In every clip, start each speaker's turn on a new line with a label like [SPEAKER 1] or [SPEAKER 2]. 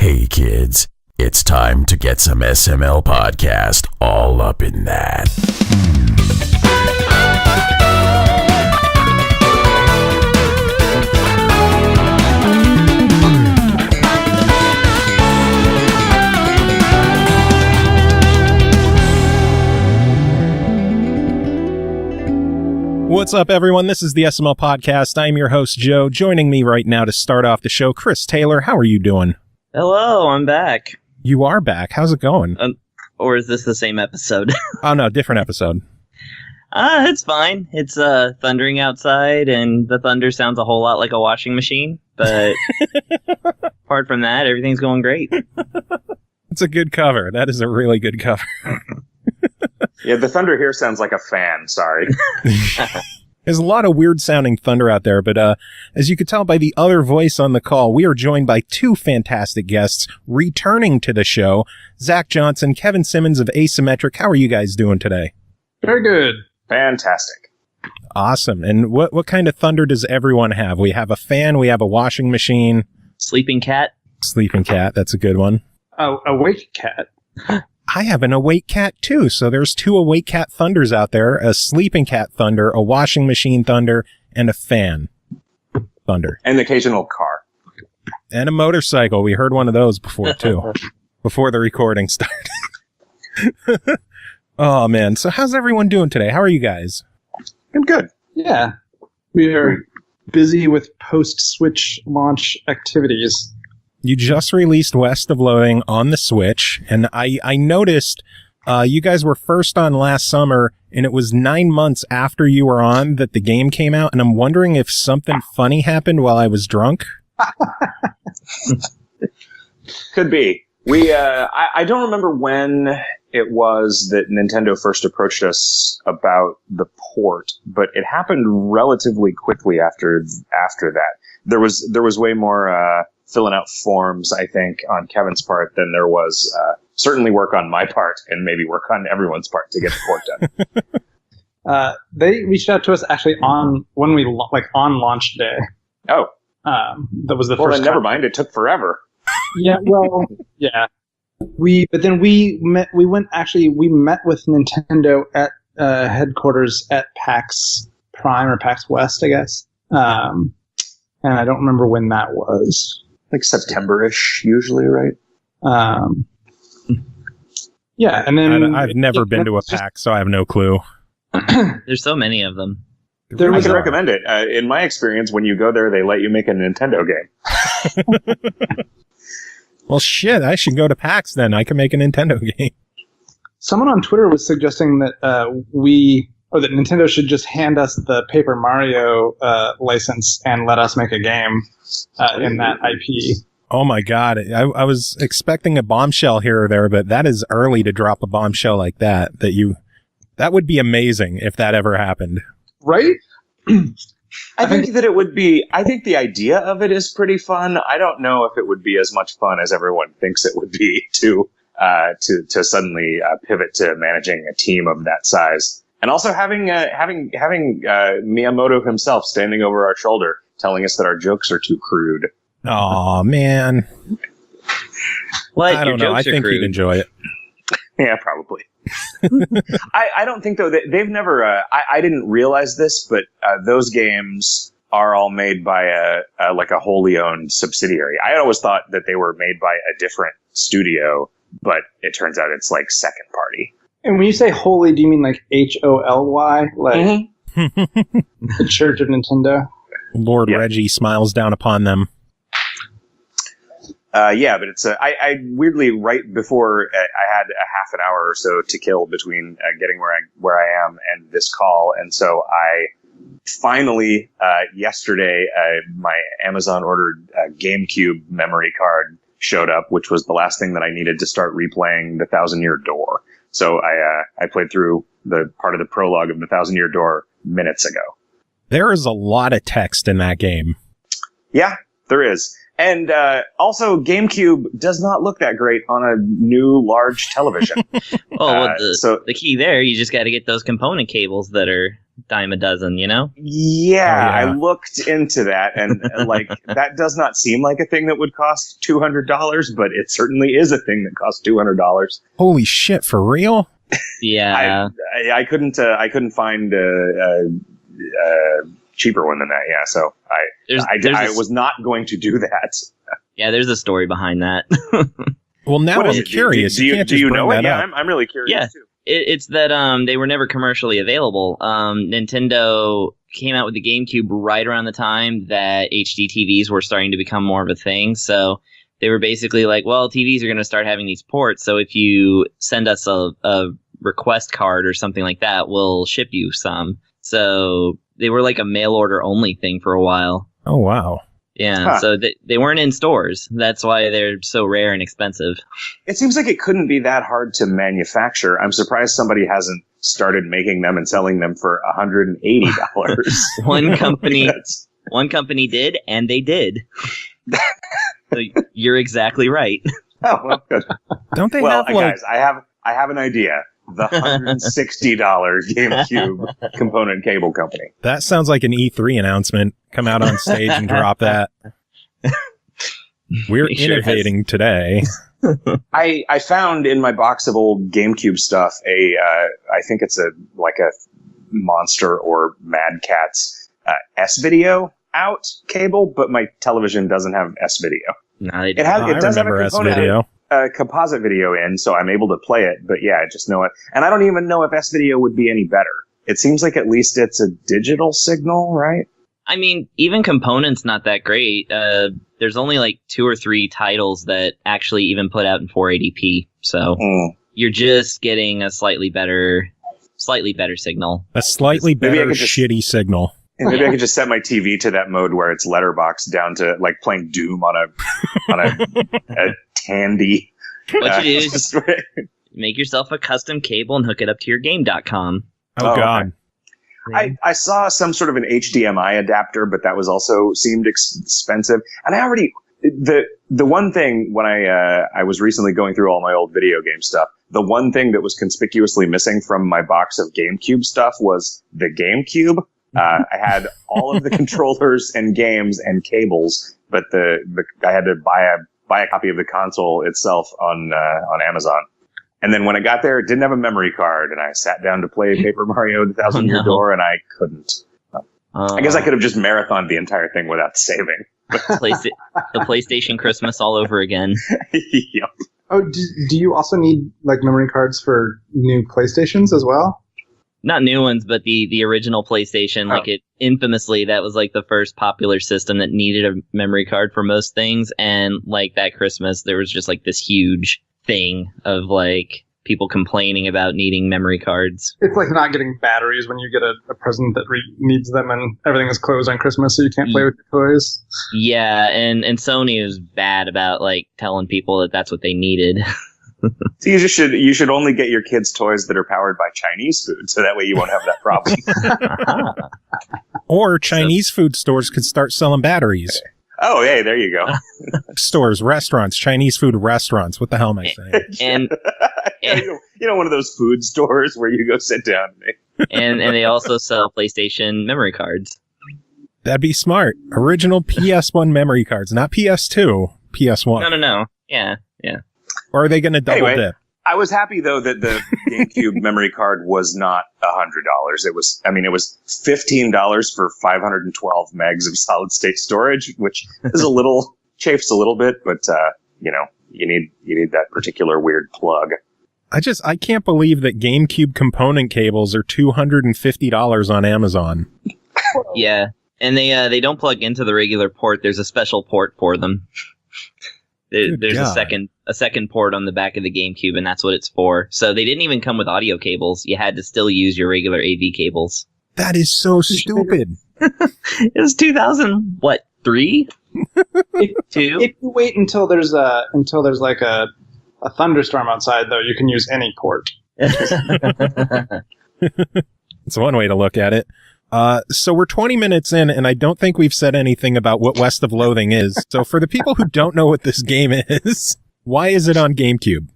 [SPEAKER 1] Hey kids, it's time to get some SML podcast all up in that.
[SPEAKER 2] What's up, everyone? This is the SML podcast. I'm your host, Joe. Joining me right now to start off the show, Chris Taylor. How are you doing?
[SPEAKER 3] Hello, I'm back.
[SPEAKER 2] You are back. How's it going?
[SPEAKER 3] Or is this the same episode?
[SPEAKER 2] Oh, no, different episode.
[SPEAKER 3] It's fine. It's thundering outside, and the thunder sounds a whole lot like a washing machine. But apart from that, everything's going great.
[SPEAKER 2] It's a good cover. That is a really good cover.
[SPEAKER 4] Yeah, the thunder here sounds like a fan, sorry.
[SPEAKER 2] There's a lot of weird-sounding thunder out there, but as you could tell by the other voice on the call, we are joined by two fantastic guests returning to the show, Zack Johnson, Kevin Simmons of Asymmetric. How are you guys doing today?
[SPEAKER 5] Very good.
[SPEAKER 4] Fantastic.
[SPEAKER 2] Awesome. And what kind of thunder does everyone have? We have a fan, we have a washing machine.
[SPEAKER 3] Sleeping cat.
[SPEAKER 2] Sleeping cat, that's a good one.
[SPEAKER 5] Oh, awake cat.
[SPEAKER 2] I have an awake cat, too. So there's two awake cat thunders out there, a sleeping cat thunder, a washing machine thunder, and a fan thunder.
[SPEAKER 4] And the occasional car.
[SPEAKER 2] And a motorcycle. We heard one of those before, too, before the recording started. Oh, man. So how's everyone doing today? How are you guys?
[SPEAKER 4] I'm good.
[SPEAKER 5] Yeah. We are busy with post-Switch launch activities.
[SPEAKER 2] You just released West of Loathing on the Switch, and I noticed you guys were first on last summer, and it was 9 months after you were on that the game came out, and I'm wondering if something funny happened while I was drunk.
[SPEAKER 4] Could be. I don't remember when it was that Nintendo first approached us about the port, but it happened relatively quickly after that. There was way more filling out forms, I think, on Kevin's part than there was certainly work on my part and maybe work on everyone's part to get the port
[SPEAKER 5] done. They reached out to us actually on launch day.
[SPEAKER 4] Oh,
[SPEAKER 5] that was the first.
[SPEAKER 4] Well, then never mind. It took forever.
[SPEAKER 5] Yeah. Well, yeah. We met with Nintendo at headquarters at PAX Prime or PAX West, I guess. And I don't remember when that was.
[SPEAKER 4] Like September-ish, usually, right?
[SPEAKER 5] Yeah, and then
[SPEAKER 2] I've never been to a PAX, so I have no clue.
[SPEAKER 3] There's so many of them.
[SPEAKER 4] I can recommend it. In my experience, when you go there, they let you make a Nintendo game.
[SPEAKER 2] Well, shit, I should go to PAX then. I can make a Nintendo game.
[SPEAKER 5] Someone on Twitter was suggesting that that Nintendo should just hand us the Paper Mario license and let us make a game in that IP.
[SPEAKER 2] Oh my god, I was expecting a bombshell here or there, but that is early to drop a bombshell like that. That would be amazing if that ever happened.
[SPEAKER 5] Right?
[SPEAKER 4] I think that it would be. I think the idea of it is pretty fun. I don't know if it would be as much fun as everyone thinks it would be to suddenly pivot to managing a team of that size. And also having Miyamoto himself standing over our shoulder telling us that our jokes are too crude.
[SPEAKER 2] Oh man.
[SPEAKER 3] What?
[SPEAKER 2] I don't know. I think you'd enjoy it.
[SPEAKER 4] Yeah, probably. I don't think, though, that they've never... I didn't realize this, but those games are all made by a wholly owned subsidiary. I always thought that they were made by a different studio, but it turns out it's like second party.
[SPEAKER 5] And when you say holy, do you mean like HOLY? Like the Church of Nintendo?
[SPEAKER 2] Lord Reggie smiles down upon them.
[SPEAKER 4] Yeah, but it's I weirdly, right before I had a half an hour or so to kill between getting where I am and this call, and so I finally yesterday my Amazon ordered GameCube memory card showed up, which was the last thing that I needed to start replaying the 1,000-Year Door. So I played through the part of the prologue of the 1,000-Year Door minutes ago.
[SPEAKER 2] There is a lot of text in that game.
[SPEAKER 4] Yeah, there is. And also, GameCube does not look that great on a new large television.
[SPEAKER 3] The key there, you just got to get those component cables that are dime a dozen, you know?
[SPEAKER 4] Yeah, I looked into that, and like that does not seem like a thing that would cost $200, but it certainly is a thing that costs $200.
[SPEAKER 2] Holy shit, for real?
[SPEAKER 3] Yeah,
[SPEAKER 4] I couldn't find a cheaper one than that. Yeah, so I was not going to do that.
[SPEAKER 3] Yeah, there's a story behind that.
[SPEAKER 2] Well, now I'm curious.
[SPEAKER 4] Do you know it? Yeah, I'm really curious too.
[SPEAKER 3] It's that they were never commercially available. Nintendo came out with the GameCube right around the time that HD TVs were starting to become more of a thing. So they were basically like, well, TVs are going to start having these ports. So if you send us a request card or something like that, we'll ship you some. So they were like a mail order only thing for a while.
[SPEAKER 2] Oh, wow.
[SPEAKER 3] Yeah, so they weren't in stores. That's why they're so rare and expensive.
[SPEAKER 4] It seems like it couldn't be that hard to manufacture. I'm surprised somebody hasn't started making them and selling them for $180.
[SPEAKER 3] One company did, and they did. So you're exactly right.
[SPEAKER 4] Oh, well, good.
[SPEAKER 2] Don't they have
[SPEAKER 4] guys, I have an idea. The $160 GameCube component cable company.
[SPEAKER 2] That sounds like an E3 announcement. Come out on stage and drop that. We're innovating today.
[SPEAKER 4] I found in my box of old GameCube stuff I think it's a Monster or Mad Catz S-Video out cable, but my television doesn't have S-Video.
[SPEAKER 3] No, it
[SPEAKER 4] does have a
[SPEAKER 2] S-Video.
[SPEAKER 4] Composite video in, so I'm able to play it, but yeah, I just know it. And I don't even know if S-Video would be any better. It seems like at least it's a digital signal, right?
[SPEAKER 3] I mean, even components not that great. There's only like 2 or 3 titles that actually even put out in 480p, so you're just getting a slightly better signal.
[SPEAKER 2] A slightly better shitty signal.
[SPEAKER 4] And maybe I could just set my TV to that mode where it's letterbox down to like playing Doom on a Tandy.
[SPEAKER 3] What you do is just make yourself a custom cable and hook it up to your game.com.
[SPEAKER 2] Oh, God.
[SPEAKER 4] Okay. I saw some sort of an HDMI adapter, but that was also seemed expensive. And I already the one thing when I was recently going through all my old video game stuff, the one thing that was conspicuously missing from my box of GameCube stuff was the GameCube. I had all of the controllers and games and cables, but I had to buy a copy of the console itself on Amazon. And then when I got there, it didn't have a memory card, and I sat down to play Paper Mario: The Thousand Year Door, and I couldn't. I guess I could have just marathoned the entire thing without saving.
[SPEAKER 3] The PlayStation Christmas all over again.
[SPEAKER 4] Yep.
[SPEAKER 5] Oh, do you also need like memory cards for new PlayStations as well?
[SPEAKER 3] Not new ones, but the original PlayStation, like it infamously, that was like the first popular system that needed a memory card for most things. And like that Christmas, there was just like this huge thing of like people complaining about needing memory cards.
[SPEAKER 5] It's like not getting batteries when you get a present that needs them and everything is closed on Christmas, so you can't play with your toys.
[SPEAKER 3] Yeah, and Sony was bad about like telling people that that's what they needed.
[SPEAKER 4] So you should only get your kids toys that are powered by Chinese food, so that way you won't have that problem.
[SPEAKER 2] Or Chinese food stores could start selling batteries.
[SPEAKER 4] Oh, hey, there you go.
[SPEAKER 2] Stores, restaurants, Chinese food restaurants. What the hell am I saying?
[SPEAKER 3] And
[SPEAKER 4] you know, one of those food stores where you go sit down.
[SPEAKER 3] and they also sell PlayStation memory cards.
[SPEAKER 2] That'd be smart. Original PS1 memory cards, not PS2, PS1.
[SPEAKER 3] No. Yeah.
[SPEAKER 2] Or are they going to double dip?
[SPEAKER 4] I was happy though that the GameCube memory card was not $100. It was $15 for 512 megs of solid state storage, which is chafes a little bit, but you need that particular weird plug.
[SPEAKER 2] I can't believe that GameCube component cables are $250 on Amazon.
[SPEAKER 3] Yeah, and they don't plug into the regular port. There's a special port for them. There's a second port on the back of the GameCube, and that's what it's for. So they didn't even come with audio cables. You had to still use your regular AV cables.
[SPEAKER 2] That is so stupid.
[SPEAKER 3] It was 2003? 2?
[SPEAKER 5] If you wait until there's like a thunderstorm outside, though, you can use any port.
[SPEAKER 2] It's one way to look at it. So we're 20 minutes in, and I don't think we've said anything about what West of Loathing is. So for the people who don't know what this game is, why is it on GameCube?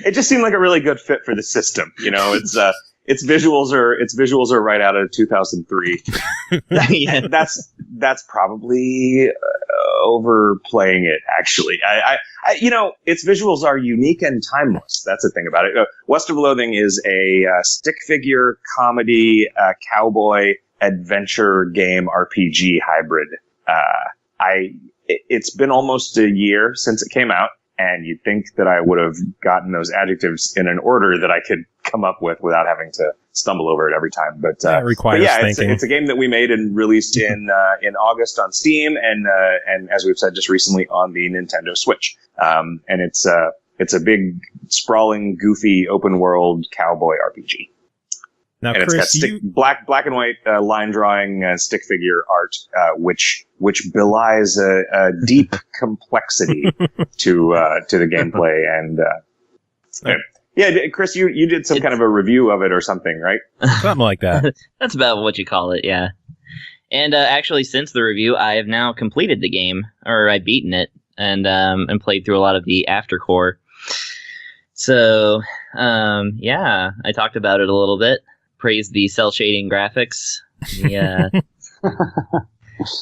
[SPEAKER 4] It just seemed like a really good fit for the system. You know, its visuals are right out of 2003.
[SPEAKER 3] Yeah.
[SPEAKER 4] That's probably overplaying it. Actually, I its visuals are unique and timeless. That's the thing about it. West of Loathing is a stick figure comedy cowboy adventure game RPG hybrid. It's been almost a year since it came out. And you'd think that I would have gotten those adjectives in an order that I could come up with without having to stumble over it every time. But
[SPEAKER 2] that requires thinking.
[SPEAKER 4] It's a game that we made and released in August on Steam, and as we've said just recently on the Nintendo Switch. And it's a big, sprawling, goofy, open world cowboy RPG.
[SPEAKER 2] Now,
[SPEAKER 4] and
[SPEAKER 2] Chris,
[SPEAKER 4] it's got black and white line drawing stick figure art, which belies a deep complexity to the gameplay. And yeah, Chris, you did some kind of a review of it or something, right?
[SPEAKER 2] Something like that.
[SPEAKER 3] That's about what you call it, yeah. And actually, since the review, I have now completed the game, or I've beaten it, and played through a lot of the aftercore. So, yeah, I talked about it a little bit. Praised the cell shading graphics.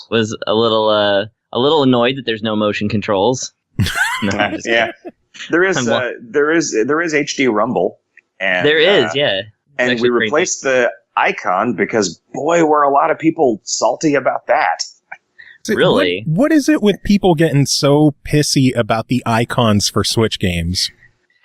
[SPEAKER 3] Was a little annoyed that there's no motion controls. No, I'm just kidding.
[SPEAKER 4] There is HD Rumble, and
[SPEAKER 3] there is, yeah.
[SPEAKER 4] And we replaced the icon because boy, were a lot of people salty about that.
[SPEAKER 3] Really?
[SPEAKER 2] What is it with people getting so pissy about the icons for Switch games?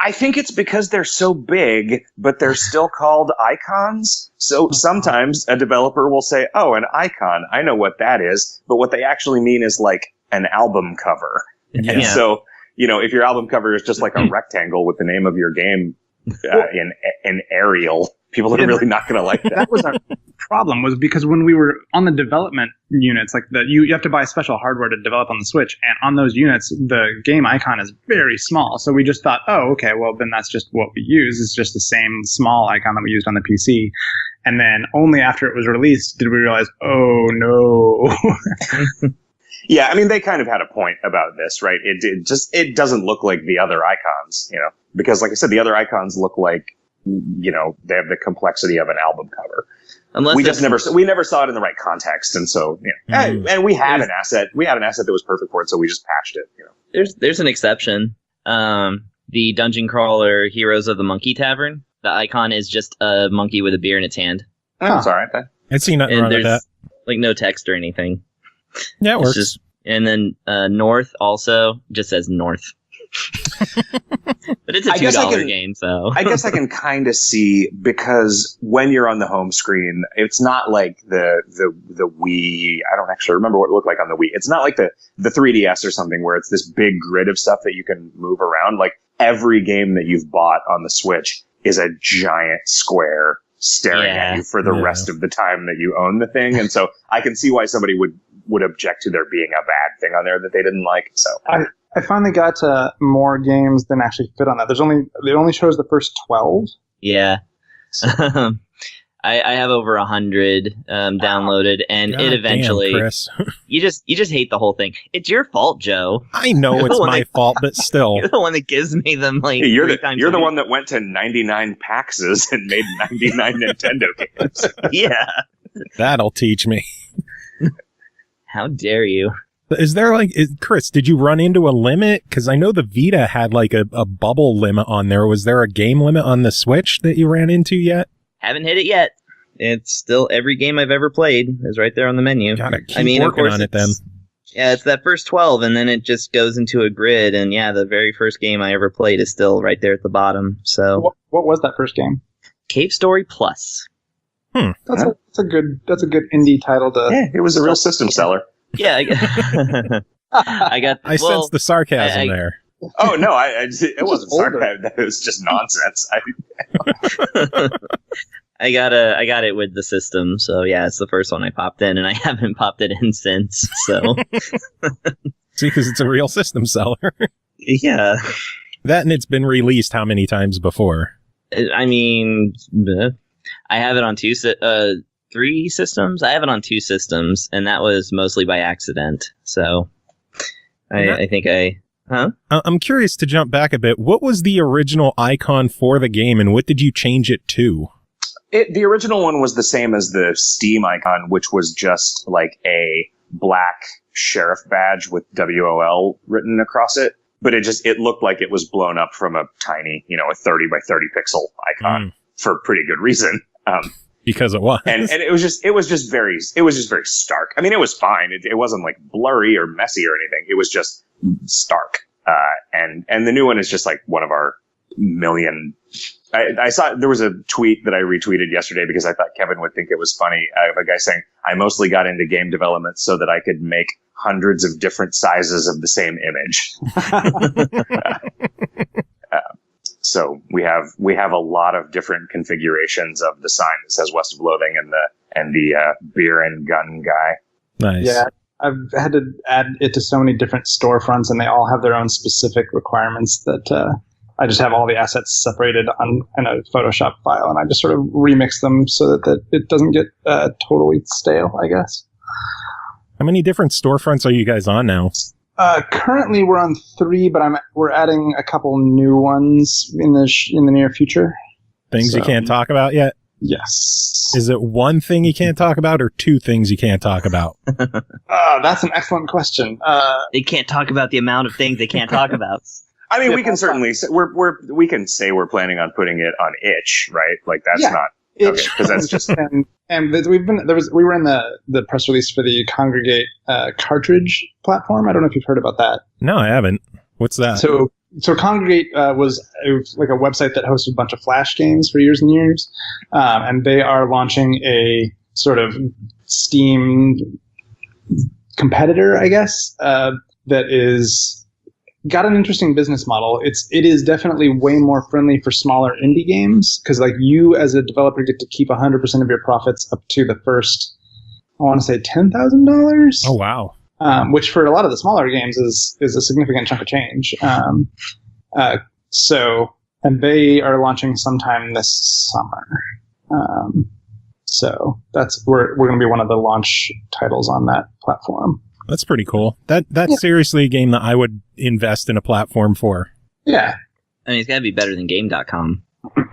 [SPEAKER 4] I think it's because they're so big, but they're still called icons. So sometimes a developer will say, "Oh, an icon, I know what that is," but what they actually mean is like an album cover. Yeah. And so, if your album cover is just like a rectangle with the name of your game in Arial, people are really not going to like that.
[SPEAKER 5] That was our problem, was because when we were on the development units, like you have to buy special hardware to develop on the Switch, and on those units, the game icon is very small. So we just thought, oh, okay, well, then that's just what we use. It's just the same small icon that we used on the PC. And then only after it was released did we realize, oh, no.
[SPEAKER 4] Yeah, I mean, they kind of had a point about this, right? It doesn't look like the other icons, because like I said, the other icons look like, they have the complexity of an album cover. We never saw it in the right context. And so, and we had an asset that was perfect for it. So we just patched it,
[SPEAKER 3] There's an exception. The dungeon crawler Heroes of the Monkey Tavern. The icon is just a monkey with a beer in its hand.
[SPEAKER 4] Oh, it's all right then.
[SPEAKER 2] I'd see nothing wrong with that.
[SPEAKER 3] Like no text or anything.
[SPEAKER 2] Yeah, it works.
[SPEAKER 3] And then North also just says North. But it's a $2 game, so
[SPEAKER 4] I guess I can kind of see, because when you're on the home screen, it's not like the Wii. I don't actually remember what it looked like on the Wii. It's not like the 3DS or something where it's this big grid of stuff that you can move around. Like every game that you've bought on the Switch is a giant square staring at you for the rest of the time that you own the thing. And so I can see why somebody would object to there being a bad thing on there that they didn't like. So
[SPEAKER 5] I finally got more games than actually fit on that. It only shows the first 12.
[SPEAKER 3] Yeah. I have over 100 downloaded, and
[SPEAKER 2] God
[SPEAKER 3] it eventually.
[SPEAKER 2] Damn, Chris.
[SPEAKER 3] You just hate the whole thing. It's your fault, Joe.
[SPEAKER 2] I know it's my fault, but still,
[SPEAKER 3] you're the one that gives me them. Like
[SPEAKER 4] you're the one that went to 99 PAXs and made 99 Nintendo games.
[SPEAKER 3] Yeah,
[SPEAKER 2] that'll teach me.
[SPEAKER 3] How dare you?
[SPEAKER 2] Is there Chris, did you run into a limit? Because I know the Vita had like a bubble limit on there. Was there a game limit on the Switch that you ran into yet?
[SPEAKER 3] Haven't hit it yet. It's still every game I've ever played is right there on the menu.
[SPEAKER 2] Gotta keep working on it then.
[SPEAKER 3] Yeah, it's that first 12, and then it just goes into a grid. And yeah, the very first game I ever played is still right there at the bottom. So
[SPEAKER 5] what was that first game?
[SPEAKER 3] Cave Story Plus.
[SPEAKER 5] That's a good indie title to.
[SPEAKER 4] Yeah, it was a real system seller.
[SPEAKER 3] Yeah, I
[SPEAKER 2] sense the sarcasm there.
[SPEAKER 4] Oh no, it wasn't sarcasm. It was just nonsense.
[SPEAKER 3] I got it with the system, so yeah, it's the first one I popped in, and I haven't popped it in since. So
[SPEAKER 2] see, because it's a real system seller.
[SPEAKER 3] Yeah,
[SPEAKER 2] that, and it's been released how many times before?
[SPEAKER 3] I mean, I have it on three systems. I have it on 2 systems, and that was mostly by accident. So I think
[SPEAKER 2] I'm curious to jump back a bit. What was the original icon for the game, and what did you change it to?
[SPEAKER 4] The original one was the same as the Steam icon, which was just like a black sheriff badge with WOL written across it. But it looked like it was blown up from a tiny, a 30 by 30 pixel icon for pretty good reason.
[SPEAKER 2] Because it was.
[SPEAKER 4] And it was just very stark. I mean, it was fine. It wasn't like blurry or messy or anything. It was just stark. And the new one is just like one of our million. I saw there was a tweet that I retweeted yesterday because I thought Kevin would think it was funny. Of a guy saying, I mostly got into game development so that I could make hundreds of different sizes of the same image. So we have a lot of different configurations of the sign that says West of Loathing and the beer and gun guy.
[SPEAKER 2] Nice.
[SPEAKER 5] Yeah, I've had to add it to so many different storefronts, and they all have their own specific requirements that I just have all the assets separated in a Photoshop file, and I just sort of remix them so that it doesn't get totally stale, I guess.
[SPEAKER 2] How many different storefronts are you guys on now?
[SPEAKER 5] Currently, we're on 3, but we're adding a couple new ones in the near future.
[SPEAKER 2] Things you can't talk about yet?
[SPEAKER 5] Yes.
[SPEAKER 2] Is it one thing you can't talk about, or 2 things you can't talk about?
[SPEAKER 5] That's an excellent question.
[SPEAKER 3] They can't talk about the amount of things they can't talk about.
[SPEAKER 4] I mean, we can certainly say we can say we're planning on putting it on itch, right? Like that's not
[SPEAKER 5] itch,
[SPEAKER 4] because that's just
[SPEAKER 5] and we were in the press release for the Congregate cartridge platform. I don't know if you've heard about that.
[SPEAKER 2] No, I haven't. What's that?
[SPEAKER 5] So Congregate it was like a website that hosted a bunch of Flash games for years and years, and they are launching a sort of Steam competitor, I guess, that is got an interesting business model. It is definitely way more friendly for smaller indie games because like you as a developer get to keep 100% of your profits up to the first, I want to say $10,000.
[SPEAKER 2] Oh wow!
[SPEAKER 5] Which for a lot of the smaller games is a significant chunk of change. And they are launching sometime this summer. So we're going to be one of the launch titles on that platform.
[SPEAKER 2] That's pretty cool. That's seriously a game that I would invest in a platform for.
[SPEAKER 5] Yeah.
[SPEAKER 3] I mean, it's got to be better than Game.com.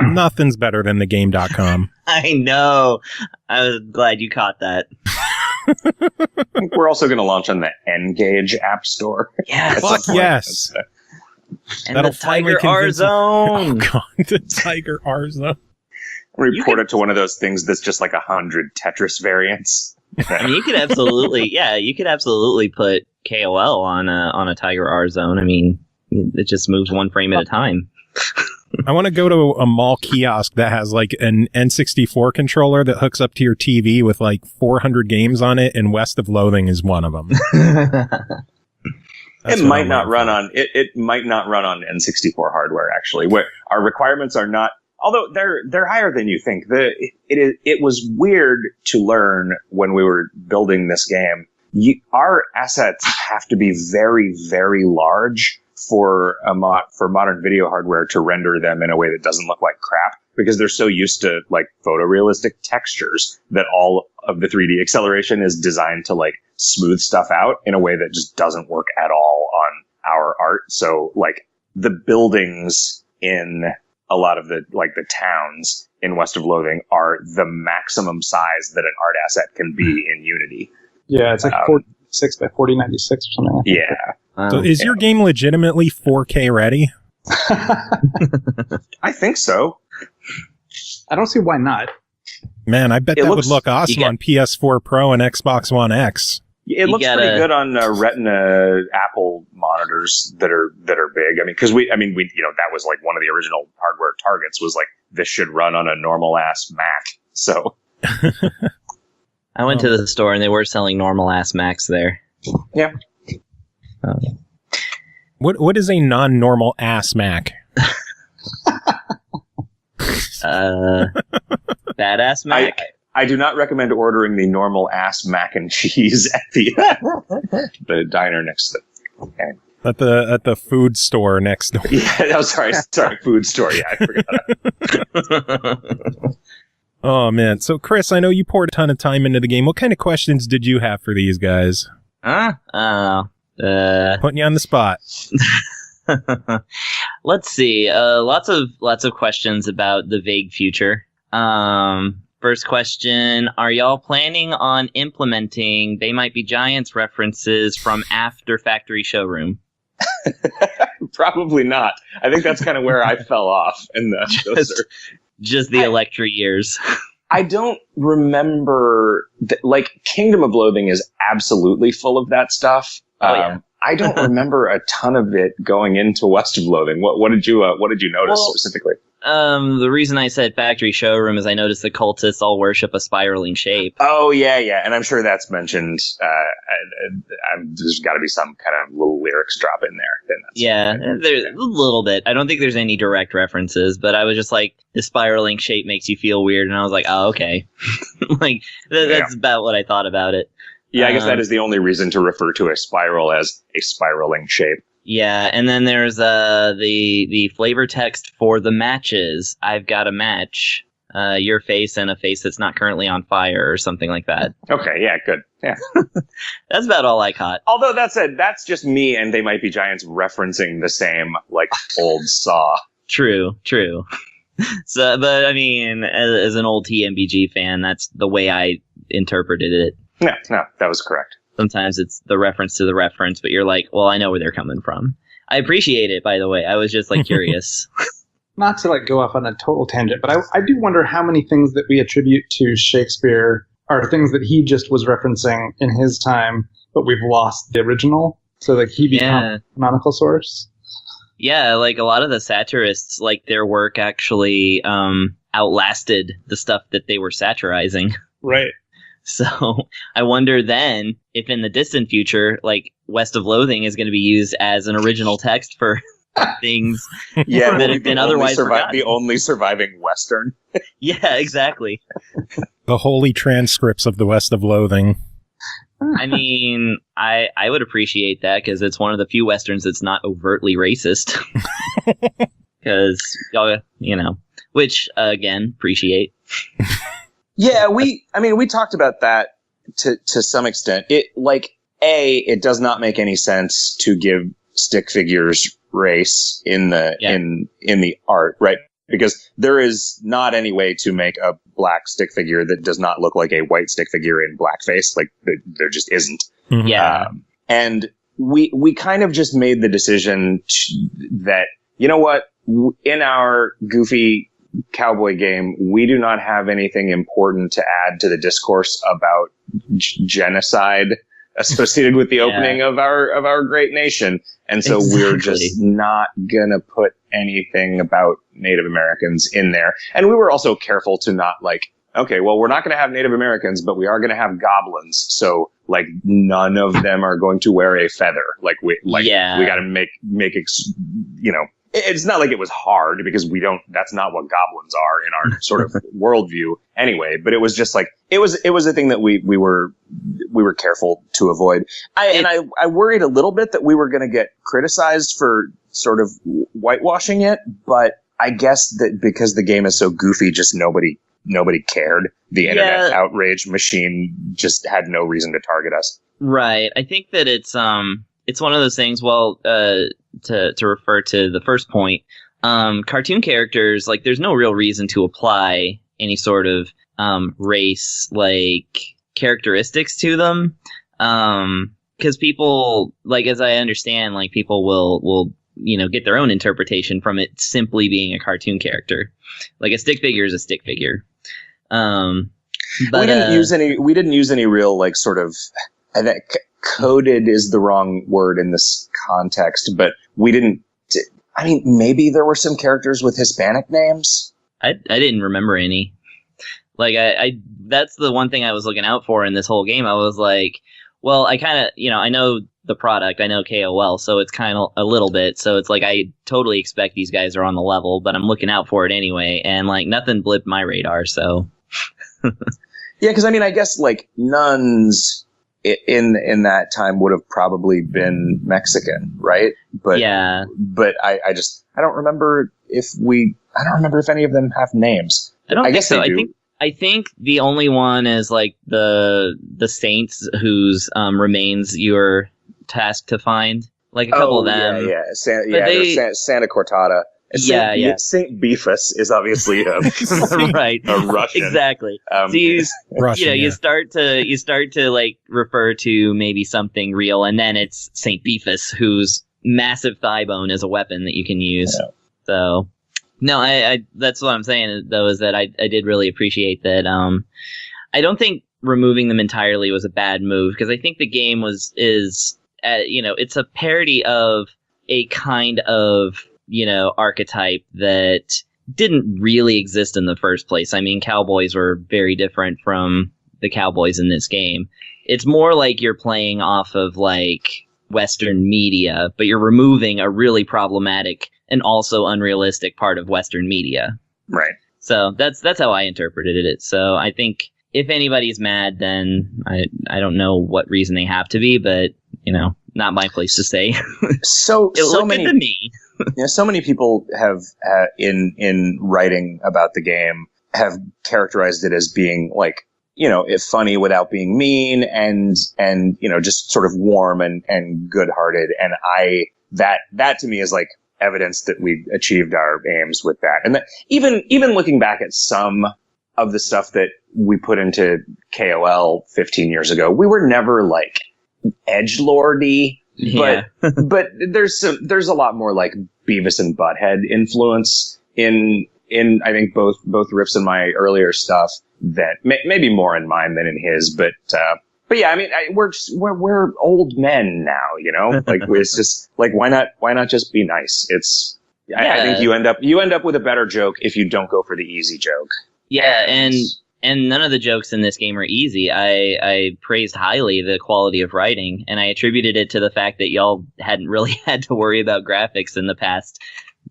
[SPEAKER 2] Nothing's better than the Game.com.
[SPEAKER 3] I know. I was glad you caught that.
[SPEAKER 4] I think we're also going to launch on the N-Gage App Store.
[SPEAKER 3] Yeah,
[SPEAKER 2] fuck yes.
[SPEAKER 3] And
[SPEAKER 2] That'll
[SPEAKER 3] the Tiger R Zone.
[SPEAKER 2] Oh god, the Tiger R Zone.
[SPEAKER 4] Report it to one of those things that's just like 100 Tetris variants.
[SPEAKER 3] I mean, you could absolutely put KOL on a Tiger R Zone. I mean, it just moves one frame at a time.
[SPEAKER 2] I want to go to a mall kiosk that has like an N64 controller that hooks up to your TV with like 400 games on it, and West of Loathing is one of them.
[SPEAKER 4] It might not run on N64 hardware actually. Where our requirements are not, although they're higher than you think. It was weird to learn when we were building this game. Our assets have to be very, very large for modern video hardware to render them in a way that doesn't look like crap, because they're so used to like photorealistic textures that all of the 3D acceleration is designed to like smooth stuff out in a way that just doesn't work at all on our art. So like the buildings in a lot of the towns in West of Loathing are the maximum size that an art asset can be in Unity.
[SPEAKER 5] Yeah, it's like 46 by 4096 or something like that.
[SPEAKER 4] Yeah.
[SPEAKER 2] So is your game legitimately 4K ready?
[SPEAKER 4] I think so.
[SPEAKER 5] I don't see why not.
[SPEAKER 2] Man, I bet that would look awesome on PS4 Pro and Xbox One X.
[SPEAKER 4] It looks pretty good on Retina Apple monitors that are big. I mean, because that was like one of the original hardware targets was like this should run on a normal ass Mac. So
[SPEAKER 3] I went to the store and they were selling normal ass Macs there.
[SPEAKER 4] Yeah.
[SPEAKER 2] What is a non-normal ass Mac?
[SPEAKER 3] Badass Mac.
[SPEAKER 4] I do not recommend ordering the normal ass mac and cheese at the diner next to the
[SPEAKER 2] at the food store next door.
[SPEAKER 4] Yeah, no, sorry, food store. Yeah, I forgot.
[SPEAKER 2] Oh, man. So, Chris, I know you poured a ton of time into the game. What kind of questions did you have for these guys?
[SPEAKER 3] Putting
[SPEAKER 2] you on the spot.
[SPEAKER 3] Let's see. Lots of questions about the vague future. First question, are y'all planning on implementing They Might Be Giants references from after Factory Showroom?
[SPEAKER 4] Probably not. I think that's kind of where I fell off. And
[SPEAKER 3] just the Electra years.
[SPEAKER 4] I don't remember, Kingdom of Loathing is absolutely full of that stuff.
[SPEAKER 3] Oh, yeah.
[SPEAKER 4] I don't remember a ton of it going into West of Loathing. What did you notice specifically?
[SPEAKER 3] The reason I said Factory Showroom is I noticed the cultists all worship a spiraling shape.
[SPEAKER 4] Oh, yeah. And I'm sure that's mentioned. There's got to be some kind of little lyrics drop in there.
[SPEAKER 3] Yeah, there's a little bit. I don't think there's any direct references, but I was just like, the spiraling shape makes you feel weird. And I was like, oh, okay. That's about what I thought about it.
[SPEAKER 4] Yeah, I guess that is the only reason to refer to a spiral as a spiraling shape.
[SPEAKER 3] Yeah, and then there's the flavor text for the matches. I've got a match, your face and a face that's not currently on fire or something like that.
[SPEAKER 4] Okay, yeah, good. Yeah.
[SPEAKER 3] That's about all I caught.
[SPEAKER 4] Although that said, that's just me and They Might Be Giants referencing the same, old saw.
[SPEAKER 3] True. So, but I mean, as an old TMBG fan, that's the way I interpreted it.
[SPEAKER 4] No, that was correct.
[SPEAKER 3] Sometimes it's the reference to the reference, but you're like, well, I know where they're coming from. I appreciate it, by the way. I was just curious.
[SPEAKER 5] Not to go off on a total tangent, but I do wonder how many things that we attribute to Shakespeare are things that he just was referencing in his time, but we've lost the original. So he becomes a canonical source.
[SPEAKER 3] Yeah, a lot of the satirists, their work actually outlasted the stuff that they were satirizing.
[SPEAKER 5] Right.
[SPEAKER 3] So I wonder then if in the distant future, West of Loathing is going to be used as an original text for things that have been otherwise forgotten.
[SPEAKER 4] The only surviving Western.
[SPEAKER 3] Yeah, exactly.
[SPEAKER 2] The holy transcripts of the West of Loathing.
[SPEAKER 3] I mean, I would appreciate that because it's one of the few Westerns that's not overtly racist. Because, which, again, appreciate.
[SPEAKER 4] Yeah, we talked about that to some extent. It does not make any sense to give stick figures race in the art, right? Because there is not any way to make a black stick figure that does not look like a white stick figure in blackface. There just isn't.
[SPEAKER 2] Mm-hmm.
[SPEAKER 3] Yeah.
[SPEAKER 4] And we kind of just made the decision that, you know what, in our goofy cowboy game, we do not have anything important to add to the discourse about genocide associated with the opening of our great nation. And so we're just not gonna put anything about Native Americans in there. And we were also careful to not okay, well, we're not gonna have Native Americans, but we are gonna have goblins. So none of them are going to wear a feather. We gotta make it's not like it was hard because that's not what goblins are in our sort of worldview anyway, but it was just it was a thing that we were careful to avoid. I worried a little bit that we were going to get criticized for sort of whitewashing it, but I guess that because the game is so goofy, just nobody cared. The internet outrage machine just had no reason to target us.
[SPEAKER 3] Right. I think that it's one of those things, to refer to the first point, cartoon characters, there's no real reason to apply any sort of race characteristics to them, because people, as I understand, people will get their own interpretation from it simply being a cartoon character. A stick figure is a stick figure. But
[SPEAKER 4] we didn't use any real sort of, I think coded is the wrong word in this context, but we didn't. I mean, maybe there were some characters with Hispanic names.
[SPEAKER 3] I didn't remember any. I that's the one thing I was looking out for in this whole game. I was like, well, I kind of, I know the product, I know KOL, so it's kind of a little bit. So it's I totally expect these guys are on the level, but I'm looking out for it anyway. And nothing blipped my radar. So
[SPEAKER 4] yeah, because I guess nuns in that time would have probably been Mexican, right? But I don't remember if any of them have names.
[SPEAKER 3] I don't think so.
[SPEAKER 4] They do.
[SPEAKER 3] I think the only one is like the saints whose remains you're tasked to find. Like a couple of them.
[SPEAKER 4] Yeah. Santa Cortada. Saint Beefus is obviously
[SPEAKER 3] right.
[SPEAKER 4] a Russian.
[SPEAKER 3] Exactly. So you start to like refer to maybe something real, and then it's Saint Beefus, whose massive thigh bone is a weapon that you can use. Yeah. So no, I that's what I'm saying though, is that I did really appreciate that. I don't think removing them entirely was a bad move, because I think the game is it's a parody of a kind of archetype that didn't really exist in the first place. I mean, cowboys were very different from the cowboys in this game. It's more like you're playing off of like Western media, but you're removing a really problematic and also unrealistic part of Western media.
[SPEAKER 4] Right.
[SPEAKER 3] So that's how I interpreted it. So I think if anybody's mad, then I don't know what reason they have to be, but not my place to say.
[SPEAKER 4] So
[SPEAKER 3] many good to me.
[SPEAKER 4] So many people have in writing about the game have characterized it as being like, if funny without being mean, and just sort of warm and good-hearted. And that to me is like evidence that we achieved our aims with that. And that even looking back at some of the stuff that we put into KOL 15 years ago, we were never like edgelordy.
[SPEAKER 3] Yeah.
[SPEAKER 4] but there's a lot more like Beavis and Butthead influence in I think both Rips and my earlier stuff, that maybe more in mine than in his, but yeah, I mean, we're old men now, like it's just like, why not just be nice? I think you end up with a better joke if you don't go for the easy joke.
[SPEAKER 3] Yeah. And none of the jokes in this game are easy. I praised highly the quality of writing, and I attributed it to the fact that y'all hadn't really had to worry about graphics in the past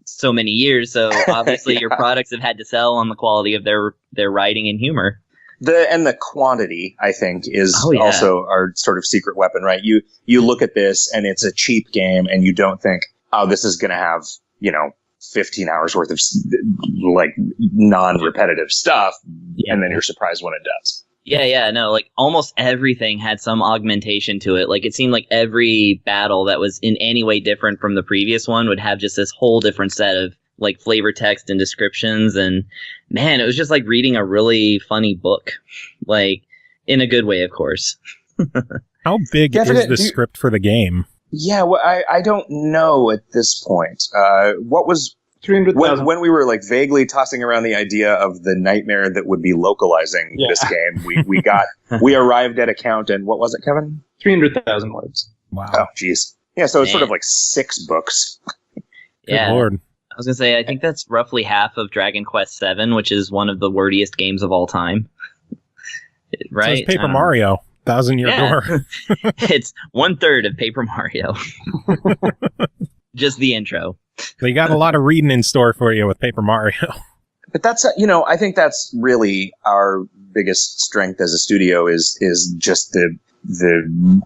[SPEAKER 3] so many years. So obviously your products have had to sell on the quality of their writing and humor.
[SPEAKER 4] The quantity, I think, is also our sort of secret weapon, right? You look at this and it's a cheap game, and you don't think, oh, this is going to have, 15 hours worth of like non-repetitive stuff, and then you're surprised when it does.
[SPEAKER 3] Yeah, no, like almost everything had some augmentation to it. Like it seemed like every battle that was in any way different from the previous one would have just this whole different set of like flavor text and descriptions, and man, it was just like reading a really funny book, like in a good way, of course.
[SPEAKER 2] How big is the script for the game?
[SPEAKER 4] Yeah, well, I don't know at this point. What was 300,000 when we were like vaguely tossing around the idea of the nightmare that would be localizing this game? We arrived at a count, and what was it, Kevin?
[SPEAKER 5] 300,000 words.
[SPEAKER 2] Wow.
[SPEAKER 4] Oh, jeez. Yeah, so it's sort of like 6 books.
[SPEAKER 3] Yeah.
[SPEAKER 2] Good Lord.
[SPEAKER 3] I was gonna say, I think that's roughly half of Dragon Quest VII, which is one of the wordiest games of all time. Right?
[SPEAKER 2] So it's Paper Mario. 1,000-Year Door.
[SPEAKER 3] It's 1/3 of Paper Mario. Just the intro.
[SPEAKER 2] They got a lot of reading in store for you with Paper Mario.
[SPEAKER 4] But that's, I think that's really our biggest strength as a studio is just the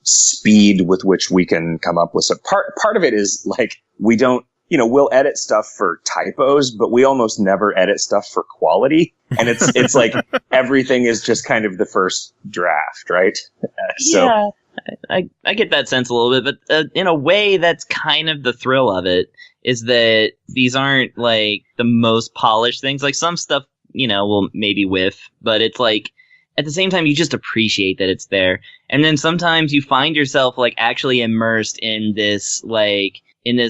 [SPEAKER 4] speed with which we can come up with some. Part of it is like, we don't, we'll edit stuff for typos, but we almost never edit stuff for quality. And it's like everything is just kind of the first draft, right?
[SPEAKER 3] Yeah, I get that sense a little bit, but in a way, that's kind of the thrill of it, is that these aren't like the most polished things. Like some stuff, will maybe whiff, but it's like, at the same time, you just appreciate that it's there. And then sometimes you find yourself like actually immersed in this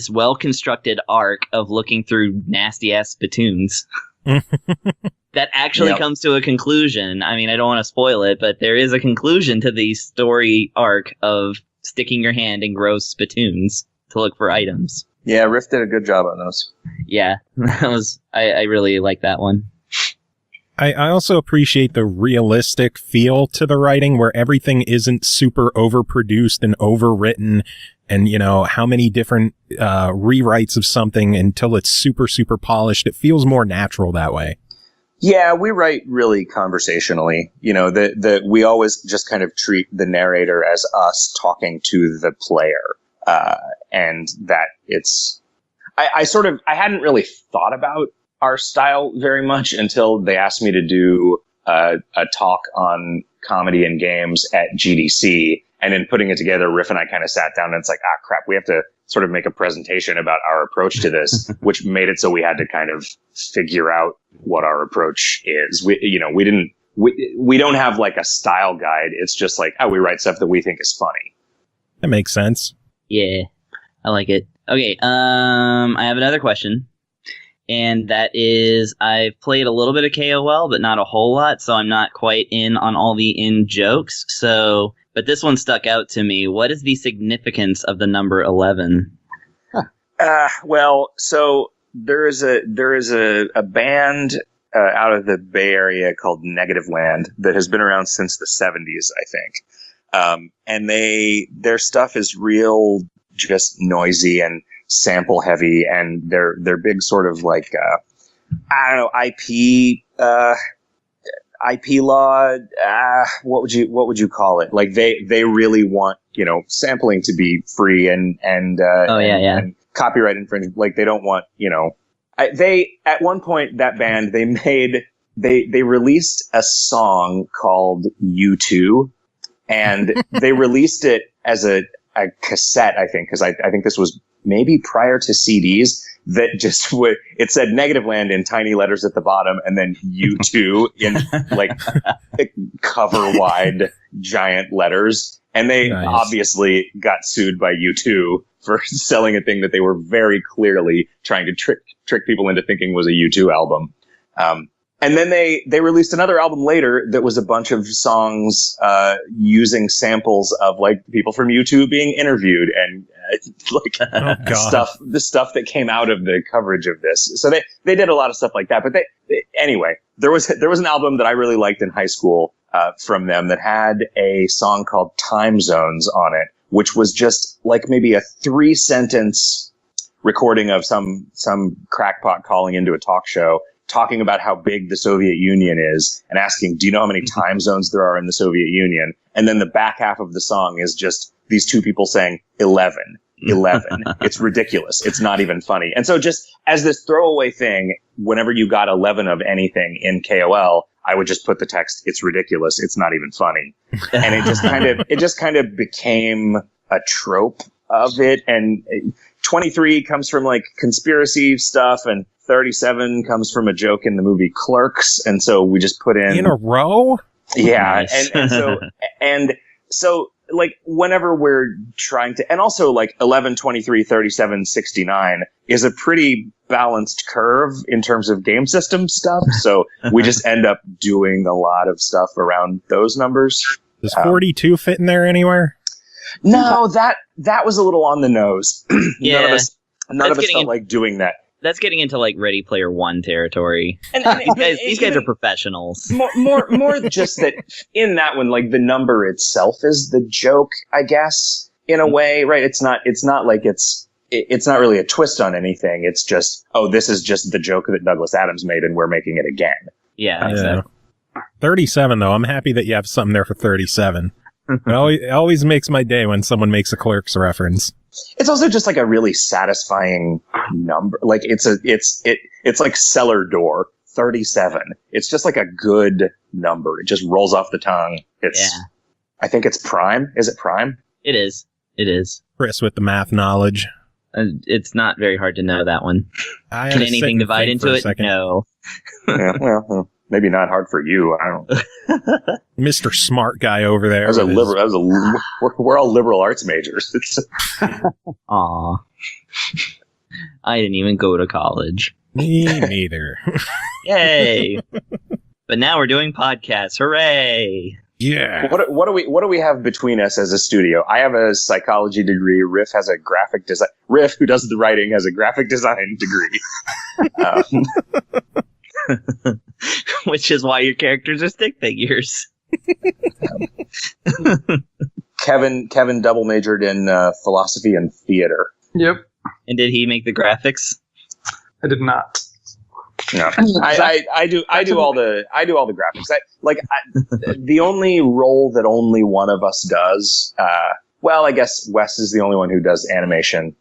[SPEAKER 3] well-constructed arc of looking through nasty-ass spittoons that actually comes to a conclusion. I mean, I don't want to spoil it, but there is a conclusion to the story arc of sticking your hand in gross spittoons to look for items.
[SPEAKER 4] Yeah, Riff did a good job on those.
[SPEAKER 3] Yeah, I really like that one.
[SPEAKER 2] I also appreciate the realistic feel to the writing, where everything isn't super overproduced and overwritten, and how many different rewrites of something until it's super, super polished. It feels more natural that way.
[SPEAKER 4] Yeah, we write really conversationally. We always just kind of treat the narrator as us talking to the player, and that it's. I hadn't really thought about our style very much until they asked me to do a talk on comedy and games at GDC. And in putting it together, Riff and I kind of sat down and it's like, crap, we have to sort of make a presentation about our approach to this, which made it so we had to kind of figure out what our approach is. We don't have like a style guide. It's just like, we write stuff that we think is funny.
[SPEAKER 2] That makes sense.
[SPEAKER 3] Yeah, I like it. Okay, I have another question. And that is, I've played a little bit of KOL, but not a whole lot, so I'm not quite in on all the in-jokes. So, but this one stuck out to me. What is the significance of the number 11?
[SPEAKER 4] Well, so there is a band out of the Bay Area called Negative Land that has been around since the 70s, I think. And their stuff is real, just noisy and sample heavy, and they're big sort of like I don't know, IP law, what would you call it? Like they really want, sampling to be free and and copyright infringement. Like they don't want, they at one point, that band, they released a song called U2, and they released it as a cassette, I think, because I think this was maybe prior to CDs, that just it said Negative Land in tiny letters at the bottom, and then U2 in like cover wide giant letters. And they obviously got sued by U2 for selling a thing that they were very clearly trying to trick people into thinking was a U2 album. And then they released another album later that was a bunch of songs using samples of like people from U2 being interviewed and the stuff that came out of the coverage of this. So they did a lot of stuff like that. But anyway, there was an album that I really liked in high school from them that had a song called Time Zones on it, which was just like maybe a 3-sentence recording of some crackpot calling into a talk show, talking about how big the Soviet Union is and asking, do you know how many time zones there are in the Soviet Union? And then the back half of the song is just these two people saying 11. It's ridiculous. It's not even funny. And so just as this throwaway thing, whenever you got 11 of anything in KOL, I would just put the text, it's ridiculous. It's not even funny. And it just kind of became a trope of it. And 23 comes from like conspiracy stuff, and 37 comes from a joke in the movie Clerks, and so we just put in
[SPEAKER 2] a row.
[SPEAKER 4] Yeah,
[SPEAKER 3] Nice.
[SPEAKER 4] and so like whenever we're trying to, and also like 11, 23, 37, 69 is a pretty balanced curve in terms of game system stuff. So we just end up doing a lot of stuff around those numbers.
[SPEAKER 2] Does 42 fit in there anywhere?
[SPEAKER 4] No, that was a little on the nose.
[SPEAKER 3] Yeah.
[SPEAKER 4] None of us felt like doing that.
[SPEAKER 3] That's getting into like Ready Player One territory. And these guys are professionals.
[SPEAKER 4] More just that in that one, like the number itself is the joke, I guess, in a way, right? It's not like it's not really a twist on anything. It's just, this is just the joke that Douglas Adams made, and we're making it again.
[SPEAKER 3] Yeah, exactly.
[SPEAKER 2] 37 though. I'm happy that you have something there for 37. It always makes my day when someone makes a Clerks reference.
[SPEAKER 4] It's also just like a really satisfying number. Like it's like cellar door 37. It's just like a good number. It just rolls off the tongue. I think it's prime. Is it prime?
[SPEAKER 3] It is.
[SPEAKER 2] Chris with the math knowledge.
[SPEAKER 3] It's not very hard to know that one. Can anything divide into it? No.
[SPEAKER 4] Yeah, well, maybe not hard for you. I don't know.
[SPEAKER 2] Mr. Smart Guy over there.
[SPEAKER 4] We're all liberal arts majors.
[SPEAKER 3] Aw. I didn't even go to college.
[SPEAKER 2] Me neither.
[SPEAKER 3] Yay. But now we're doing podcasts. Hooray.
[SPEAKER 2] Yeah.
[SPEAKER 4] What do we have between us as a studio? I have a psychology degree. Riff has a graphic design. Riff, who does the writing, has a graphic design degree.
[SPEAKER 3] Which is why your characters are stick figures.
[SPEAKER 4] Kevin double majored in philosophy and theater.
[SPEAKER 5] Yep.
[SPEAKER 3] And did he make the graphics?
[SPEAKER 5] I did not.
[SPEAKER 4] No, I do all the graphics. The only role that only one of us does. Well, I guess Wes is the only one who does animation.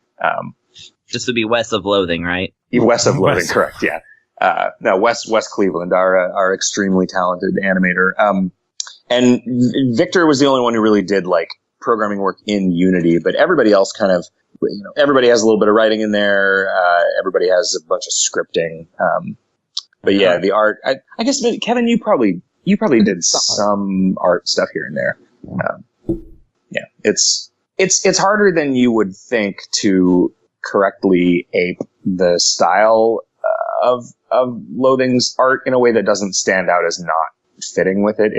[SPEAKER 3] Just to be West of Loathing, right?
[SPEAKER 4] West of Loathing, correct? Yeah. No, West Cleveland, our extremely talented animator. And Victor was the only one who really did like programming work in Unity, but everybody else kind of, everybody has a little bit of writing in there. Everybody has a bunch of scripting. But yeah, the art, I guess, Kevin, you probably did some art stuff here and there. Yeah, it's harder than you would think to correctly ape the style of Loathing's art in a way that doesn't stand out as not fitting with it.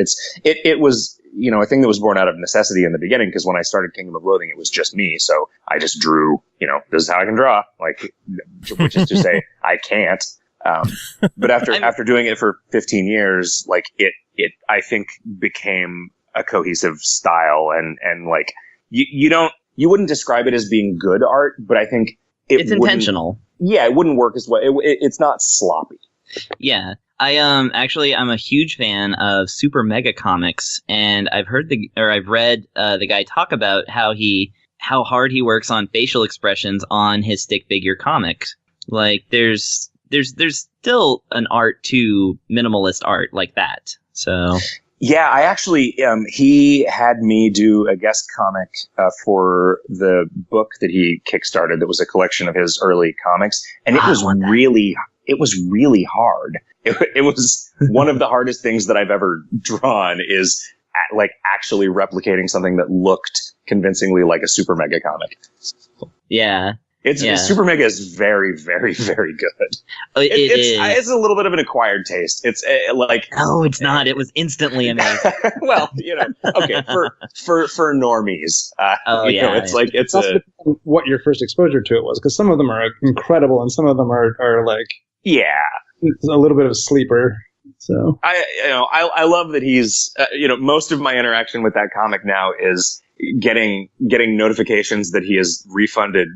[SPEAKER 4] It was, a thing that was born out of necessity in the beginning, because when I started Kingdom of Loathing, it was just me. So I just drew, this is how I can draw, like, which is to say I can't. But after doing it for 15 years, like it I think became a cohesive style, and like you wouldn't describe it as being good art, but I think
[SPEAKER 3] it's intentional.
[SPEAKER 4] Yeah, it wouldn't work as well. It's not sloppy.
[SPEAKER 3] Yeah. I'm a huge fan of Super Mega Comics, and I've read the guy talk about how hard he works on facial expressions on his stick figure comics. Like there's still an art to minimalist art like that. So
[SPEAKER 4] yeah, I actually he had me do a guest comic for the book that he kickstarted that was a collection of his early comics, and it was really hard. It was one of the hardest things that I've ever drawn, is like actually replicating something that looked convincingly like a Super Mega comic.
[SPEAKER 3] Yeah.
[SPEAKER 4] Super Mega is very, very, very good. It's a little bit of an acquired taste. It's like,
[SPEAKER 3] no, it's not. It was instantly amazing.
[SPEAKER 4] Well, okay, for normies. It's
[SPEAKER 5] what your first exposure to it was, because some of them are incredible and some of them are like,
[SPEAKER 4] yeah,
[SPEAKER 5] it's a little bit of a sleeper. So
[SPEAKER 4] I love that he's most of my interaction with that comic now is getting notifications that he has refunded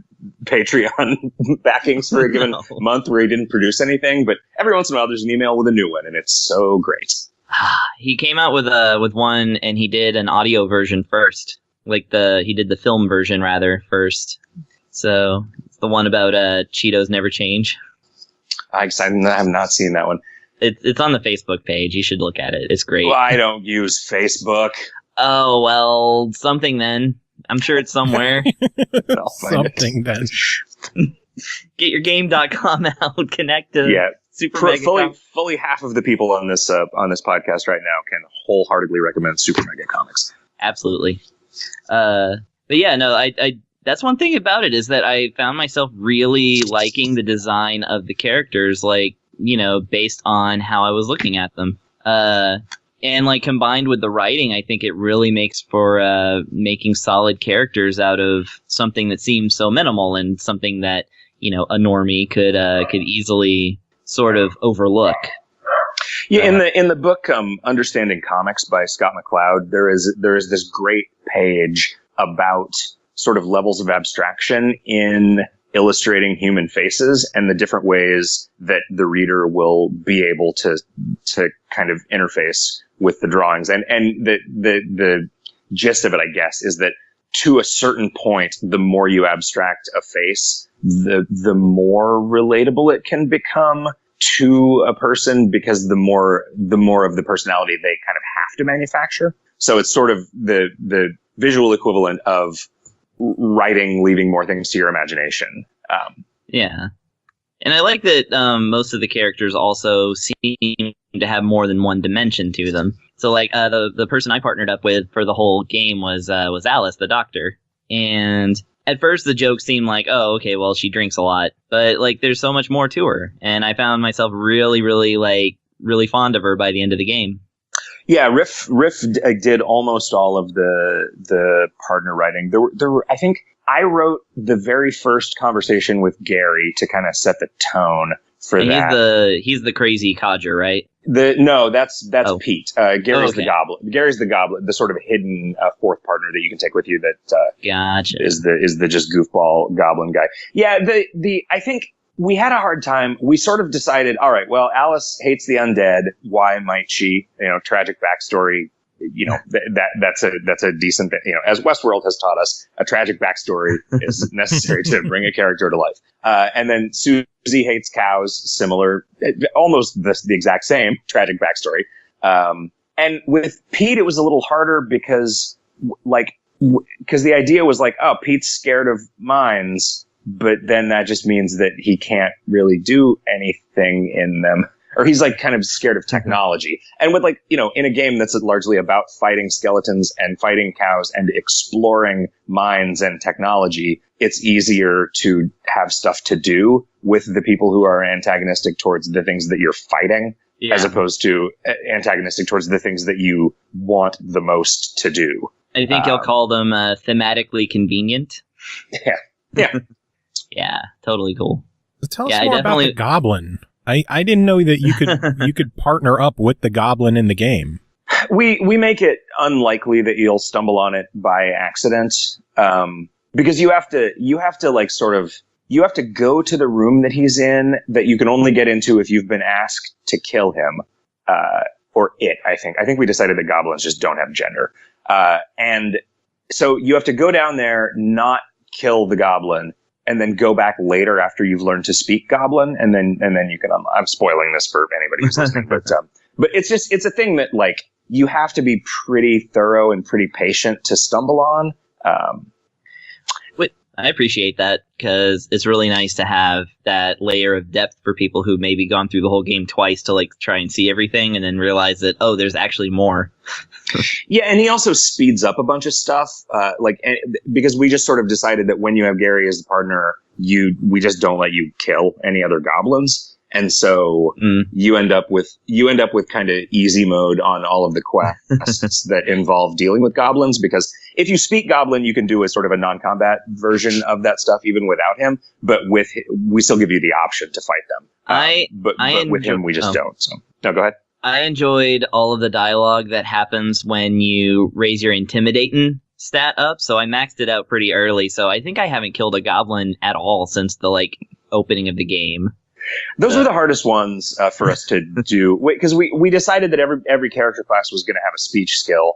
[SPEAKER 4] Patreon backings for a given month where he didn't produce anything, but every once in a while there's an email with a new one, and it's so great.
[SPEAKER 3] He came out with one, and he did an audio version first. He did the film version rather first. So it's the one about Cheetos never change.
[SPEAKER 4] I have not seen that one.
[SPEAKER 3] It's on the Facebook page. You should look at it. It's great.
[SPEAKER 4] Well, I don't use Facebook.
[SPEAKER 3] Oh, well, something then. I'm sure it's somewhere.
[SPEAKER 2] Something then.
[SPEAKER 3] Getyourgame.com out. Connect to Super Mega
[SPEAKER 4] fully half of the people on this podcast right now can wholeheartedly recommend Super Mega Comics.
[SPEAKER 3] Absolutely. But yeah, no, I that's one thing about it, is that I found myself really liking the design of the characters, like, based on how I was looking at them. And like combined with the writing, I think it really makes for making solid characters out of something that seems so minimal, and something that, a normie could easily sort of overlook.
[SPEAKER 4] Yeah, in the book Understanding Comics by Scott McCloud, there is this great page about sort of levels of abstraction in illustrating human faces and the different ways that the reader will be able to kind of interface with the drawings. And the gist of it, I guess, is that to a certain point, the more you abstract a face, the more relatable it can become to a person, because the more of the personality they kind of have to manufacture. So it's sort of the visual equivalent of writing, leaving more things to your imagination.
[SPEAKER 3] Yeah. And I like that most of the characters also seem to have more than one dimension to them. So like the person I partnered up with for the whole game was Alice, the doctor. And at first the joke seemed like, oh, okay, well, she drinks a lot. But like there's so much more to her. And I found myself really, really fond of her by the end of the game.
[SPEAKER 4] Yeah, Riff did almost all of the partner writing. There were, I think I wrote the very first conversation with Gary to kind of set the tone for that.
[SPEAKER 3] He's the crazy codger, right?
[SPEAKER 4] That's Pete. Gary's the goblin. Gary's the goblin, the sort of hidden fourth partner that you can take with you. That
[SPEAKER 3] gotcha.
[SPEAKER 4] is the just goofball goblin guy. Yeah, I think we had a hard time. We sort of decided, all right, well, Alice hates the undead. Why might she? Tragic backstory. that's a decent thing. As Westworld has taught us, a tragic backstory is necessary to bring a character to life. And then Susie hates cows, similar, almost the exact same tragic backstory. And with Pete, it was a little harder because the idea was like, oh, Pete's scared of mines, but then that just means that he can't really do anything in them. Or he's like kind of scared of technology. And with in a game that's largely about fighting skeletons and fighting cows and exploring mines and technology, it's easier to have stuff to do with the people who are antagonistic towards the things that you're fighting, as opposed to antagonistic towards the things that you want the most to do.
[SPEAKER 3] I think you'll call them thematically convenient.
[SPEAKER 4] Yeah. Yeah.
[SPEAKER 3] Yeah, totally cool.
[SPEAKER 2] Tell us more about the goblin. I didn't know that you could partner up with the goblin in the game.
[SPEAKER 4] We make it unlikely that you'll stumble on it by accident, because you have to go to the room that he's in that you can only get into if you've been asked to kill him, or it. I think we decided that goblins just don't have gender, and so you have to go down there, not kill the goblin, and then go back later after you've learned to speak Goblin, and then you can. I'm spoiling this for anybody who's listening, but it's a thing that you have to be pretty thorough and pretty patient to stumble on.
[SPEAKER 3] I appreciate that, because it's really nice to have that layer of depth for people who maybe gone through the whole game twice to try and see everything and then realize that, oh, there's actually more.
[SPEAKER 4] Yeah, and he also speeds up a bunch of stuff, because we just sort of decided that when you have Gary as the partner, we just don't let you kill any other goblins. And so you end up with kind of easy mode on all of the quests that involve dealing with goblins, because if you speak Goblin, you can do a sort of a non-combat version of that stuff even without him. But we still give you the option to fight them. But with him, we just don't. So no, go ahead.
[SPEAKER 3] I enjoyed all of the dialogue that happens when you raise your intimidating stat up. So I maxed it out pretty early. So I think I haven't killed a goblin at all since the opening of the game.
[SPEAKER 4] Those were the hardest ones for us to do, because we decided that every character class was going to have a speech skill,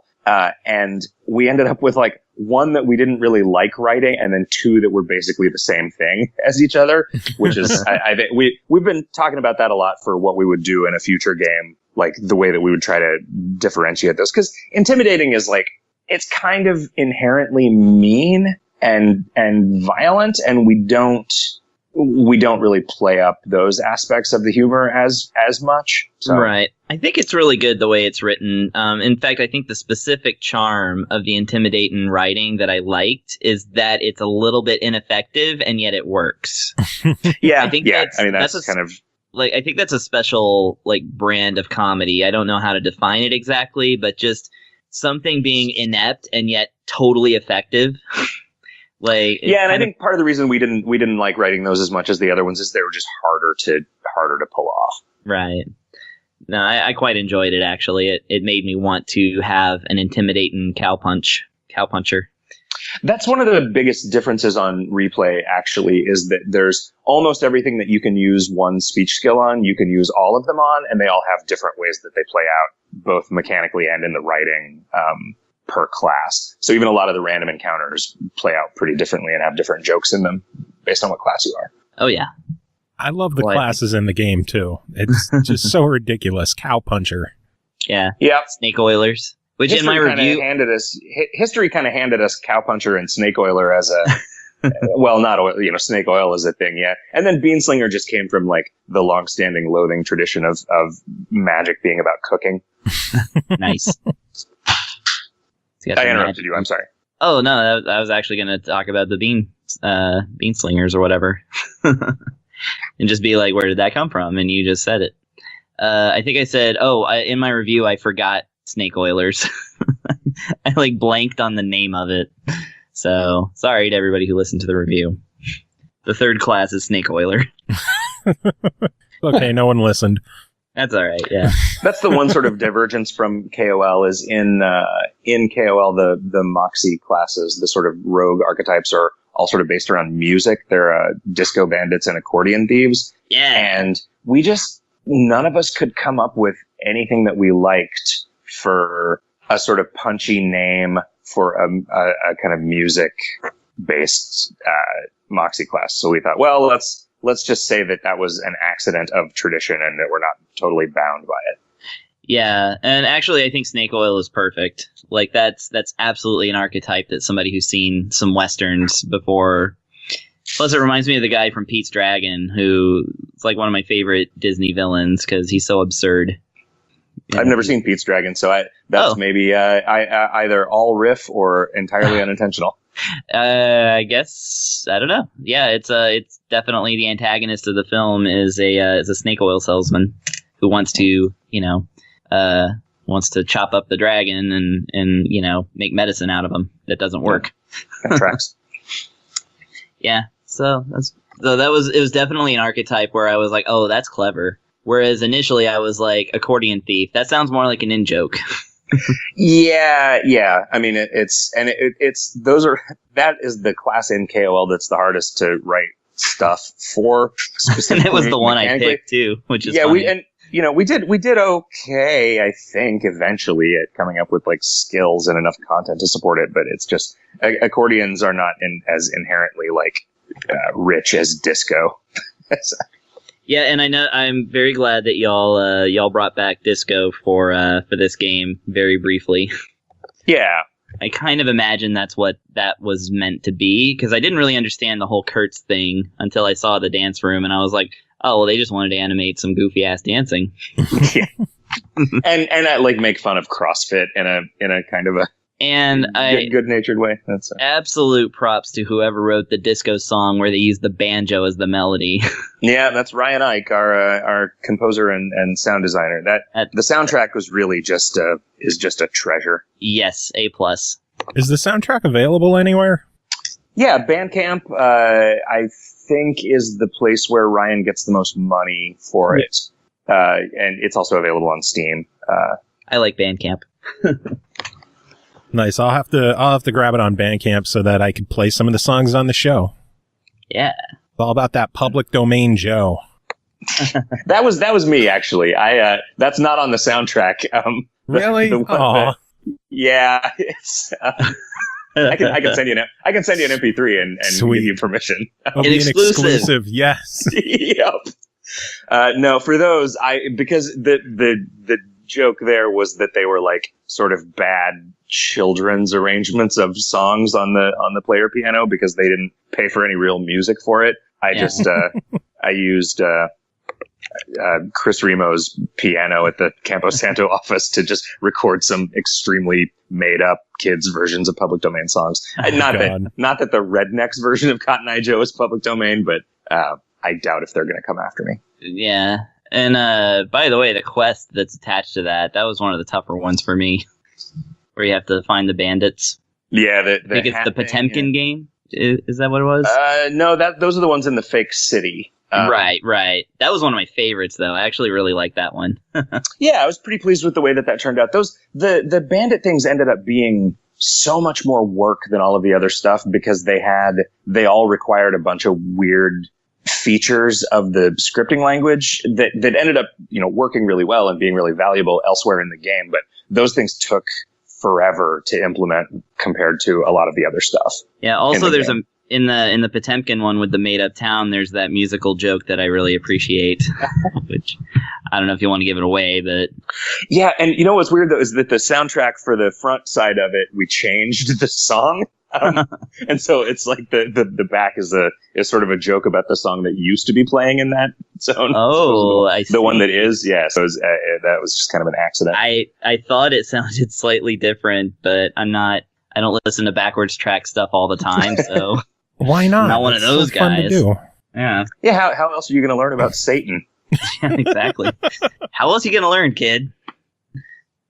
[SPEAKER 4] and we ended up with one that we didn't really like writing, and then two that were basically the same thing as each other, which is I think we've been talking about that a lot for what we would do in a future game, the way that we would try to differentiate those, because intimidating is it's kind of inherently mean and violent, and we don't really play up those aspects of the humor as much. So.
[SPEAKER 3] Right. I think it's really good the way it's written. In fact, I think the specific charm of the intimidating writing that I liked is that it's a little bit ineffective and yet it works.
[SPEAKER 4] Yeah.
[SPEAKER 3] I think that's kind of I think that's a special brand of comedy. I don't know how to define it exactly, but just something being inept and yet totally effective.
[SPEAKER 4] And I think part of the reason we didn't like writing those as much as the other ones is they were just harder to pull off.
[SPEAKER 3] Right. No, I quite enjoyed it, actually. It made me want to have an intimidating cowpuncher.
[SPEAKER 4] That's one of the biggest differences on replay, actually, is that there's almost everything that you can use one speech skill on, you can use all of them on, and they all have different ways that they play out, both mechanically and in the writing, per class. So even a lot of the random encounters play out pretty differently and have different jokes in them based on what class you are.
[SPEAKER 3] Oh, yeah.
[SPEAKER 2] I love the classes in the game, too. It's just so ridiculous. Cowpuncher.
[SPEAKER 3] Yeah.
[SPEAKER 4] Yeah.
[SPEAKER 3] Snake Oilers. Which
[SPEAKER 4] history
[SPEAKER 3] in my review...
[SPEAKER 4] History kind of handed us Cowpuncher and Snake Oiler as a... well, not oil, snake oil is a thing, yeah. And then Beanslinger just came from, the long-standing loathing tradition of magic being about cooking.
[SPEAKER 3] Nice.
[SPEAKER 4] I interrupted you. I'm sorry.
[SPEAKER 3] Oh, no, I was actually going to talk about the bean slingers or whatever. And just be like, where did that come from? And you just said it. I think I said, in my review, I forgot Snake Oilers. I blanked on the name of it. So sorry to everybody who listened to the review. The third class is Snake Oiler.
[SPEAKER 2] Okay, no one listened.
[SPEAKER 3] That's all right, yeah.
[SPEAKER 4] That's the one sort of divergence from KOL is in KOL, the Moxie classes, the sort of rogue archetypes are all sort of based around music. They're disco bandits and accordion thieves.
[SPEAKER 3] Yeah.
[SPEAKER 4] And none of us could come up with anything that we liked for a sort of punchy name for a kind of music based Moxie class. So we thought, well, let's just say that was an accident of tradition and that we're not totally bound by it.
[SPEAKER 3] Yeah, and actually I think Snake Oil is perfect. Like that's absolutely an archetype that somebody who's seen some westerns before. Plus it reminds me of the guy from Pete's Dragon, who is like one of my favorite Disney villains because he's so absurd.
[SPEAKER 4] I've never seen Pete's Dragon, so that's maybe either all riff or entirely unintentional.
[SPEAKER 3] I guess I don't know. Yeah, it's definitely the antagonist of the film is a snake oil salesman who wants to chop up the dragon and make medicine out of him that doesn't work.
[SPEAKER 4] That tracks.
[SPEAKER 3] Yeah, so it was definitely an archetype where I was like, oh, that's clever. Whereas initially I was like, accordion thief. That sounds more like an in-joke.
[SPEAKER 4] Yeah. I mean, that is the class in KOL that's the hardest to write stuff for.
[SPEAKER 3] And it was the one I picked too, which is funny.
[SPEAKER 4] We did okay, I think, eventually at coming up with like skills and enough content to support it. But it's just accordions are not as inherently like rich as disco.
[SPEAKER 3] Yeah, and I'm very glad that y'all brought back disco for this game very briefly.
[SPEAKER 4] Yeah.
[SPEAKER 3] I kind of imagine that's what that was meant to be, because I didn't really understand the whole Kurtz thing until I saw the dance room, and I was like, oh, well, they just wanted to animate some goofy ass dancing.
[SPEAKER 4] Yeah. and like make fun of CrossFit in a kind of a good-natured way. That's
[SPEAKER 3] absolute props to whoever wrote the disco song where they used the banjo as the melody.
[SPEAKER 4] Yeah, that's Ryan Ike, our composer and sound designer. The soundtrack was really just a treasure.
[SPEAKER 3] Yes, A+.
[SPEAKER 2] Is the soundtrack available anywhere?
[SPEAKER 4] Yeah, Bandcamp, I think, is the place where Ryan gets the most money for it. And it's also available on Steam.
[SPEAKER 3] I like Bandcamp.
[SPEAKER 2] Nice. I'll have to grab it on Bandcamp so that I can play some of the songs on the show.
[SPEAKER 3] Yeah.
[SPEAKER 2] It's all about that public domain, Joe.
[SPEAKER 4] That was me, actually. That's not on the soundtrack.
[SPEAKER 2] Really?
[SPEAKER 4] Yeah. It's. I can send you an MP3 and give you permission.
[SPEAKER 2] It'll be an exclusive. Yes.
[SPEAKER 4] Yep. No, for those, because the joke there was that they were like sort of bad children's arrangements of songs on the player piano because they didn't pay for any real music for it. I used Chris Remo's piano at the Campo Santo office to just record some extremely made up kids versions of public domain songs. Not that the Rednecks version of Cotton Eye Joe is public domain, but I doubt if they're going to come after me.
[SPEAKER 3] Yeah. And by the way, the quest that's attached to that was one of the tougher ones for me, where you have to find the bandits.
[SPEAKER 4] Yeah,
[SPEAKER 3] I think it's the Potemkin game. Is that what it was?
[SPEAKER 4] No, those are the ones in the fake city.
[SPEAKER 3] Right. That was one of my favorites, though. I actually really liked that one.
[SPEAKER 4] Yeah, I was pretty pleased with the way that turned out. The bandit things ended up being so much more work than all of the other stuff because they all required a bunch of weird features of the scripting language that ended up, working really well and being really valuable elsewhere in the game. But those things took forever to implement compared to a lot of the other stuff.
[SPEAKER 3] Yeah. Also, there's in the Potemkin one with the made up town, there's that musical joke that I really appreciate, which I don't know if you want to give it away, but
[SPEAKER 4] yeah. And you know what's weird though is that the soundtrack for the front side of it, we changed the song. And so it's like the back is sort of a joke about the song that used to be playing in that zone.
[SPEAKER 3] Oh, I see.
[SPEAKER 4] The one that is, yeah. So that was just kind of an accident.
[SPEAKER 3] I thought it sounded slightly different, but I don't listen to backwards track stuff all the time, so
[SPEAKER 2] why not?
[SPEAKER 3] I'm not one of those guys.
[SPEAKER 2] Fun to do.
[SPEAKER 3] Yeah.
[SPEAKER 4] Yeah. How else are you going to learn about Satan?
[SPEAKER 3] Yeah, exactly. How else are you going to learn, kid?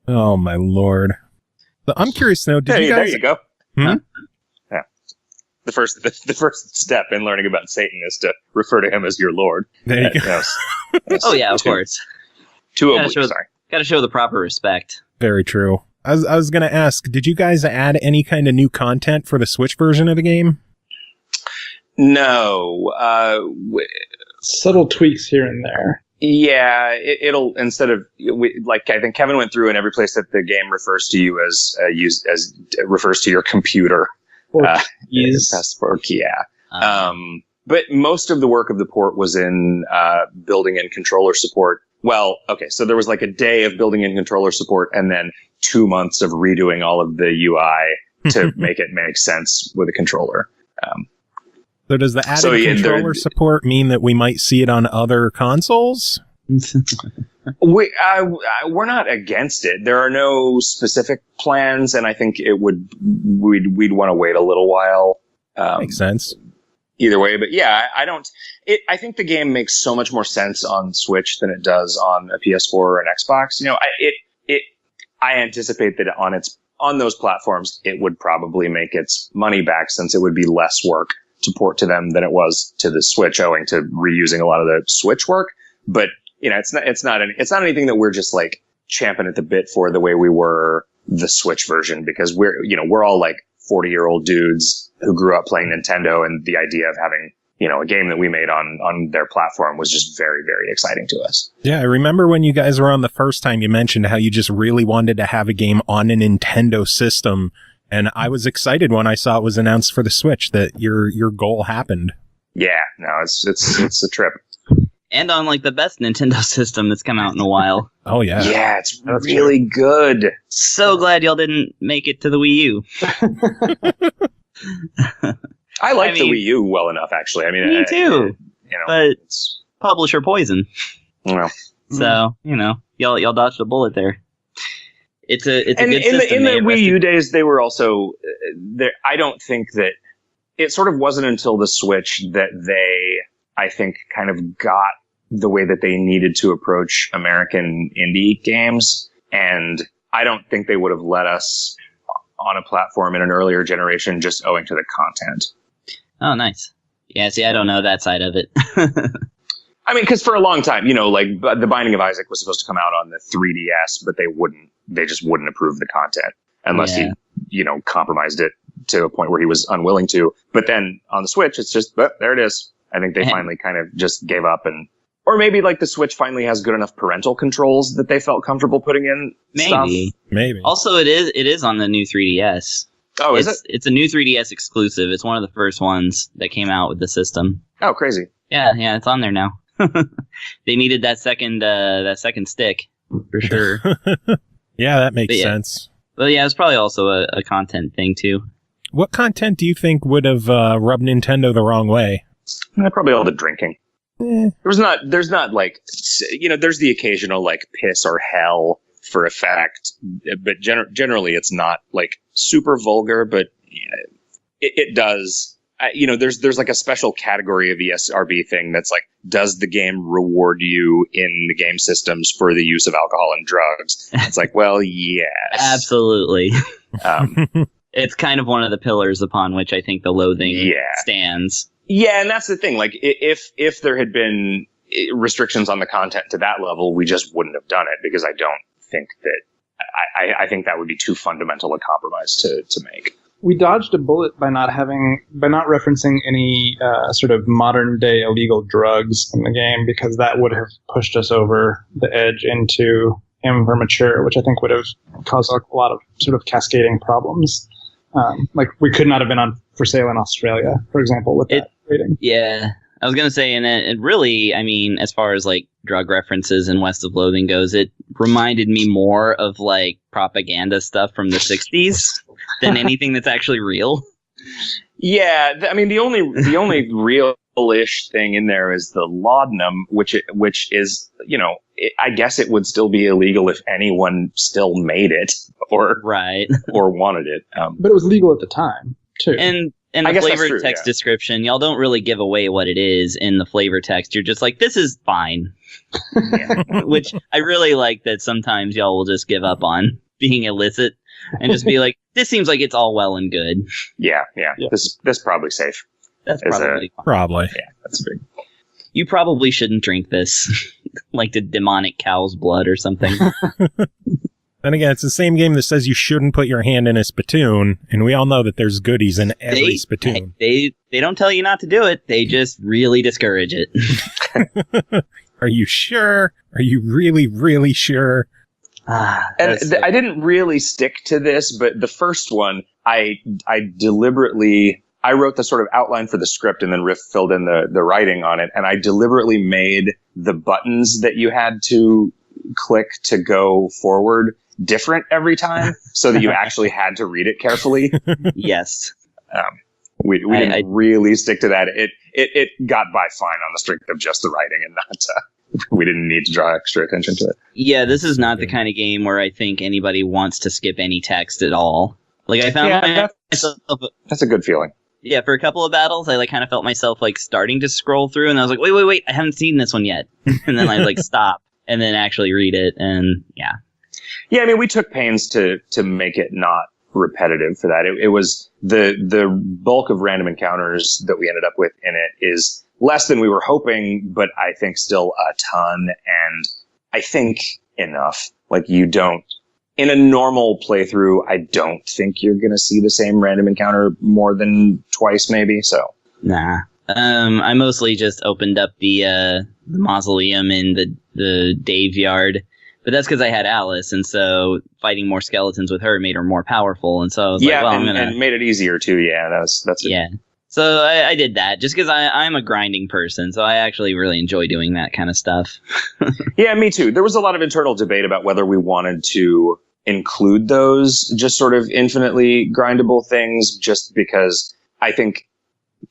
[SPEAKER 2] Oh my lord! But I'm curious now. There
[SPEAKER 4] you go.
[SPEAKER 2] Hmm?
[SPEAKER 4] Yeah. The first step in learning about Satan is to refer to him as your Lord.
[SPEAKER 2] There you go.
[SPEAKER 3] Oh yeah, of course.
[SPEAKER 4] Sorry.
[SPEAKER 3] Got to show the proper respect.
[SPEAKER 2] Very true. I was going to ask, did you guys add any kind of new content for the Switch version of the game?
[SPEAKER 4] No.
[SPEAKER 5] Subtle tweaks here and there.
[SPEAKER 4] Yeah, it'll instead of like I think Kevin went through, and every place that the game refers to you as refers to your computer. Yeah. But most of the work of the port was in building and controller support. Well, okay, so there was like a day of building and controller support, and then 2 months of redoing all of the UI to make it make sense with a controller.
[SPEAKER 2] So does the added controller support mean that we might see it on other consoles?
[SPEAKER 4] We're not against it. There are no specific plans, and I think we'd want to wait a little while.
[SPEAKER 2] Makes sense.
[SPEAKER 4] Either way, but yeah, I think the game makes so much more sense on Switch than it does on a PS4 or an Xbox. I anticipate that on those platforms, it would probably make its money back, since it would be less work to port to them than it was to the Switch, owing to reusing a lot of the Switch work. But it's not anything that we're just like champing at the bit for the way we were the Switch version, because we're all like 40-year-old dudes who grew up playing Nintendo, and the idea of having a game that we made on their platform was just very, very exciting to us.
[SPEAKER 2] Yeah, I remember when you guys were on the first time, you mentioned how you just really wanted to have a game on a Nintendo system. And I was excited when I saw it was announced for the Switch that your goal happened.
[SPEAKER 4] Yeah, no, it's a trip.
[SPEAKER 3] And on like the best Nintendo system that's come out in a while.
[SPEAKER 2] Oh yeah.
[SPEAKER 4] Yeah, it's really good.
[SPEAKER 3] So glad y'all didn't make it to the Wii U.
[SPEAKER 4] I like the Wii U well enough, actually. I mean,
[SPEAKER 3] me too. But it's publisher poison.
[SPEAKER 4] Well,
[SPEAKER 3] so y'all dodged a bullet there. It's a good system.
[SPEAKER 4] In the Wii U days, they were also there. I don't think that it sort of wasn't until the Switch that they, I think, kind of got the way that they needed to approach American indie games. And I don't think they would have let us on a platform in an earlier generation just owing to the content.
[SPEAKER 3] Oh, nice. Yeah, see, I don't know that side of it.
[SPEAKER 4] I mean, because for a long time, like The Binding of Isaac was supposed to come out on the 3DS, but they just wouldn't approve the content unless he, compromised it to a point where he was unwilling to. But then on the Switch, it's just, there it is. I think they finally kind of just gave up, or maybe like the Switch finally has good enough parental controls that they felt comfortable putting in stuff.
[SPEAKER 2] Maybe.
[SPEAKER 3] Also, it is on the new 3DS.
[SPEAKER 4] Oh, is it?
[SPEAKER 3] It's a new 3DS exclusive. It's one of the first ones that came out with the system.
[SPEAKER 4] Oh, crazy.
[SPEAKER 3] Yeah, it's on there now. They needed that second stick for sure.
[SPEAKER 2] Yeah, that makes sense.
[SPEAKER 3] Well, yeah, it's probably also a content thing too.
[SPEAKER 2] What content do you think would have rubbed Nintendo the wrong way?
[SPEAKER 4] Probably all the drinking. There's not like, there's the occasional like piss or hell for effect, but generally it's not like super vulgar, but it does. There's like a special category of the SRB thing that's like, does the game reward you in the game systems for the use of alcohol and drugs? It's like, well, yes.
[SPEAKER 3] Absolutely. It's kind of one of the pillars upon which I think the Loathing stands.
[SPEAKER 4] Yeah, and that's the thing. Like, if there had been restrictions on the content to that level, we just wouldn't have done it, because I don't think that I think that would be too fundamental a compromise to make.
[SPEAKER 5] We dodged a bullet by not referencing any sort of modern day illegal drugs in the game, because that would have pushed us over the edge into immature, which I think would have caused a lot of sort of cascading problems. Like we could not have been on for sale in Australia, for example, with that rating.
[SPEAKER 3] Yeah, I was gonna say, and it really, I mean, as far as like drug references in West of Loathing goes, it reminded me more of like propaganda stuff from the 60s than anything that's actually real.
[SPEAKER 4] Yeah, I mean, the only real-ish thing in there is the laudanum, which is, I guess it would still be illegal if anyone still made it or wanted it.
[SPEAKER 5] But it was legal at the time too.
[SPEAKER 3] And the flavor text description, y'all don't really give away what it is in the flavor text. You're just like, this is fine. Which I really like that sometimes y'all will just give up on being illicit and just be like, this seems like it's all well and good.
[SPEAKER 4] Yeah. This is probably safe.
[SPEAKER 3] That's probably fine.
[SPEAKER 2] Probably.
[SPEAKER 4] Yeah, that's big.
[SPEAKER 3] You probably shouldn't drink this, like the demonic cow's blood or something.
[SPEAKER 2] And again, it's the same game that says you shouldn't put your hand in a spittoon, and we all know that there's goodies in every spittoon.
[SPEAKER 3] They don't tell you not to do it. They just really discourage it.
[SPEAKER 2] Are you sure? Are you really, really sure?
[SPEAKER 4] And I didn't really stick to this, but the first one, I deliberately, I wrote the sort of outline for the script and then Riff filled in the writing on it. And I deliberately made the buttons that you had to click to go forward different every time so that you actually had to read it carefully.
[SPEAKER 3] Yes.
[SPEAKER 4] We didn't really stick to that. It got by fine on the strength of just the writing and not, we didn't need to draw extra attention to it.
[SPEAKER 3] Yeah, this is not the kind of game where I think anybody wants to skip any text at all. Like, I found myself...
[SPEAKER 4] That's a good feeling.
[SPEAKER 3] Yeah, for a couple of battles, I kind of felt myself starting to scroll through, and I was like, wait, I haven't seen this one yet. And then I'd stop and then actually read it, and yeah.
[SPEAKER 4] Yeah, I mean, we took pains to make it not repetitive for that. It was the bulk of random encounters that we ended up with in it is less than we were hoping, but I think still a ton, and I think enough. You don't, in a normal playthrough, I don't think you're going to see the same random encounter more than twice, maybe, so.
[SPEAKER 3] Nah. I mostly just opened up the mausoleum in the Dave yard, but that's because I had Alice, and so fighting more skeletons with her made her more powerful, and so I was
[SPEAKER 4] and made it easier too. Yeah, that's it.
[SPEAKER 3] Yeah. So I did that just because I'm a grinding person, so I actually really enjoy doing that kind of stuff.
[SPEAKER 4] Yeah, me too. There was a lot of internal debate about whether we wanted to include those just sort of infinitely grindable things, just because I think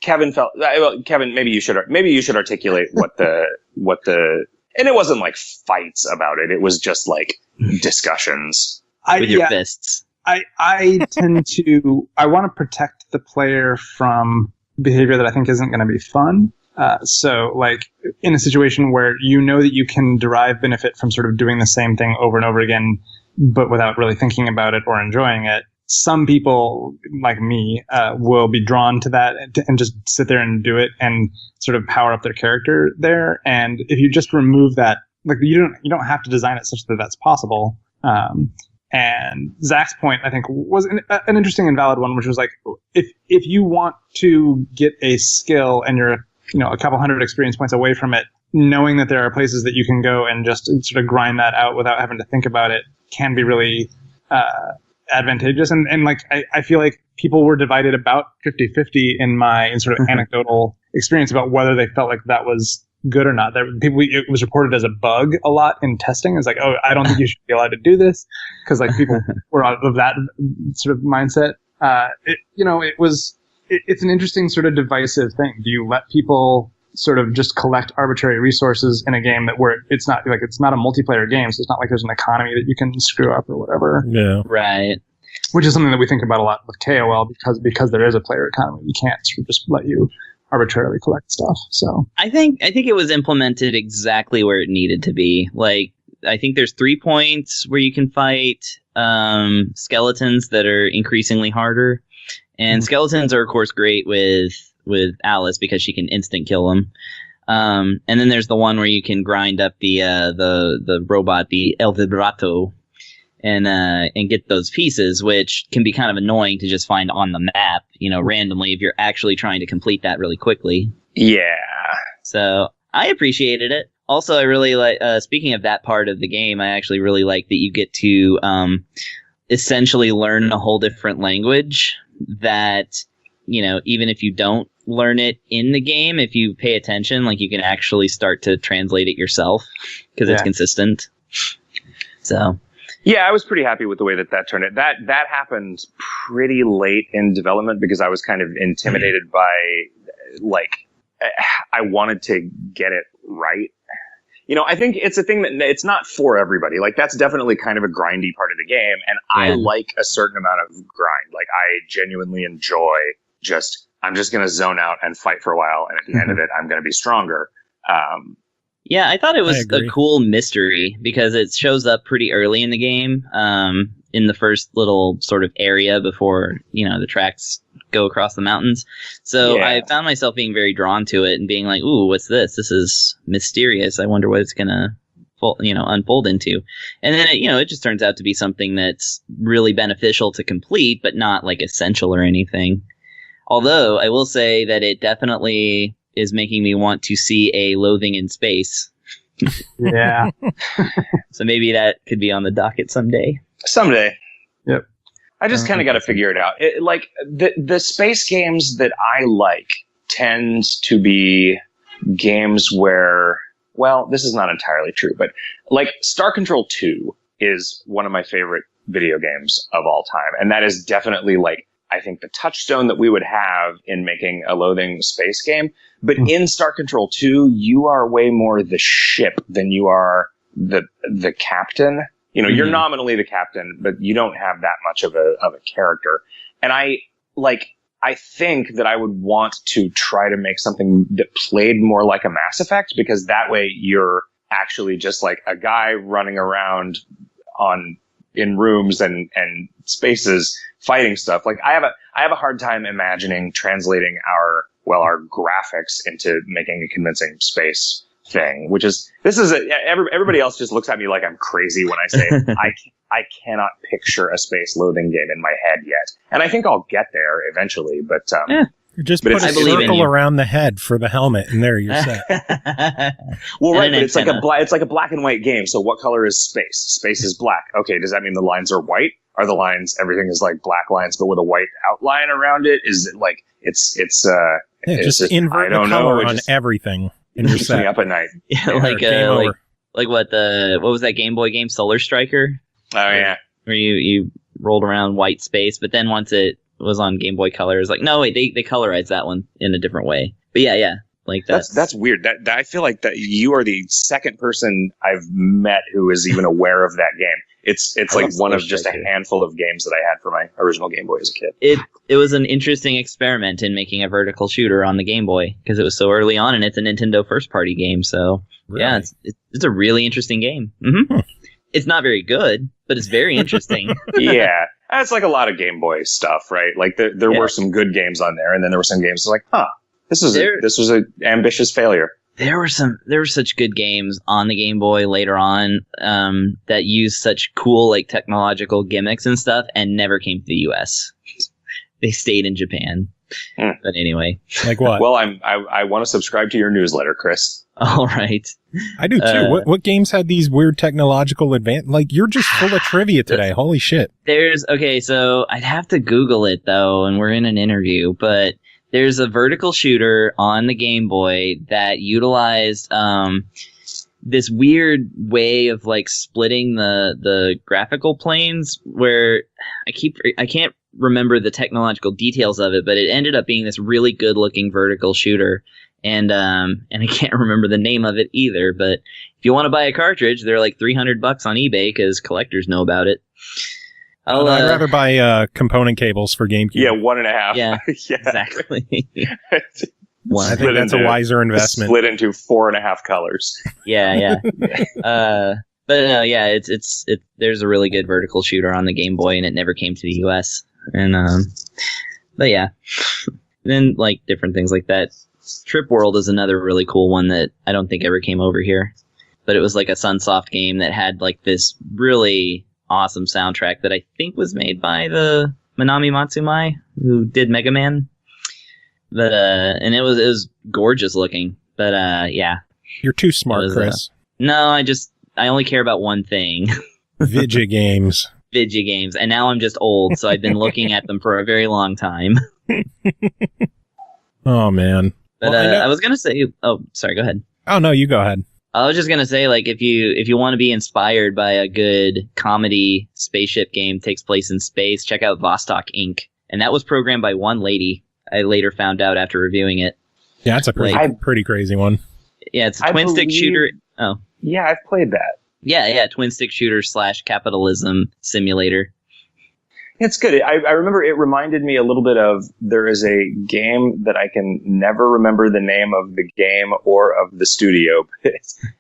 [SPEAKER 4] Kevin felt. Well, Kevin, maybe you should articulate what the. And it wasn't fights about it. It was just discussions
[SPEAKER 3] with your fists.
[SPEAKER 5] I tend to, I want to protect the player from behavior that I think isn't going to be fun. So in a situation where you know that you can derive benefit from sort of doing the same thing over and over again, but without really thinking about it or enjoying it, some people like me will be drawn to that and just sit there and do it and sort of power up their character there. And if you just remove that, you don't have to design it such that that's possible. And Zach's point, I think, was an interesting and valid one, which was if you want to get a skill and you're a couple hundred experience points away from it, knowing that there are places that you can go and just sort of grind that out without having to think about it can be really advantageous. And I feel like people were divided about 50-50 in sort of anecdotal experience about whether they felt like that was good or not. It was reported as a bug a lot in testing. It's I don't think you should be allowed to do this because people were out of that sort of mindset. It's an interesting sort of divisive thing. Do you let people sort of just collect arbitrary resources in a game where it's not it's not a multiplayer game, so it's not there's an economy that you can screw up or whatever.
[SPEAKER 2] Yeah.
[SPEAKER 3] Right.
[SPEAKER 5] Which is something that we think about a lot with KOL because there is a player economy. We can't sort of just let you arbitrarily collect stuff. So
[SPEAKER 3] I think it was implemented exactly where it needed to be. I think there's 3 points where you can fight skeletons that are increasingly harder, and skeletons are of course great with Alice because she can instant kill them. And then there's the one where you can grind up the robot, the El Vibrato, and get those pieces, which can be kind of annoying to just find on the map, randomly if you're actually trying to complete that really quickly.
[SPEAKER 4] Yeah.
[SPEAKER 3] So I appreciated it. Also, I really like, speaking of that part of the game, I actually really like that you get to essentially learn a whole different language that, even if you don't learn it in the game, if you pay attention, you can actually start to translate it yourself because it's consistent. So...
[SPEAKER 4] Yeah, I was pretty happy with the way that turned out. That happened pretty late in development because I was kind of intimidated by, I wanted to get it right. I think it's a thing that it's not for everybody. That's definitely kind of a grindy part of the game, and I like a certain amount of grind. I genuinely enjoy I'm just going to zone out and fight for a while, and at the end of it, I'm going to be stronger.
[SPEAKER 3] Yeah, I thought it was a cool mystery because it shows up pretty early in the game, in the first little sort of area before, the tracks go across the mountains. So I found myself being very drawn to it and being like, ooh, what's this? This is mysterious. I wonder what it's going to, unfold into. And then, it just turns out to be something that's really beneficial to complete, but not essential or anything. Although I will say that it definitely is making me want to see a Loathing in Space.
[SPEAKER 5] Yeah.
[SPEAKER 3] So maybe that could be on the docket someday.
[SPEAKER 4] Someday.
[SPEAKER 5] Yep.
[SPEAKER 4] I just kind of got to figure it out. Like the space games that I like tend to be games where, well, this is not entirely true, but like Star Control 2 is one of my favorite video games of all time. And that is definitely like, I think the touchstone that we would have in making a Loathing space game. But in Star Control 2, you are way more the ship than you are the captain. You know, you're nominally the captain, but you don't have that much of a character. And I think that I would want to try to make something that played more like a Mass Effect, because that way you're actually just like a guy running around in rooms and spaces fighting stuff. Like I have a hard time imagining translating our graphics into making a convincing space thing, everybody else just looks at me like I'm crazy when I say I cannot picture a space Loathing game in my head yet. And I think I'll get there eventually, but
[SPEAKER 2] just put a circle around the head for the helmet, and there you're set.
[SPEAKER 4] Well, right, but it's like a black and white game. So what color is space? Space is black. Okay, does that mean the lines are white? Are the lines, everything is like black lines but with a white outline around it? Is it like it's
[SPEAKER 2] just invert the color on everything.
[SPEAKER 4] It keeps me up at night.
[SPEAKER 3] Yeah, like what was that Game Boy game, Solar Striker?
[SPEAKER 4] Oh yeah,
[SPEAKER 3] where you rolled around white space, but then once it was on Game Boy Color, it was like, no wait, they colorized that one in a different way. But yeah, like
[SPEAKER 4] that's weird. That I feel like that you are the second person I've met who is even aware of that game. It's like one of just a handful of games that I had for my original Game Boy as a kid.
[SPEAKER 3] It was an interesting experiment in making a vertical shooter on the Game Boy, because it was so early on, and it's a Nintendo first party game. So really? Yeah, it's a really interesting game. Mm-hmm. It's not very good, but it's very interesting.
[SPEAKER 4] Yeah, it's like a lot of Game Boy stuff, right? Like there were some good games on there, and then there were some games like, this was an ambitious failure.
[SPEAKER 3] There were such good games on the Game Boy later on that used such cool like technological gimmicks and stuff, and never came to the US. They stayed in Japan. But anyway,
[SPEAKER 2] like what?
[SPEAKER 4] Well, I want to subscribe to your newsletter, Chris.
[SPEAKER 3] All right,
[SPEAKER 2] I do too. What games had these weird technological advance? Like, you're just full of trivia today. Holy shit!
[SPEAKER 3] So I'd have to Google it though, and we're in an interview, but. There's a vertical shooter on the Game Boy that utilized this weird way of like splitting the graphical planes, where I can't remember the technological details of it, but it ended up being this really good looking vertical shooter, and I can't remember the name of it either. But if you want to buy a cartridge, they're like $300 on eBay because collectors know about it.
[SPEAKER 2] I'd rather buy component cables for GameCube.
[SPEAKER 4] Yeah, 1.5.
[SPEAKER 3] Yeah, exactly.
[SPEAKER 2] I think that's a wiser investment.
[SPEAKER 4] Split into 4.5 colors.
[SPEAKER 3] Yeah. But no, yeah, there's a really good vertical shooter on the Game Boy, and it never came to the US. And but yeah, then like different things like that. Trip World is another really cool one that I don't think ever came over here, but it was like a Sunsoft game that had like this really awesome soundtrack that I think was made by the Manami Matsumae, who did Mega Man. But and it was gorgeous looking. But yeah,
[SPEAKER 2] you're too smart, Chris.
[SPEAKER 3] No, I only care about one thing.
[SPEAKER 2] Vidya games.
[SPEAKER 3] And now I'm just old, so I've been looking at them for a very long time.
[SPEAKER 2] Oh man.
[SPEAKER 3] But I was gonna say, oh, sorry, go ahead.
[SPEAKER 2] Oh no, you go ahead.
[SPEAKER 3] I was just gonna say, like, if you want to be inspired by a good comedy spaceship game takes place in space, check out Vostok Inc. And that was programmed by one lady. I later found out after reviewing it.
[SPEAKER 2] Yeah, it's a pretty crazy one.
[SPEAKER 3] Yeah, it's a twin stick shooter. Oh,
[SPEAKER 4] yeah, I've played that.
[SPEAKER 3] Yeah, twin stick shooter / capitalism simulator.
[SPEAKER 4] It's good. I remember it reminded me a little bit of, there is a game that I can never remember the name of the game or of the studio.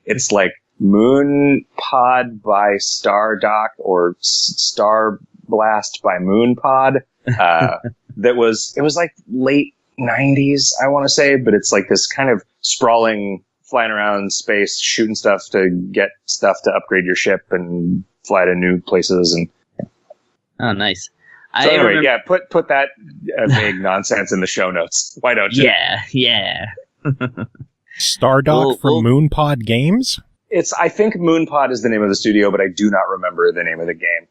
[SPEAKER 4] It's like Moon Pod by Stardock or Star Blast by Moon Pod. It was like late 90s, I want to say, but it's like this kind of sprawling, flying around space, shooting stuff to get stuff to upgrade your ship and fly to new places. And
[SPEAKER 3] oh, nice.
[SPEAKER 4] So anyway, yeah, put that vague nonsense in the show notes. Why don't you?
[SPEAKER 3] Yeah.
[SPEAKER 2] Stardock from Moonpod Games?
[SPEAKER 4] I think Moonpod is the name of the studio, but I do not remember the name of the game.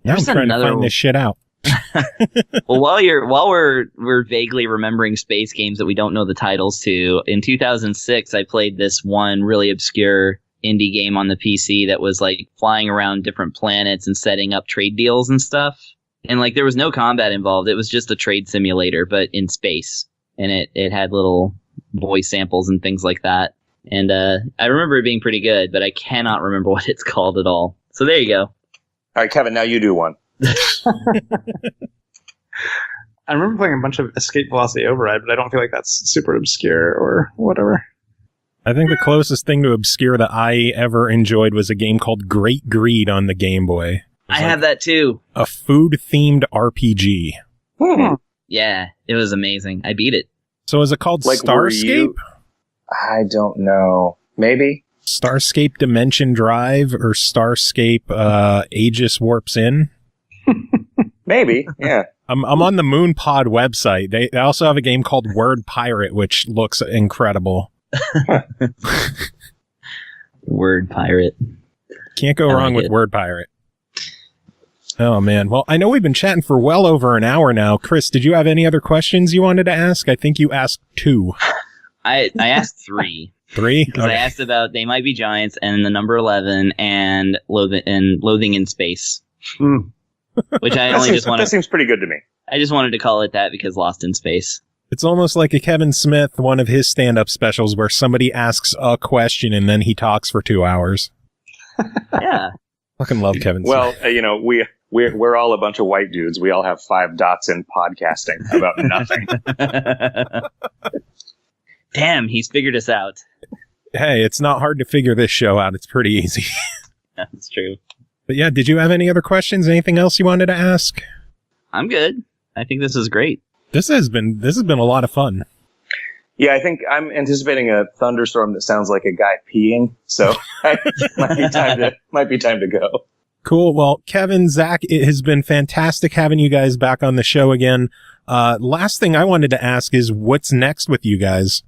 [SPEAKER 2] Now I'm trying to find this shit out.
[SPEAKER 3] Well, while we're vaguely remembering space games that we don't know the titles to, in 2006 I played this one really obscure indie game on the PC that was like flying around different planets and setting up trade deals and stuff. And like there was no combat involved. It was just a trade simulator, but in space. And it had little voice samples and things like that. And I remember it being pretty good, but I cannot remember what it's called at all. So there you go.
[SPEAKER 4] All right, Kevin, now you do one.
[SPEAKER 5] I remember playing a bunch of Escape Velocity Override, but I don't feel like that's super obscure or whatever.
[SPEAKER 2] I think the closest thing to obscure that I ever enjoyed was a game called Great Greed on the Game Boy.
[SPEAKER 3] I have that too.
[SPEAKER 2] A food-themed RPG.
[SPEAKER 3] Yeah, it was amazing. I beat it.
[SPEAKER 2] So is it called
[SPEAKER 4] Like,
[SPEAKER 2] Starscape?
[SPEAKER 4] I don't know. Maybe?
[SPEAKER 2] Starscape Dimension Drive or Starscape Aegis Warps In?
[SPEAKER 4] Maybe, yeah.
[SPEAKER 2] I'm on the Moonpod website. They also have a game called Word Pirate, which looks incredible.
[SPEAKER 3] Word Pirate.
[SPEAKER 2] Can't go wrong with Word Pirate. Oh, man. Well, I know we've been chatting for well over an hour now. Chris, did you have any other questions you wanted to ask? I think you asked 2.
[SPEAKER 3] I asked 3.
[SPEAKER 2] 3?
[SPEAKER 3] Because I asked about They Might Be Giants and the number 11 and Loathing in Space. Which I only just wanted.
[SPEAKER 4] That seems pretty good to me.
[SPEAKER 3] I just wanted to call it that because Lost in Space.
[SPEAKER 2] It's almost like a Kevin Smith, one of his stand-up specials where somebody asks a question and then he talks for 2 hours.
[SPEAKER 3] Yeah.
[SPEAKER 2] Fucking love Kevin Smith.
[SPEAKER 4] Well, we're all a bunch of white dudes. We all have 5 dots in podcasting about nothing.
[SPEAKER 3] Damn, he's figured us out.
[SPEAKER 2] Hey, it's not hard to figure this show out. It's pretty easy.
[SPEAKER 3] That's true.
[SPEAKER 2] But yeah, did you have any other questions? Anything else you wanted to ask?
[SPEAKER 3] I'm good. I think this is great.
[SPEAKER 2] This has been a lot of fun.
[SPEAKER 4] Yeah, I think I'm anticipating a thunderstorm that sounds like a guy peeing, so might be time to go.
[SPEAKER 2] Cool. Well, Kevin, Zach, it has been fantastic having you guys back on the show again. Last thing I wanted to ask is what's next with you guys?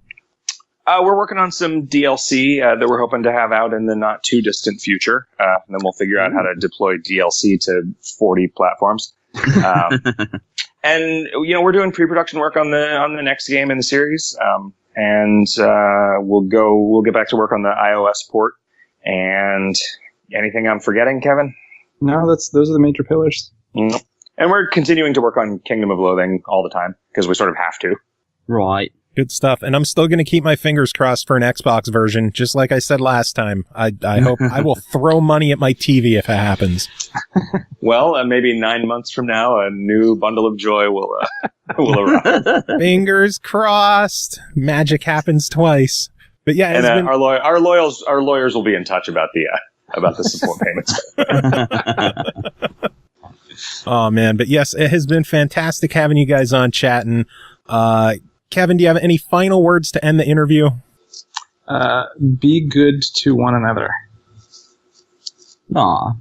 [SPEAKER 4] We're working on some DLC that we're hoping to have out in the not too distant future. And then we'll figure out how to deploy DLC to 40 platforms. And we're doing pre-production work on the next game in the series. And we'll get back to work on the iOS port. And anything I'm forgetting, Kevin?
[SPEAKER 5] No, those are the major pillars.
[SPEAKER 4] Mm. And we're continuing to work on Kingdom of Loathing all the time because we sort of have to.
[SPEAKER 3] Right.
[SPEAKER 2] Good stuff. And I'm still going to keep my fingers crossed for an Xbox version, just like I said last time. I hope I will throw money at my TV if it happens.
[SPEAKER 4] Well, maybe 9 months from now, a new bundle of joy will arrive.
[SPEAKER 2] Fingers crossed. Magic happens twice. But yeah,
[SPEAKER 4] and our lawyers will be in touch about the support payments.
[SPEAKER 2] Oh man, but yes, it has been fantastic having you guys on chatting. Kevin, do you have any final words to end the interview?
[SPEAKER 5] Be good to one another.
[SPEAKER 3] Aw.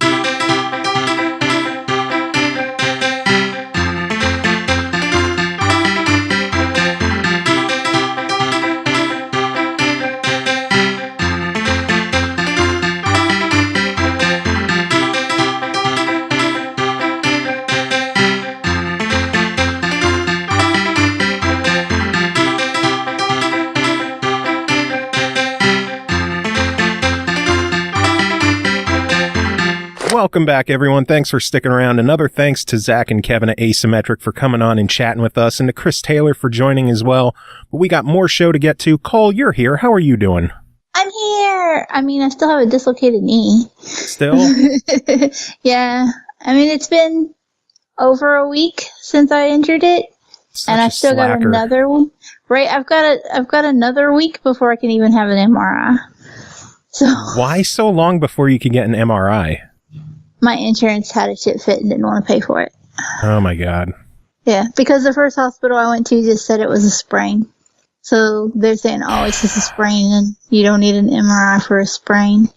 [SPEAKER 2] Welcome back, everyone. Thanks for sticking around. Another thanks to Zack and Kevin at Asymmetric for coming on and chatting with us, and to Chris Taylor for joining as well. But we got more show to get to. Cole, you're here. How are you doing?
[SPEAKER 6] I'm here. I mean, I still have a dislocated knee.
[SPEAKER 2] Still?
[SPEAKER 6] Yeah. I mean, it's been over a week since I injured it, and I still got another one. Right? I've got another week before I can even have an MRI. So
[SPEAKER 2] why so long before you can get an MRI?
[SPEAKER 6] My insurance had a shit fit and didn't want to pay for it.
[SPEAKER 2] Oh my god.
[SPEAKER 6] Yeah, because the first hospital I went to just said it was a sprain. So they're saying, oh, it's just a sprain and you don't need an MRI for a sprain.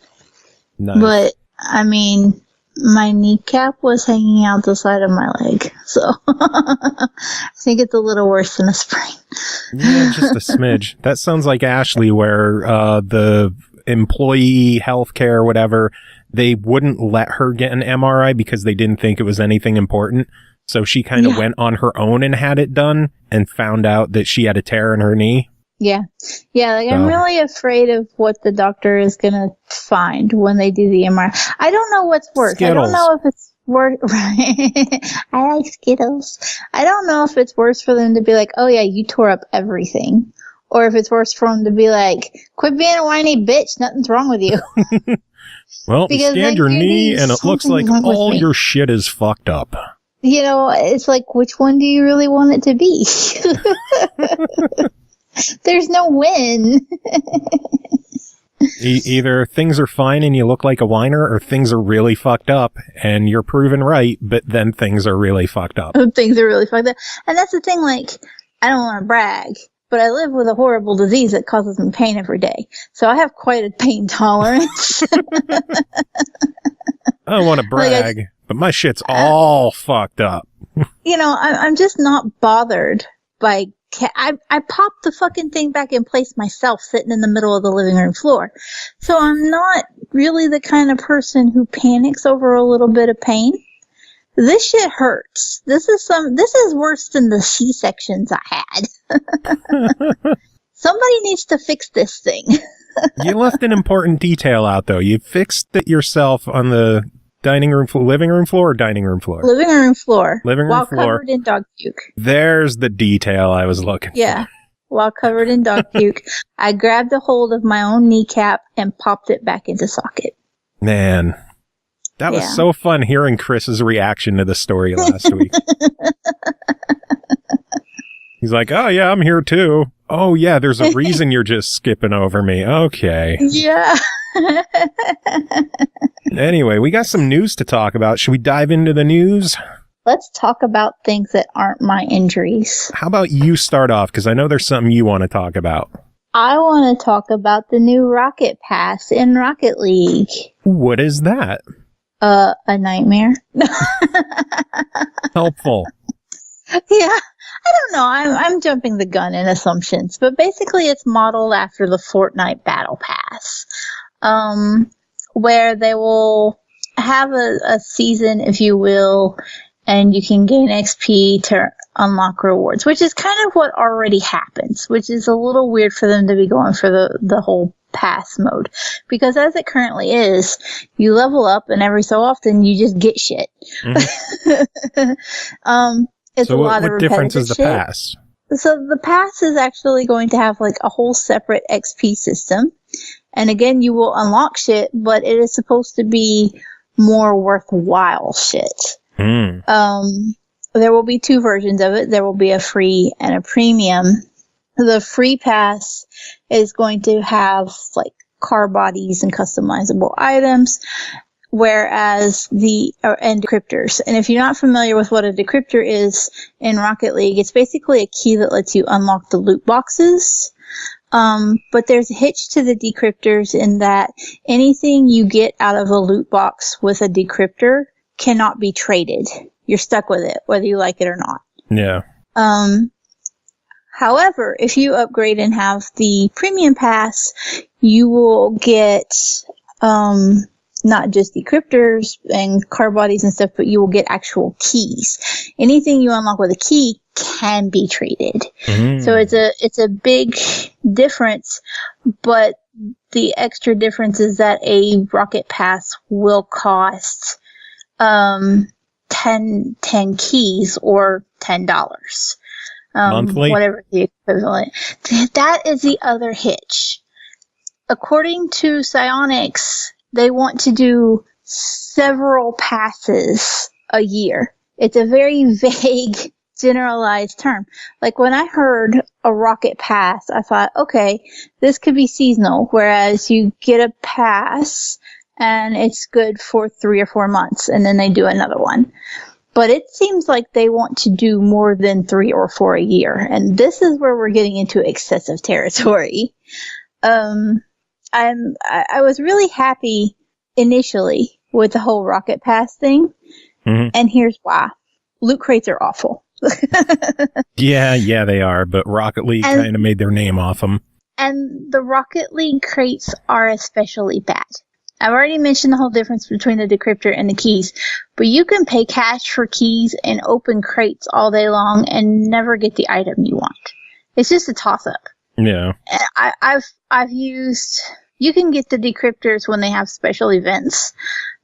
[SPEAKER 2] Nice.
[SPEAKER 6] But, I mean, my kneecap was hanging out the side of my leg. So I think it's a little worse than a sprain.
[SPEAKER 2] Yeah, just a smidge. That sounds like Ashley, where employee healthcare, whatever, they wouldn't let her get an MRI because they didn't think it was anything important. So she kind of went on her own and had it done and found out that she had a tear in her knee.
[SPEAKER 6] Yeah. Yeah, like I'm really afraid of what the doctor is going to find when they do the MRI. I don't know what's worse.
[SPEAKER 2] Skittles.
[SPEAKER 6] I don't know if it's worse. I like Skittles. I don't know if it's worse for them to be like, oh yeah, you tore up everything. Or if it's worse for them to be like, quit being a whiny bitch, nothing's wrong with you.
[SPEAKER 2] Well, you scanned your knee and it looks like all your shit is fucked up.
[SPEAKER 6] You know, it's like, which one do you really want it to be? There's no win.
[SPEAKER 2] Either things are fine and you look like a whiner, or things are really fucked up and you're proven right, but then things are really fucked up.
[SPEAKER 6] Things are really fucked up. And that's the thing, like, I don't want to brag, but I live with a horrible disease that causes me pain every day. So I have quite a pain tolerance.
[SPEAKER 2] I don't want to brag, but my shit's all fucked up.
[SPEAKER 6] You know, I'm just not bothered by... I popped the fucking thing back in place myself sitting in the middle of the living room floor. So I'm not really the kind of person who panics over a little bit of pain. This shit hurts. This is worse than the C-sections I had. Somebody needs to fix this thing.
[SPEAKER 2] You left an important detail out though. You fixed it yourself on the living room floor or dining room floor?
[SPEAKER 6] Living room floor.
[SPEAKER 2] Living room
[SPEAKER 6] while
[SPEAKER 2] floor.
[SPEAKER 6] Covered in dog puke.
[SPEAKER 2] There's the detail I was looking
[SPEAKER 6] for.
[SPEAKER 2] For.
[SPEAKER 6] While covered in dog puke, I grabbed a hold of my own kneecap and popped it back into socket.
[SPEAKER 2] Man, that was so fun hearing Chris's reaction to the story last week. He's like, oh yeah, I'm here too. Oh yeah, there's a reason you're just skipping over me. Okay.
[SPEAKER 6] Yeah.
[SPEAKER 2] Anyway, we got some news to talk about. Should we dive into the news?
[SPEAKER 6] Let's talk about things that aren't my injuries.
[SPEAKER 2] How about you start off? Because I know there's something you want to talk about.
[SPEAKER 6] I want to talk about the new Rocket Pass in Rocket League.
[SPEAKER 2] What is that?
[SPEAKER 6] A nightmare.
[SPEAKER 2] Helpful.
[SPEAKER 6] Yeah. I don't know. I'm jumping the gun in assumptions, but basically it's modeled after the Fortnite Battle Pass, where they will have a season, if you will, and you can gain XP to unlock rewards, which is kind of what already happens, which is a little weird for them to be going for the whole pass mode, because as it currently is, you level up and every so often you just get shit. Mm-hmm. It's
[SPEAKER 2] so
[SPEAKER 6] a lot of
[SPEAKER 2] what difference is the
[SPEAKER 6] shit.
[SPEAKER 2] pass?
[SPEAKER 6] So the pass is actually going to have like a whole separate XP system. And again, you will unlock shit, but it is supposed to be more worthwhile shit. There will be two versions of it. There will be a free and a premium. The free pass is going to have like car bodies and customizable items, whereas and decryptors. And if you're not familiar with what a decryptor is in Rocket League, it's basically a key that lets you unlock the loot boxes. But there's a hitch to the decryptors in that anything you get out of a loot box with a decryptor cannot be traded. You're stuck with it, whether you like it or not.
[SPEAKER 2] Yeah.
[SPEAKER 6] However, if you upgrade and have the premium pass, you will get, not just decryptors and car bodies and stuff, but you will get actual keys. Anything you unlock with a key can be traded. So it's a big difference, but the extra difference is that a Rocket Pass will cost 10 keys or $10.
[SPEAKER 2] Monthly?
[SPEAKER 6] Whatever the equivalent. That is the other hitch. According to Psyonix, they want to do several passes a year. It's a very vague, generalized term. Like when I heard a Rocket Pass, I thought, okay, this could be seasonal, whereas you get a pass and it's good for 3 or 4 months and then they do another one. But it seems like they want to do more than 3 or 4 a year. And this is where we're getting into excessive territory. I was really happy initially with the whole Rocket Pass thing. And here's why. Loot crates are awful.
[SPEAKER 2] Yeah, they are. But Rocket League kind of made their name off them.
[SPEAKER 6] And the Rocket League crates are especially bad. I've already mentioned the whole difference between the decryptor and the keys, but you can pay cash for keys and open crates all day long and never get the item you want. It's just a toss-up.
[SPEAKER 2] Yeah.
[SPEAKER 6] I've used... You can get the decryptors when they have special events,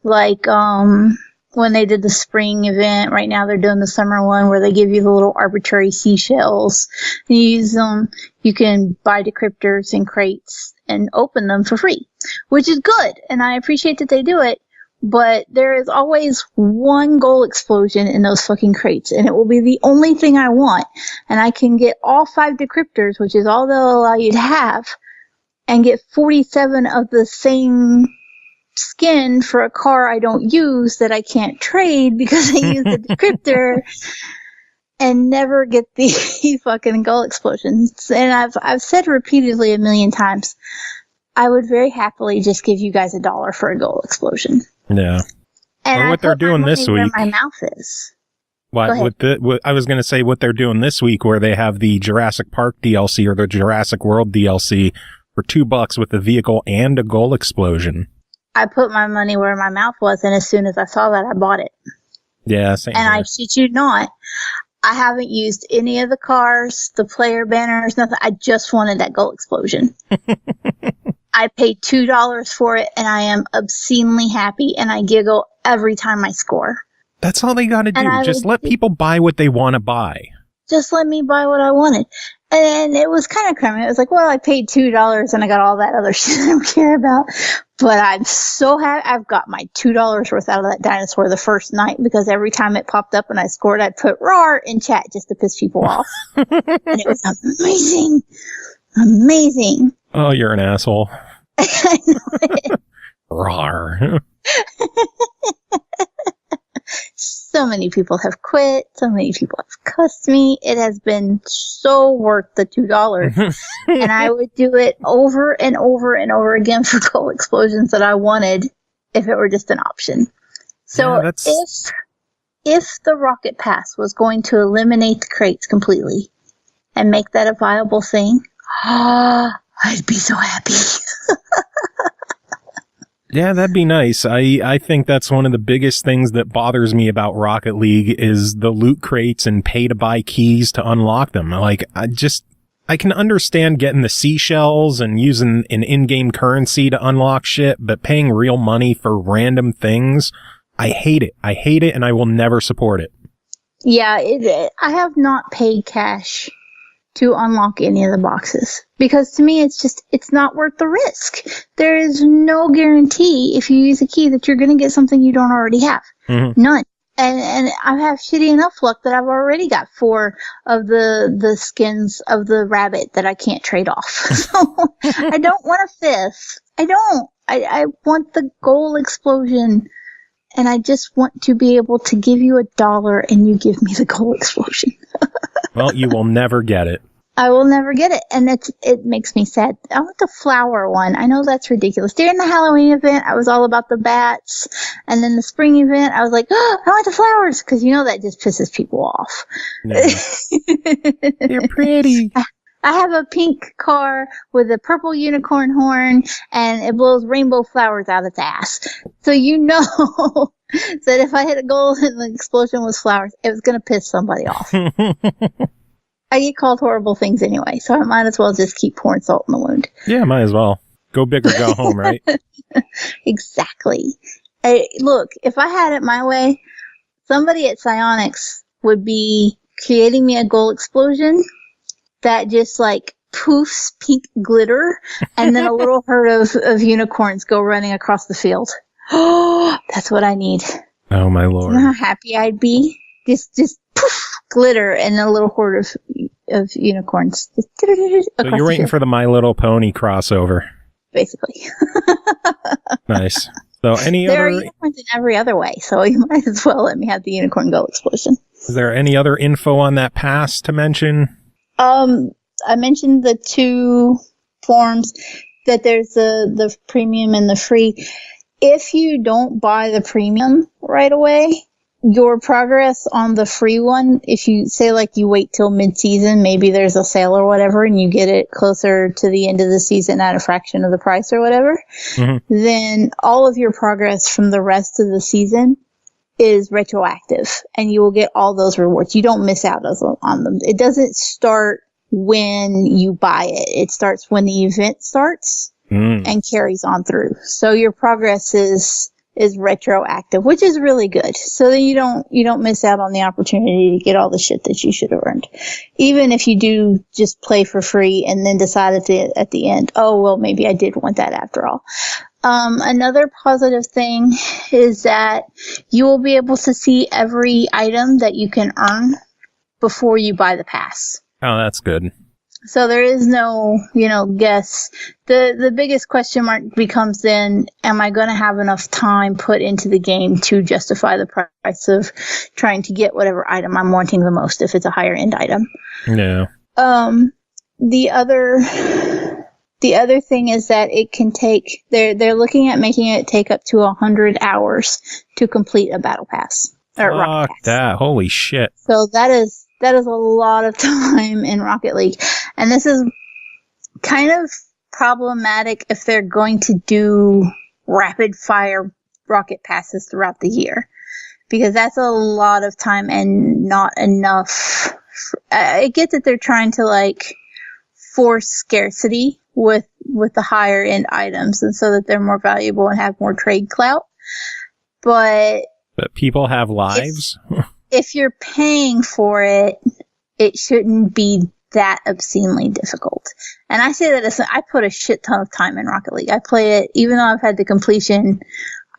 [SPEAKER 6] like when they did the spring event. Right now they're doing the summer one where they give you the little arbitrary seashells. You use them. You can buy decryptors in crates and open them for free, which is good, and I appreciate that they do it. But there is always one gold explosion in those fucking crates, and it will be the only thing I want. And I can get all 5 decryptors, which is all they'll allow you to have, and get 47 of the same skin for a car I don't use that I can't trade because I use the decryptor, and never get the fucking gold explosions. And I've said repeatedly a million times, I would very happily just give you guys $1 for a gold explosion.
[SPEAKER 2] Yeah.
[SPEAKER 6] And
[SPEAKER 2] or what they're doing this week.
[SPEAKER 6] Where my mouth is.
[SPEAKER 2] What I was going to say what they're doing this week, where they have the Jurassic Park DLC or the Jurassic World DLC for $2 with the vehicle and a gold explosion.
[SPEAKER 6] I put my money where my mouth was, and as soon as I saw that, I bought it.
[SPEAKER 2] Yeah, same.
[SPEAKER 6] And
[SPEAKER 2] here.
[SPEAKER 6] I shit you not, I haven't used any of the cars, the player banners, nothing. I just wanted that gold explosion. I paid $2 for it, and I am obscenely happy, and I giggle every time I score.
[SPEAKER 2] That's all they got to do. Just let people buy what they want to buy.
[SPEAKER 6] Just let me buy what I wanted. And it was kind of crummy. It was like, well, I paid $2 and I got all that other shit I don't care about. But I'm so happy. I've got my $2 worth out of that dinosaur the first night, because every time it popped up and I scored, I'd put "roar" in chat just to piss people off. And it was amazing. Amazing.
[SPEAKER 2] Oh, you're an asshole.
[SPEAKER 6] I know it.
[SPEAKER 2] Rawr.
[SPEAKER 6] So many people have quit. So many people have cussed me. It has been so worth the $2. And I would do it over and over and over again for gold explosions that I wanted if it were just an option. So
[SPEAKER 2] yeah,
[SPEAKER 6] if the Rocket Pass was going to eliminate the crates completely and make that a viable thing, I'd be so happy.
[SPEAKER 2] Yeah, that'd be nice. I think that's one of the biggest things that bothers me about Rocket League is the loot crates and pay to buy keys to unlock them. Like, I can understand getting the seashells and using an in-game currency to unlock shit, but paying real money for random things, I hate it. I hate it, and I will never support it.
[SPEAKER 6] Yeah, I have not paid cash to unlock any of the boxes, because to me it's not worth the risk. There is no guarantee if you use a key that you're going to get something you don't already have. Mm-hmm. None. And I have shitty enough luck that I've already got 4 of the skins of the rabbit that I can't trade off. So I don't want a 5th. I don't. I want the gold explosion, and I just want to be able to give you $1 and you give me the gold explosion.
[SPEAKER 2] Well, you will never get it.
[SPEAKER 6] I will never get it, and it makes me sad. I want the flower one. I know that's ridiculous. During the Halloween event, I was all about the bats, and then the spring event, I was like, oh, I want the flowers, because you know that just pisses people off.
[SPEAKER 2] No. They're pretty.
[SPEAKER 6] I have a pink car with a purple unicorn horn, and it blows rainbow flowers out its ass. So you know that if I hit a goal and the explosion was flowers, it was going to piss somebody off. I get called horrible things anyway, so I might as well just keep pouring salt in the wound.
[SPEAKER 2] Yeah, might as well. Go big or go home, right?
[SPEAKER 6] Exactly. Hey, look, if I had it my way, somebody at Psionics would be creating me a gold explosion that just like poofs pink glitter, and then a little herd of unicorns go running across the field. Oh, that's what I need.
[SPEAKER 2] Oh my lord!
[SPEAKER 6] You know how happy I'd be? Just poof, glitter, and a little horde of unicorns.
[SPEAKER 2] So you're waiting for the My Little Pony crossover,
[SPEAKER 6] basically.
[SPEAKER 2] Nice. So
[SPEAKER 6] there are unicorns in every other way, so you might as well let me have the unicorn gold explosion.
[SPEAKER 2] Is there any other info on that pass to mention?
[SPEAKER 6] I mentioned the 2 forms, that there's the premium and the free. If you don't buy the premium right away, your progress on the free one, if you say like you wait till mid-season, maybe there's a sale or whatever, and you get it closer to the end of the season at a fraction of the price or whatever, then all of your progress from the rest of the season is retroactive, and you will get all those rewards. You don't miss out on them. It doesn't start when you buy it. It starts when the event starts and carries on through. So your progress is retroactive, which is really good. So that you don't miss out on the opportunity to get all the shit that you should have earned. Even if you do just play for free and then decide at the end, oh, well, maybe I did want that after all. Another positive thing is that you will be able to see every item that you can earn before you buy the pass.
[SPEAKER 2] Oh, that's good.
[SPEAKER 6] So there is no, guess. The biggest question mark becomes then, am I going to have enough time put into the game to justify the price of trying to get whatever item I'm wanting the most if it's a higher end item?
[SPEAKER 2] Yeah.
[SPEAKER 6] The other thing is that it can take, they're looking at making it take up to 100 hours to complete a battle pass. Or Rocket Pass.
[SPEAKER 2] That, holy shit.
[SPEAKER 6] So that is a lot of time in Rocket League. And this is kind of problematic if they're going to do rapid fire rocket passes throughout the year. Because that's a lot of time and not enough. I get that they're trying to force scarcity with the higher end items, and so that they're more valuable and have more trade clout. But
[SPEAKER 2] people have lives?
[SPEAKER 6] If you're paying for it, it shouldn't be that obscenely difficult. And I say that I put a shit ton of time in Rocket League. I play it, even though I've had the completion,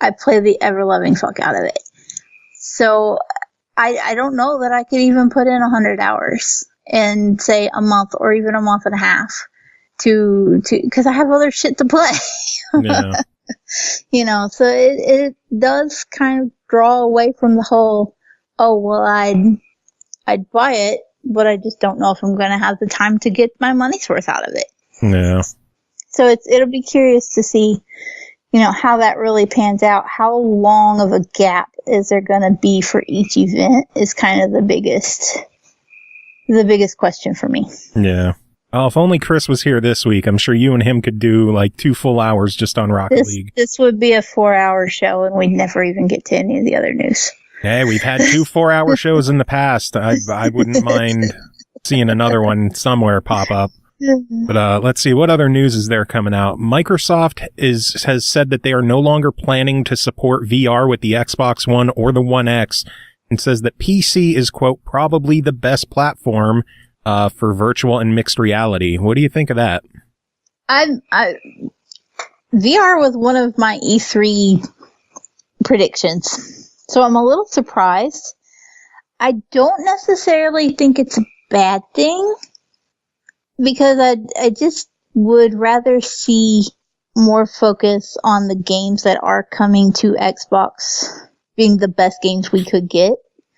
[SPEAKER 6] I play the ever-loving fuck out of it. So I don't know that I could even put in 100 hours in, say, a month or even a month and a half because I have other shit to play.
[SPEAKER 2] Yeah.
[SPEAKER 6] So it does kind of draw away from the whole, oh, well, I'd buy it, but I just don't know if I'm going to have the time to get my money's worth out of it.
[SPEAKER 2] Yeah.
[SPEAKER 6] So it'll be curious to see, how that really pans out. How long of a gap is there going to be for each event is kind of the biggest question for me.
[SPEAKER 2] Yeah. Oh, if only Chris was here this week, I'm sure you and him could do 2 full hours just on Rocket League.
[SPEAKER 6] This would be a 4-hour show, and we'd never even get to any of the other news.
[SPEAKER 2] Hey, we've had 2 4-hour shows in the past. I wouldn't mind seeing another one somewhere pop up. But let's see, what other news is there coming out? Microsoft has said that they are no longer planning to support VR with the Xbox One or the One X, and says that PC is, quote, probably the best platform for virtual and mixed reality. What do you think of that?
[SPEAKER 6] VR was one of my E3 predictions, so I'm a little surprised. I don't necessarily think it's a bad thing, because I just would rather see more focus on the games that are coming to Xbox being the best games we could get,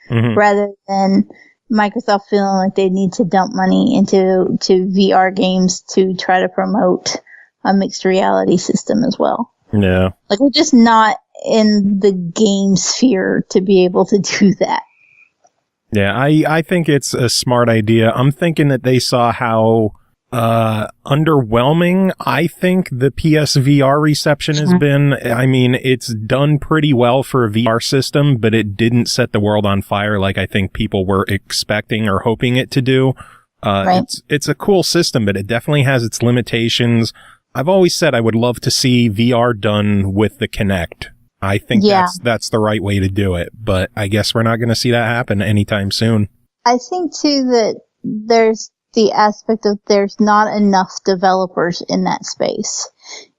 [SPEAKER 6] rather than Microsoft feeling like they need to dump money into VR games to try to promote a mixed reality system as well.
[SPEAKER 2] Yeah.
[SPEAKER 6] We're just not in the game sphere to be able to do that.
[SPEAKER 2] Yeah, I think it's a smart idea. I'm thinking that they saw how underwhelming I think the PSVR reception has been. I mean, it's done pretty well for a VR system, but it didn't set the world on fire like I think people were expecting or hoping it to do.
[SPEAKER 6] Right.
[SPEAKER 2] It's a cool system, but it definitely has its limitations. I've always said I would love to see VR done with the Kinect. I think that's the right way to do it, but I guess we're not going to see that happen anytime soon.
[SPEAKER 6] I think too that there's the aspect of there's not enough developers in that space.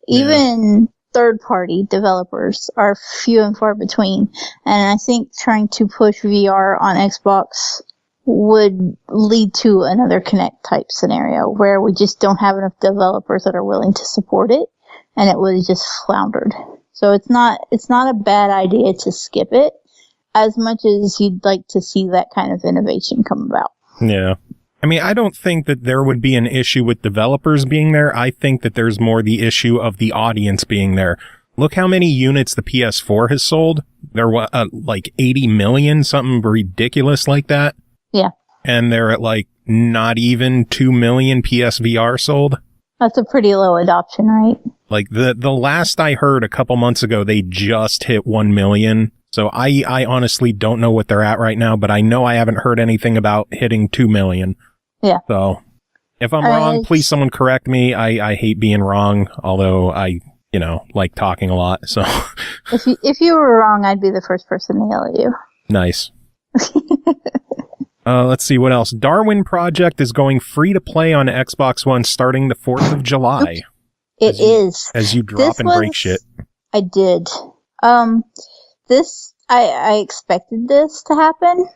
[SPEAKER 6] Even third-party developers are few and far between, and I think trying to push VR on Xbox would lead to another Kinect type scenario where we just don't have enough developers that are willing to support it, and it would have just floundered. So it's not a bad idea to skip it, as much as you'd like to see that kind of innovation come about.
[SPEAKER 2] Yeah. I mean, I don't think that there would be an issue with developers being there. I think that there's more the issue of the audience being there. look how many units the PS4 has sold. They're like 80 million, something ridiculous like that.
[SPEAKER 6] Yeah.
[SPEAKER 2] And they're at like not even 2 million PSVR sold.
[SPEAKER 6] That's a pretty low adoption rate.
[SPEAKER 2] Like the last I heard a couple months ago, they just hit 1 million. So I honestly don't know what they're at right now, but I know I haven't heard anything about hitting 2 million.
[SPEAKER 6] Yeah.
[SPEAKER 2] So if I'm wrong, please someone correct me. I hate being wrong, although I, like talking a lot. So
[SPEAKER 6] if you were wrong, I'd be the first person to yell at you.
[SPEAKER 2] Nice. Let's see what else. Darwin Project is going free to play on Xbox One starting the 4th of July.
[SPEAKER 6] It is.
[SPEAKER 2] As you drop and break shit.
[SPEAKER 6] I did. I expected this to happen.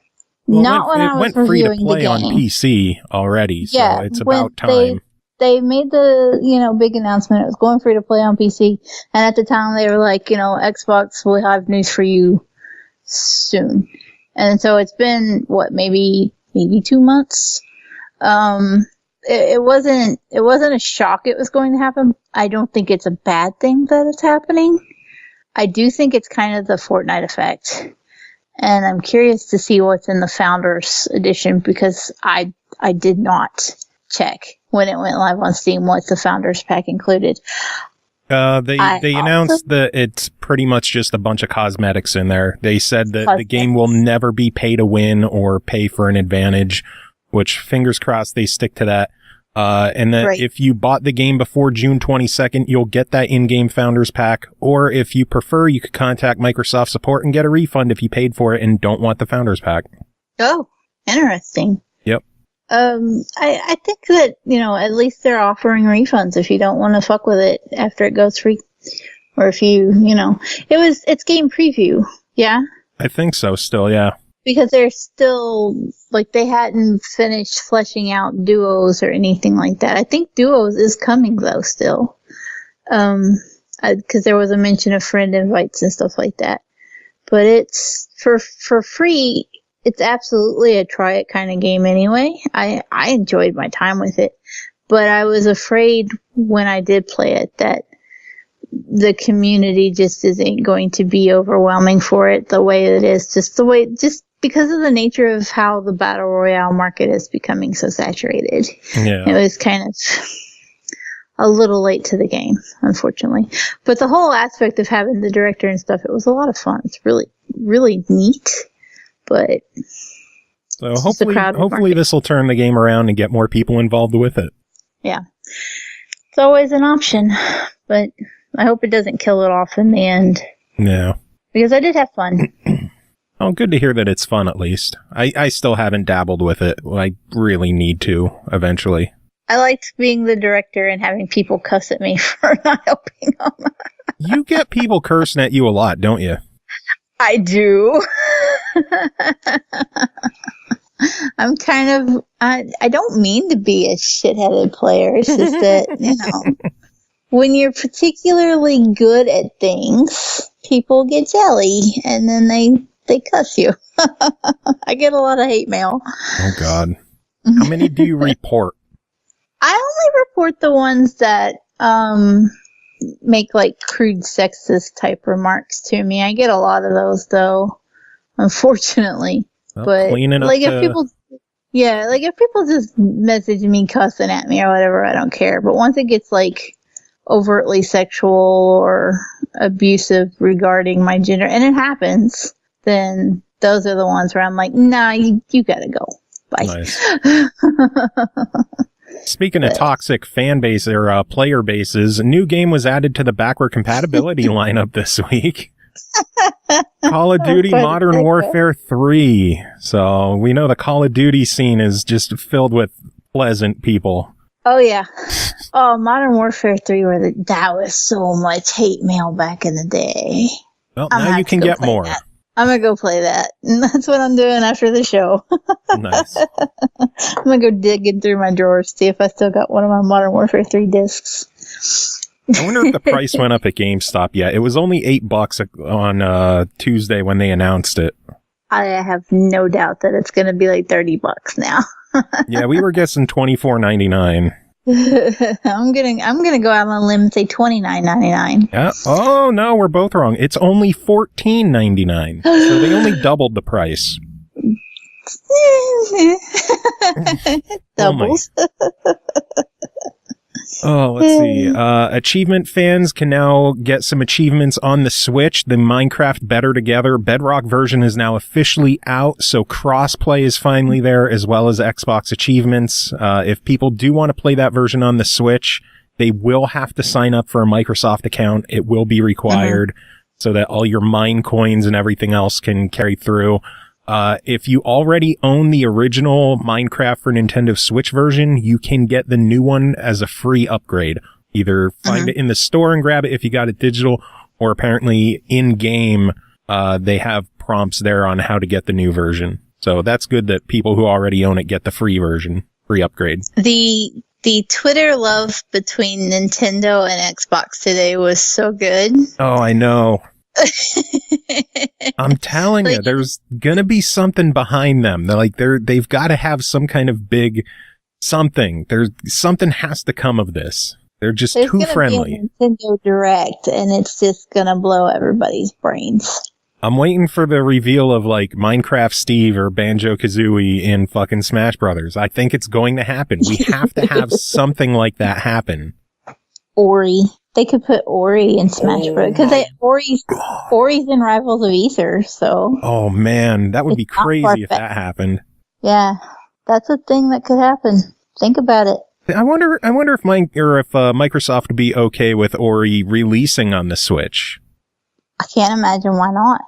[SPEAKER 2] Well,
[SPEAKER 6] Not when I was reviewing the game. It went free to play on
[SPEAKER 2] PC already, so
[SPEAKER 6] yeah,
[SPEAKER 2] it's about time.
[SPEAKER 6] They made the, big announcement. It was going free to play on PC. And at the time they were like, Xbox will have news for you soon. And so it's been, maybe 2 months. It wasn't a shock it was going to happen. I don't think it's a bad thing that it's happening. I do think it's kind of the Fortnite effect. And I'm curious to see what's in the Founders Edition because I did not check when it went live on Steam what the Founders Pack included.
[SPEAKER 2] They announced that it's pretty much just a bunch of cosmetics in there. They said that the game will never be pay to win or pay for an advantage, which fingers crossed they stick to that. And that if you bought the game before June 22nd, you'll get that in-game Founders Pack. Or if you prefer, you could contact Microsoft support and get a refund if you paid for it and don't want the Founders Pack.
[SPEAKER 6] Oh, interesting.
[SPEAKER 2] Yep.
[SPEAKER 6] I think that, at least they're offering refunds if you don't want to fuck with it after it goes free. Or if you, it's game preview. Yeah?
[SPEAKER 2] I think so still, yeah.
[SPEAKER 6] Because they're still, they hadn't finished fleshing out duos or anything like that. I think duos is coming, though, still. Because there was a mention of friend invites and stuff like that. But it's, for free, it's absolutely a try it kind of game anyway. I enjoyed my time with it. But I was afraid when I did play it that the community just isn't going to be overwhelming for it the way it is. Just because of the nature of how the Battle Royale market is becoming so saturated.
[SPEAKER 2] Yeah.
[SPEAKER 6] It was kind of a little late to the game, unfortunately. But the whole aspect of having the director and stuff, it was a lot of fun. It's really, really neat. But
[SPEAKER 2] so hopefully this will turn the game around and get more people involved with it.
[SPEAKER 6] Yeah. It's always an option, but I hope it doesn't kill it off in the end.
[SPEAKER 2] Yeah.
[SPEAKER 6] Because I did have fun.
[SPEAKER 2] Oh, good to hear that it's fun at least. I still haven't dabbled with it. I really need to eventually.
[SPEAKER 6] I liked being the director and having people cuss at me for not helping them.
[SPEAKER 2] You get people cursing at you a lot, don't you?
[SPEAKER 6] I do. I'm kind of, I don't mean to be a shit-headed player. It's just that, when you're particularly good at things, people get jelly and then they cuss you. I get a lot of hate mail.
[SPEAKER 2] Oh, God. How many do you report?
[SPEAKER 6] I only report the ones that make crude sexist type remarks to me. I get a lot of those though, unfortunately.
[SPEAKER 2] Well,
[SPEAKER 6] but
[SPEAKER 2] if
[SPEAKER 6] people just message me cussing at me or whatever, I don't care. But once it gets overtly sexual or abusive regarding my gender, and it happens, then those are the ones where I'm like, nah, you gotta go. Bye.
[SPEAKER 2] Nice. Speaking of toxic fan base or player bases, a new game was added to the backward compatibility lineup this week. Call of Duty Modern Warfare 3. So we know the Call of Duty scene is just filled with pleasant people.
[SPEAKER 6] Oh, yeah. Oh, Modern Warfare 3, that was so much hate mail back in the day.
[SPEAKER 2] Well, now you can get more.
[SPEAKER 6] I'm going to go play that. And that's what I'm doing after the show.
[SPEAKER 2] Nice.
[SPEAKER 6] I'm going to go digging through my drawers, see if I still got one of my Modern Warfare 3 discs.
[SPEAKER 2] I wonder if the price went up at GameStop yet. It was only $8 on Tuesday when they announced it.
[SPEAKER 6] I have no doubt that it's going to be $30 now.
[SPEAKER 2] Yeah, we were guessing $24.99.
[SPEAKER 6] I'm gonna go out on a limb and say $29.99.
[SPEAKER 2] Yeah. Oh no, we're both wrong. It's only $14.99. So they only doubled the price.
[SPEAKER 6] Doubles.
[SPEAKER 2] Oh, let's see. Achievement fans can now get some achievements on the Switch. The Minecraft Better Together Bedrock version is now officially out, so crossplay is finally there, as well as Xbox achievements. If people do want to play that version on the Switch, they will have to sign up for a Microsoft account. It will be required so that all your mine coins and everything else can carry through. If you already own the original Minecraft for Nintendo Switch version, you can get the new one as a free upgrade. Either find it in the store and grab it if you got it digital, or apparently in-game, they have prompts there on how to get the new version. So that's good that people who already own it get the free version, free upgrade.
[SPEAKER 6] The Twitter love between Nintendo and Xbox today was so good.
[SPEAKER 2] Oh, I know. I'm telling you, there's gonna be something behind them. They've got to have some kind of big something. Something has to come of this. They're just too friendly.
[SPEAKER 6] Be a Nintendo Direct, and it's just gonna blow everybody's brains.
[SPEAKER 2] I'm waiting for the reveal of like Minecraft Steve or Banjo-Kazooie in fucking Smash Brothers. I think it's going to happen. We have to have something like that happen.
[SPEAKER 6] Ori. They could put Ori in Smash Bros. Because Ori's in Rivals of Aether, so.
[SPEAKER 2] Oh man, that would be crazy if that happened.
[SPEAKER 6] Yeah, that's a thing that could happen. Think about it.
[SPEAKER 2] I wonder if Microsoft would be okay with Ori releasing on the Switch.
[SPEAKER 6] I can't imagine why not.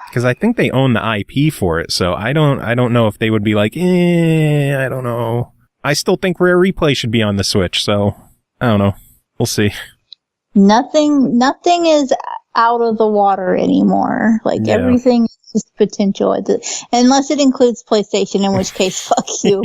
[SPEAKER 2] Because I think they own the IP for it, so I don't know if they would be like, I don't know. I still think Rare Replay should be on the Switch, so I don't know. We'll see.
[SPEAKER 6] Nothing is out of the water anymore. Like, everything is just potential. Unless it includes PlayStation, in which case, fuck you.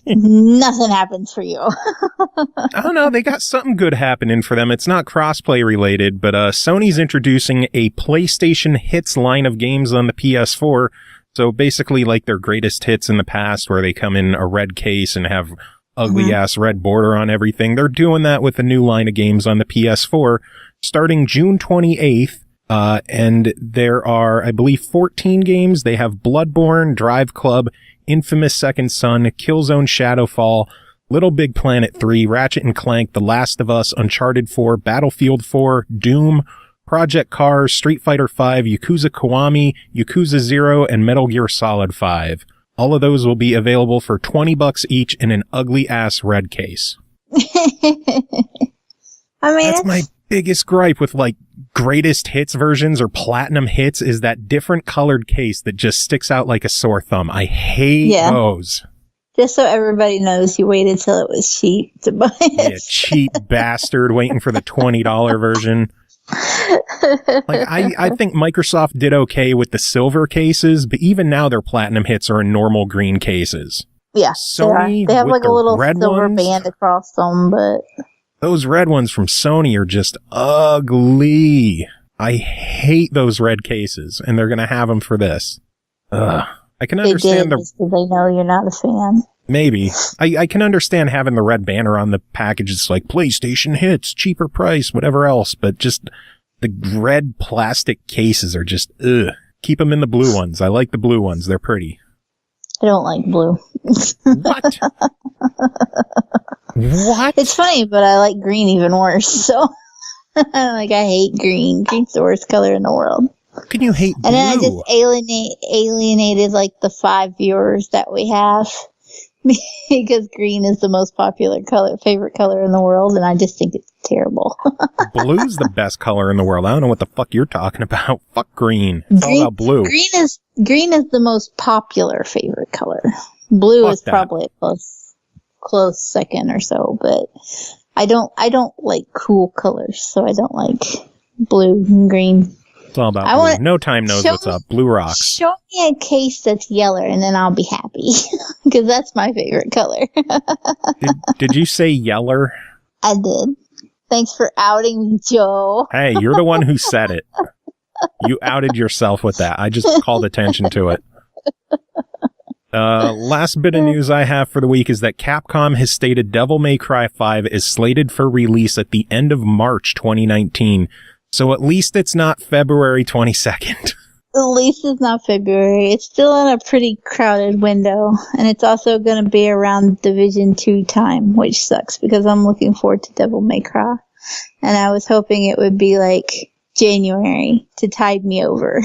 [SPEAKER 6] Nothing happens for you.
[SPEAKER 2] I don't know. They got something good happening for them. It's not crossplay related, but Sony's introducing a PlayStation Hits line of games on the PS4. So basically like their greatest hits in the past, where they come in a red case and have ugly ass red border on everything. They're doing that with a new line of games on the PS4 starting June 28th. And there are, I believe, 14 games. They have Bloodborne, Drive Club, Infamous Second Son, Killzone Shadowfall, Little Big Planet 3, Ratchet and Clank, The Last of Us, Uncharted 4, Battlefield 4, Doom, Project Cars, Street Fighter 5, Yakuza Kiwami, Yakuza 0, and Metal Gear Solid 5. All of those will be available for $20 each in an ugly-ass red case.
[SPEAKER 6] I mean,
[SPEAKER 2] that's my biggest gripe with, like, greatest hits versions or platinum hits is that different colored case that just sticks out like a sore thumb. I hate those.
[SPEAKER 6] Just so everybody knows, you waited till it was cheap to buy it.
[SPEAKER 2] Yeah, cheap bastard waiting for the $20 version. Like, I think Microsoft did okay with the silver cases, but even now their platinum hits are in normal green cases.
[SPEAKER 6] Yeah,
[SPEAKER 2] Sony,
[SPEAKER 6] they have like a little silver
[SPEAKER 2] ones,
[SPEAKER 6] band across them, but
[SPEAKER 2] those red ones from Sony are just ugly. I hate those red cases, and they're gonna have them for this. Ugh. I can understand
[SPEAKER 6] because they know you're not a fan.
[SPEAKER 2] Maybe. I can understand having the red banner on the package. It's like PlayStation Hits, cheaper price, whatever else. But just the red plastic cases are just, ugh. Keep them in the blue ones. I like the blue ones. They're pretty.
[SPEAKER 6] I don't like blue.
[SPEAKER 2] What? What?
[SPEAKER 6] It's funny, but I like green even worse. So, I hate green. Green's the worst color in the world.
[SPEAKER 2] How can you hate blue?
[SPEAKER 6] And then I just alienated like the 5 viewers that we have. Because green is the most popular favorite color in the world, and I just think it's terrible.
[SPEAKER 2] Blue's the best color in the world. I don't know what the fuck you're talking about. Fuck green. It's all about blue.
[SPEAKER 6] Green is the most popular favorite color. Blue is probably a close second or so, but I don't like cool colors, so I don't like blue and green.
[SPEAKER 2] It's all about blue. No time knows what's up. Blue rocks.
[SPEAKER 6] Show me a case that's yellow, and then I'll be happy. Because that's my favorite color.
[SPEAKER 2] Did you say yeller?
[SPEAKER 6] I did. Thanks for outing me, Joe.
[SPEAKER 2] Hey, you're the one who said it. You outed yourself with that. I just called attention to it. Last bit of news I have for the week is that Capcom has stated Devil May Cry 5 is slated for release at the end of March 2019. So at least it's not February 22nd.
[SPEAKER 6] At least it's not February. It's still in a pretty crowded window. And it's also going to be around Division 2 time, which sucks because I'm looking forward to Devil May Cry. And I was hoping it would be like January to tide me over.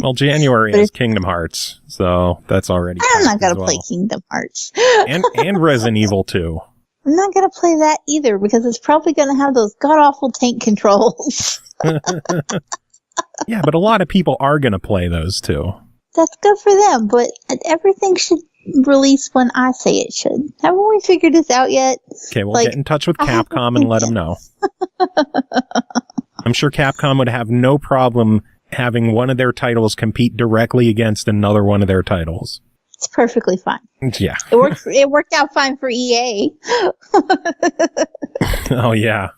[SPEAKER 2] Well, January is Kingdom Hearts, so that's already.
[SPEAKER 6] I'm not going to play Kingdom Hearts.
[SPEAKER 2] and Resident Evil 2.
[SPEAKER 6] I'm not going to play that either because it's probably going to have those god-awful tank controls.
[SPEAKER 2] Yeah, but a lot of people are going to play those too.
[SPEAKER 6] That's good for them, but everything should release when I say it should. Haven't we figured this out yet?
[SPEAKER 2] Okay, we'll get in touch with Capcom and let them know. I'm sure Capcom would have no problem having one of their titles compete directly against another one of their titles.
[SPEAKER 6] It's perfectly fine.
[SPEAKER 2] Yeah.
[SPEAKER 6] It worked out fine for EA.
[SPEAKER 2] Oh, yeah.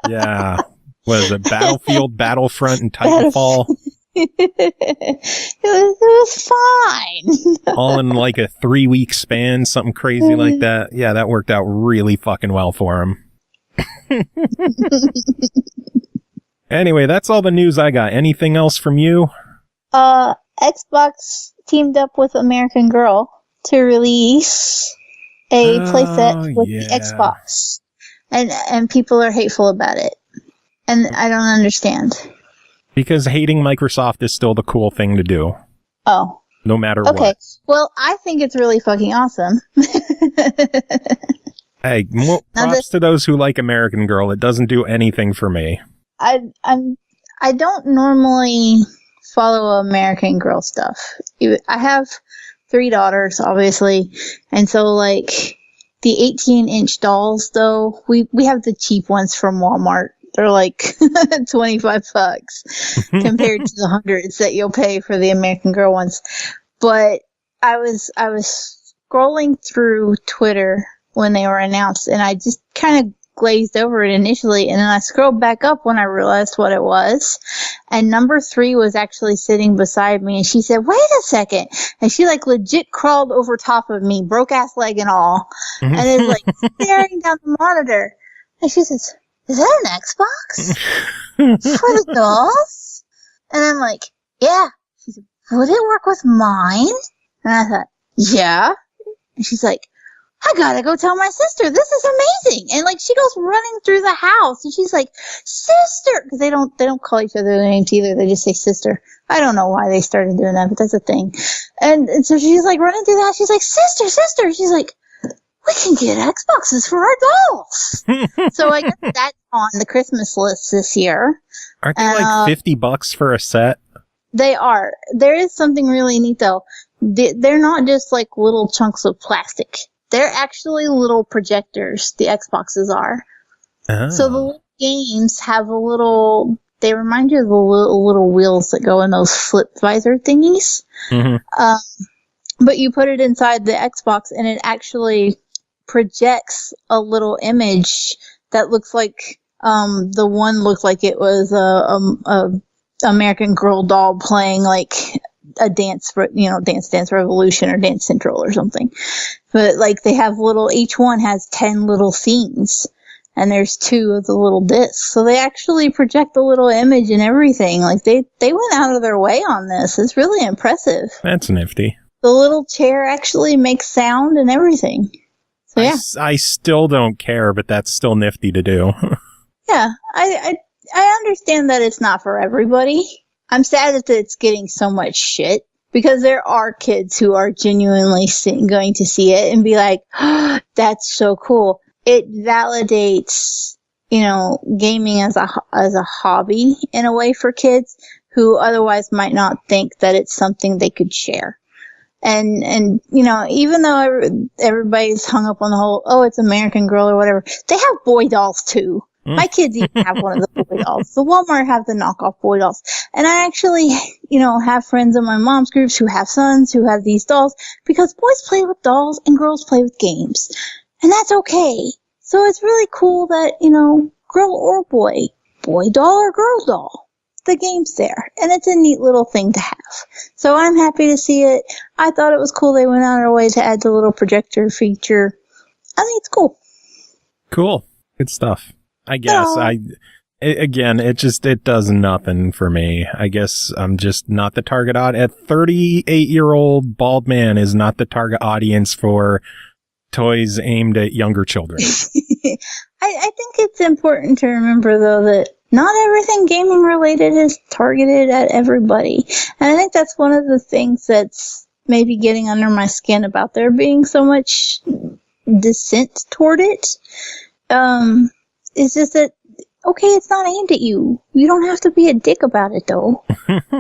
[SPEAKER 2] Yeah. What is it? Battlefield, Battlefront, and Titanfall?
[SPEAKER 6] It was fine.
[SPEAKER 2] All in like a 3-week span, something crazy like that. Yeah, that worked out really fucking well for him. Anyway, that's all the news I got. Anything else from you?
[SPEAKER 6] Xbox teamed up with American Girl to release a playset with the Xbox. And people are hateful about it. And I don't understand.
[SPEAKER 2] Because hating Microsoft is still the cool thing to do.
[SPEAKER 6] Oh.
[SPEAKER 2] No matter what. Okay.
[SPEAKER 6] Well, I think it's really fucking awesome.
[SPEAKER 2] Hey, props to those who like American Girl. It doesn't do anything for me.
[SPEAKER 6] I don't normally follow American Girl stuff. I have 3 daughters, obviously, and so like the 18-inch dolls, though, we have the cheap ones from Walmart. They're like $25 compared to the hundreds that you'll pay for the American Girl ones. But I was scrolling through Twitter when they were announced, and I just kind of glazed over it initially, and then I scrolled back up when I realized what it was, and number 3 was actually sitting beside me, and she said, "Wait a second," and she like legit crawled over top of me, broke ass leg and all, and is like staring down the monitor, and she says, "Is that an Xbox for the dolls?" And I'm like, "Yeah." She said, "Would it work with mine?" And I thought, "Yeah." And she's like, "I gotta go tell my sister. This is amazing." And like she goes running through the house, and she's like, "Sister," because they don't call each other their names either. They just say sister. I don't know why they started doing that, but that's a thing. And so she's like running through the house. She's like, "Sister, sister." She's like, "We can get Xboxes for our dolls." So I guess that's on the Christmas list this year.
[SPEAKER 2] Aren't they like $50 for a set?
[SPEAKER 6] They are. There is something really neat though. They're not just like little chunks of plastic. They're actually little projectors, the Xboxes are. Oh. So the little games have they remind you of the little wheels that go in those flip visor thingies. Mm-hmm. But you put it inside the Xbox and it actually projects a little image that looks like, the one looked like it was a American Girl doll playing like a dance Revolution or Dance Central or something. But like they have each one has 10 little scenes, and there's 2 of the little discs. So they actually project the little image and everything. Like they went out of their way on this. It's really impressive.
[SPEAKER 2] That's nifty. The
[SPEAKER 6] little chair actually makes sound and everything. So yeah.
[SPEAKER 2] I still don't care, but that's still nifty to do.
[SPEAKER 6] Yeah, I understand that it's not for everybody. I'm sad that it's getting so much shit, because there are kids who are genuinely going to see it and be like, "Oh, that's so cool." It validates, gaming as a hobby in a way for kids who otherwise might not think that it's something they could share. And even though everybody's hung up on the whole, "Oh, it's American Girl" or whatever, they have boy dolls too. My kids even have one of the boy dolls. The Walmart have the knockoff boy dolls. And I actually, have friends in my mom's groups who have sons who have these dolls, because boys play with dolls and girls play with games. And that's okay. So it's really cool that, girl or boy doll or girl doll. the game's there, and it's a neat little thing to have. So I'm happy to see it. I thought it was cool they went out of their way to add the little projector feature. I think it's cool.
[SPEAKER 2] Cool. Good stuff. I guess it does nothing for me. I guess I'm just not the target audience. A 38-year-old bald man is not the target audience for toys aimed at younger children.
[SPEAKER 6] I think it's important to remember, though, that not everything gaming related is targeted at everybody. And I think that's one of the things that's maybe getting under my skin about there being so much dissent toward it. It's just that, okay, it's not aimed at you. You don't have to be a dick about it, though.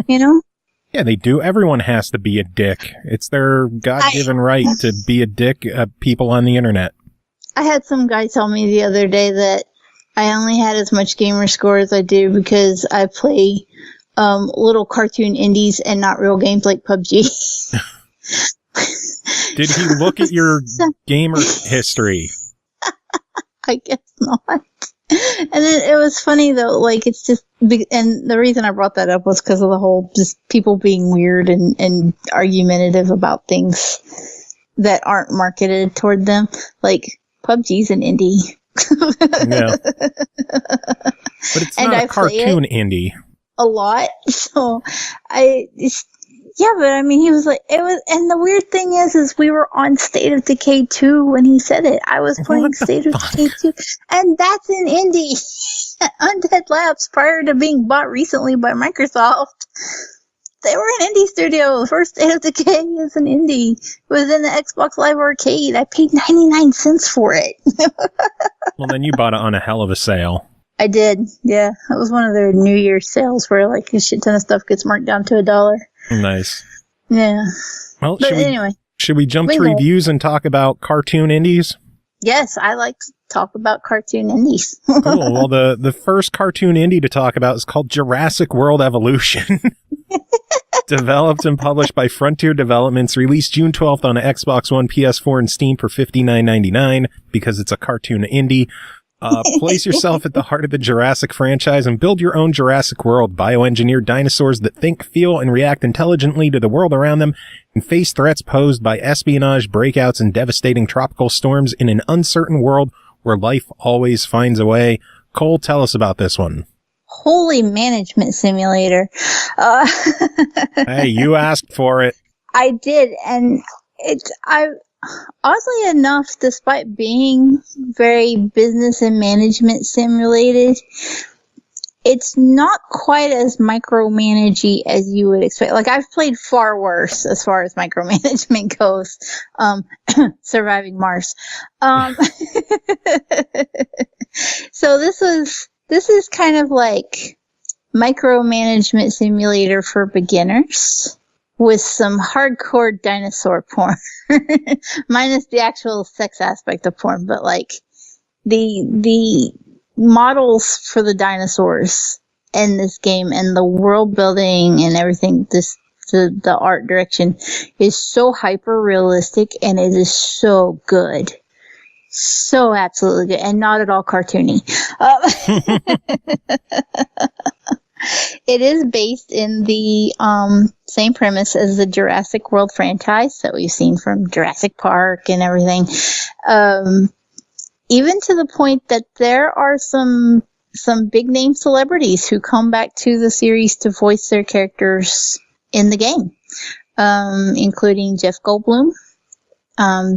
[SPEAKER 6] You know?
[SPEAKER 2] Yeah, they do. Everyone has to be a dick. It's their God-given right to be a dick at people on the internet.
[SPEAKER 6] I had some guy tell me the other day that I only had as much gamer score as I do because I play little cartoon indies and not real games like PUBG.
[SPEAKER 2] Did he look at your gamer history?
[SPEAKER 6] I guess not. And then it was funny though, like it's just, and the reason I brought that up was because of the whole just people being weird and argumentative about things that aren't marketed toward them. Like PUBG's an indie.
[SPEAKER 2] Yeah. But it's not a cartoon indie.
[SPEAKER 6] A lot. So yeah, but I mean, he was like, it was, and the weird thing is we were on State of Decay 2 when he said it. I was playing State of Decay 2, and that's an indie. Undead Labs, prior to being bought recently by Microsoft, they were an indie studio. First State of Decay is an indie. It was in the Xbox Live Arcade. I paid 99 cents for it.
[SPEAKER 2] Well, then you bought it on a hell of a sale.
[SPEAKER 6] I did, yeah. It was one of their New Year's sales where like a shit ton of stuff gets marked down to $1.
[SPEAKER 2] Nice.
[SPEAKER 6] Yeah.
[SPEAKER 2] Well,
[SPEAKER 6] anyway.
[SPEAKER 2] Should we jump to reviews and talk about cartoon indies?
[SPEAKER 6] Yes, I like to talk about cartoon indies.
[SPEAKER 2] Cool. Well, the first cartoon indie to talk about is called Jurassic World Evolution. Developed and published by Frontier Developments, released June 12th on Xbox One, PS4, and Steam for $59.99 because it's a cartoon indie. Place yourself at the heart of the Jurassic franchise and build your own Jurassic World. Bioengineered dinosaurs that think, feel, and react intelligently to the world around them and face threats posed by espionage, breakouts, and devastating tropical storms in an uncertain world where life always finds a way. Cole, tell us about this one.
[SPEAKER 6] Holy management simulator.
[SPEAKER 2] Hey, you asked for it.
[SPEAKER 6] I did, and oddly enough, despite being very business and management simulated, it's not quite as micromanagey as you would expect. Like, I've played far worse as far as micromanagement goes. Surviving Mars. So this is kind of like micromanagement simulator for beginners with some hardcore dinosaur porn. Minus the actual sex aspect of porn, but like the models for the dinosaurs in this game and the world building and everything, the art direction is so hyper realistic and it is so good. So absolutely good and not at all cartoony. It is based in the same premise as the Jurassic World franchise that we've seen from Jurassic Park and everything. Even to the point that there are some big name celebrities who come back to the series to voice their characters in the game, including Jeff Goldblum,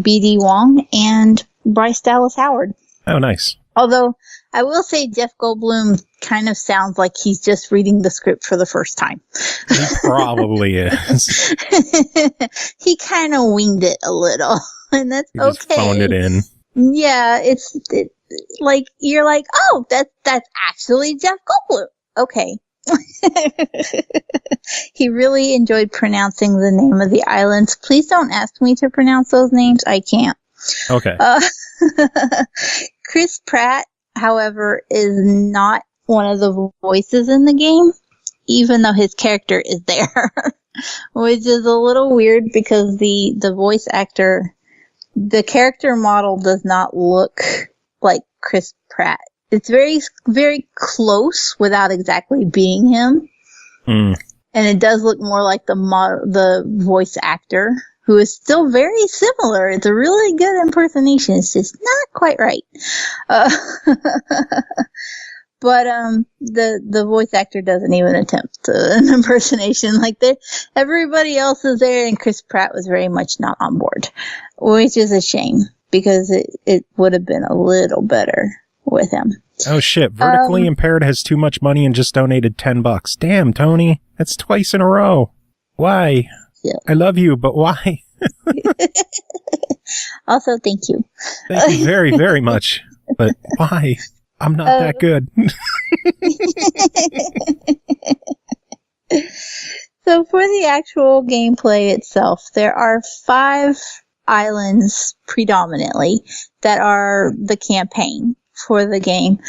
[SPEAKER 6] B.D. Wong, and Bryce Dallas Howard.
[SPEAKER 2] Oh, nice.
[SPEAKER 6] Although, I will say Jeff Goldblum kind of sounds like he's just reading the script for the first time.
[SPEAKER 2] He probably is.
[SPEAKER 6] He kind of winged it a little, and that's
[SPEAKER 2] he
[SPEAKER 6] okay.
[SPEAKER 2] Just phoned it in.
[SPEAKER 6] Yeah, it's like, you're like, oh, that's actually Jeff Goldblum. Okay. He really enjoyed pronouncing the name of the islands. Please don't ask me to pronounce those names. I can't.
[SPEAKER 2] Okay.
[SPEAKER 6] Chris Pratt, however, is not one of the voices in the game, even though his character is there, which is a little weird because the voice actor, the character model does not look like Chris Pratt. It's very, very close without exactly being him.
[SPEAKER 2] Mm.
[SPEAKER 6] And it does look more like the voice actor, who is still very similar. It's a really good impersonation. It's just not quite right. But the voice actor doesn't even attempt an impersonation. Like everybody else is there, and Chris Pratt was very much not on board, which is a shame because it would have been a little better with him.
[SPEAKER 2] Oh shit! Vertically Impaired has too much money and just donated $10. Damn, Tony, that's twice in a row. Why?
[SPEAKER 6] Yeah.
[SPEAKER 2] I love you, but why?
[SPEAKER 6] Also, thank you.
[SPEAKER 2] Thank you very, very much. But why? I'm not that good.
[SPEAKER 6] So for the actual gameplay itself, there are 5 islands predominantly that are the campaign for the game.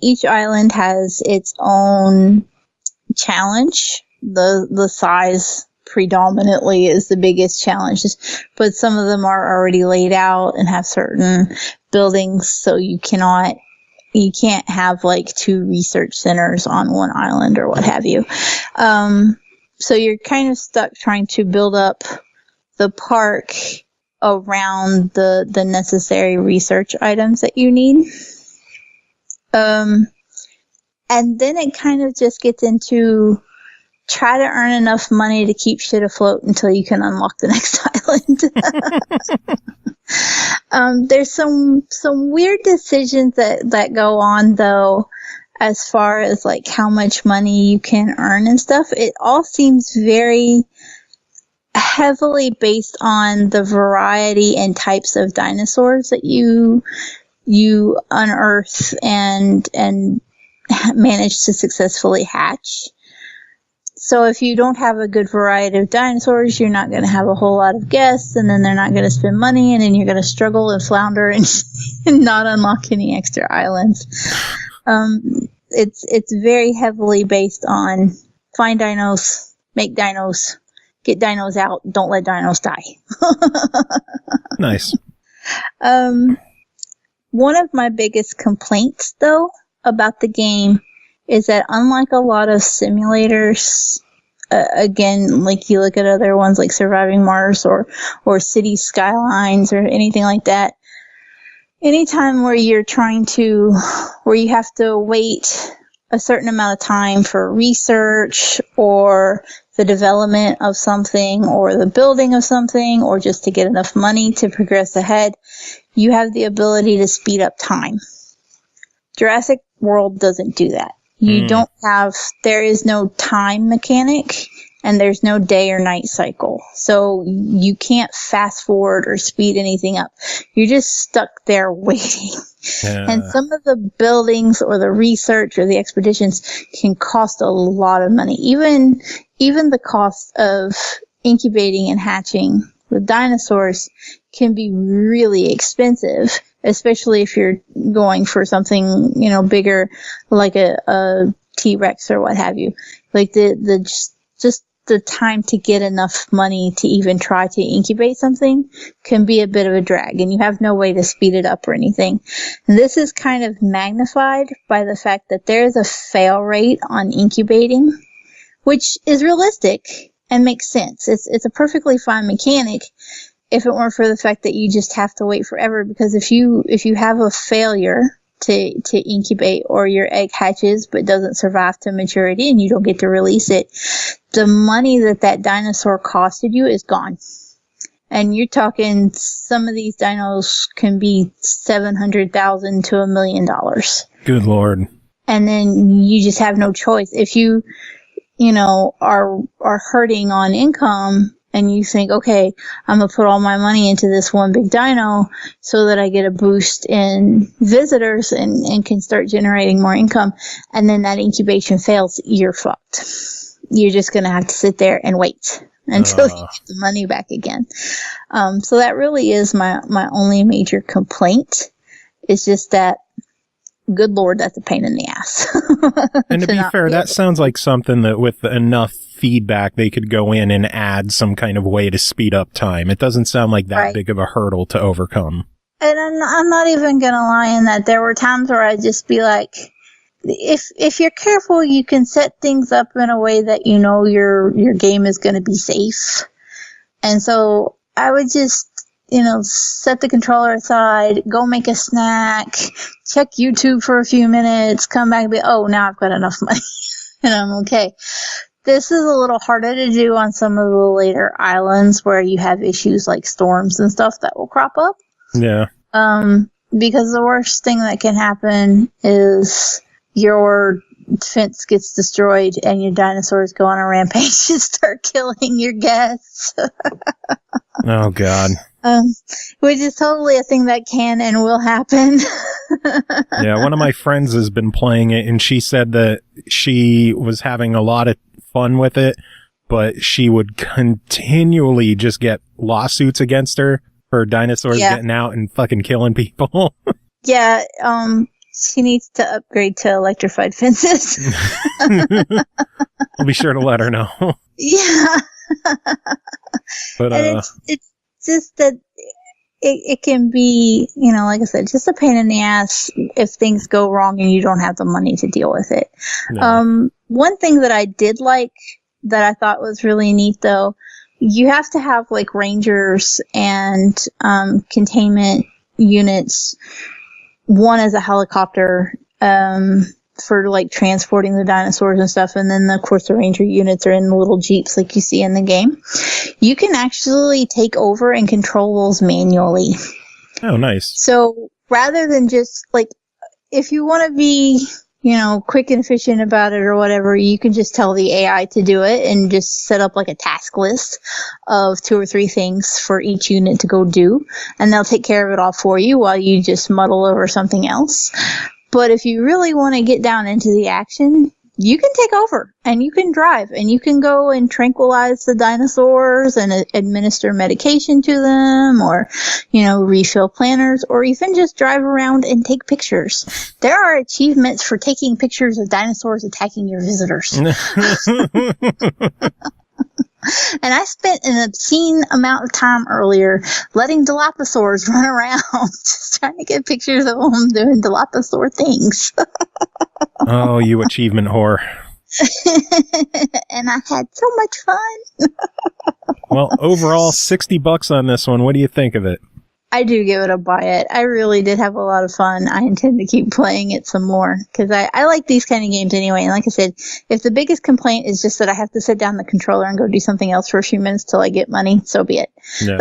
[SPEAKER 6] Each island has its own challenge. The size predominantly is the biggest challenge, but some of them are already laid out and have certain buildings, so you can't have like 2 research centers on one island or what have you. So you're kind of stuck trying to build up the park around the necessary research items that you need. And then it kind of just gets into try to earn enough money to keep shit afloat until you can unlock the next island. There's some weird decisions that go on though, as far as like how much money you can earn and stuff. It all seems very heavily based on the variety and types of dinosaurs that you unearth and manage to successfully hatch. So if you don't have a good variety of dinosaurs, you're not going to have a whole lot of guests, and then they're not going to spend money, and then you're going to struggle and flounder and not unlock any extra islands. It's very heavily based on find dinos, make dinos, get dinos out, don't let dinos die.
[SPEAKER 2] Nice.
[SPEAKER 6] One of my biggest complaints, though, about the game is that unlike a lot of simulators, again, like you look at other ones like Surviving Mars or City Skylines or anything like that, anytime where you have to wait a certain amount of time for research or the development of something or the building of something or just to get enough money to progress ahead, you have the ability to speed up time. Jurassic World doesn't do that. There is no time mechanic and there's no day or night cycle. So you can't fast forward or speed anything up. You're just stuck there waiting. Yeah. And some of the buildings or the research or the expeditions can cost a lot of money. Even the cost of incubating and hatching the dinosaurs can be really expensive, especially if you're going for something, bigger like a T-Rex or what have you. Like just the time to get enough money to even try to incubate something can be a bit of a drag, and you have no way to speed it up or anything. And this is kind of magnified by the fact that there is a fail rate on incubating, which is realistic and makes sense. It's a perfectly fine mechanic if it weren't for the fact that you just have to wait forever, because if you have a failure to incubate or your egg hatches but doesn't survive to maturity and you don't get to release it, the money that dinosaur costed you is gone. And you're talking some of these dinos can be $700,000 to $1 million.
[SPEAKER 2] Good Lord.
[SPEAKER 6] And then you just have no choice. If you are hurting on income and you think, okay, I'm going to put all my money into this one big dino so that I get a boost in visitors and can start generating more income, and then that incubation fails, you're fucked. You're just going to have to sit there and wait until you get the money back again. So that really is my only major complaint. It's just that, good Lord, that's a pain in the ass.
[SPEAKER 2] And to be fair, that sounds like something that with enough feedback they could go in and add some kind of way to speed up time. It doesn't sound like that big of a hurdle to overcome.
[SPEAKER 6] And I'm not even going to lie in that there were times where I'd just be like, if you're careful, you can set things up in a way that you know your game is going to be safe. And so I would just, set the controller aside, go make a snack, check YouTube for a few minutes, come back and be, oh, now I've got enough money and I'm okay. This is a little harder to do on some of the later islands where you have issues like storms and stuff that will crop up.
[SPEAKER 2] Yeah.
[SPEAKER 6] Because the worst thing that can happen is your fence gets destroyed and your dinosaurs go on a rampage and start killing your guests.
[SPEAKER 2] Oh, God.
[SPEAKER 6] Which is totally a thing that can and will happen.
[SPEAKER 2] Yeah, one of my friends has been playing it, and she said that she was having a lot of fun with it, but she would continually just get lawsuits against her for dinosaurs getting out and fucking killing people. Yeah,
[SPEAKER 6] she needs to upgrade to electrified fences.
[SPEAKER 2] I'll be sure to let her know.
[SPEAKER 6] Yeah.
[SPEAKER 2] But
[SPEAKER 6] and it's just that it can be, like I said, just a pain in the ass if things go wrong and you don't have the money to deal with it. No. One thing that I did like that I thought was really neat, though, you have to have like rangers and containment units. One is a helicopter for like transporting the dinosaurs and stuff, and then of course the ranger units are in the little jeeps like you see in the game. You can actually take over and control those manually.
[SPEAKER 2] Oh, nice.
[SPEAKER 6] So rather than just like, if you want to be, quick and efficient about it or whatever, you can just tell the AI to do it and just set up like a task list of 2 or 3 things for each unit to go do, and they'll take care of it all for you while you just muddle over something else. But if you really want to get down into the action, you can take over and you can drive and you can go and tranquilize the dinosaurs and administer medication to them, or, refill planters, or even just drive around and take pictures. There are achievements for taking pictures of dinosaurs attacking your visitors. And I spent an obscene amount of time earlier letting Dilophosaurs run around, just trying to get pictures of them doing Dilophosaur things.
[SPEAKER 2] Oh, you achievement whore.
[SPEAKER 6] And I had so much fun.
[SPEAKER 2] Well, overall, $60 on this one. What do you think of it?
[SPEAKER 6] I do give it a buy it. I really did have a lot of fun. I intend to keep playing it some more because I like these kind of games anyway. And like I said, if the biggest complaint is just that I have to sit down the controller and go do something else for a few minutes till I get money, so be it. Yeah.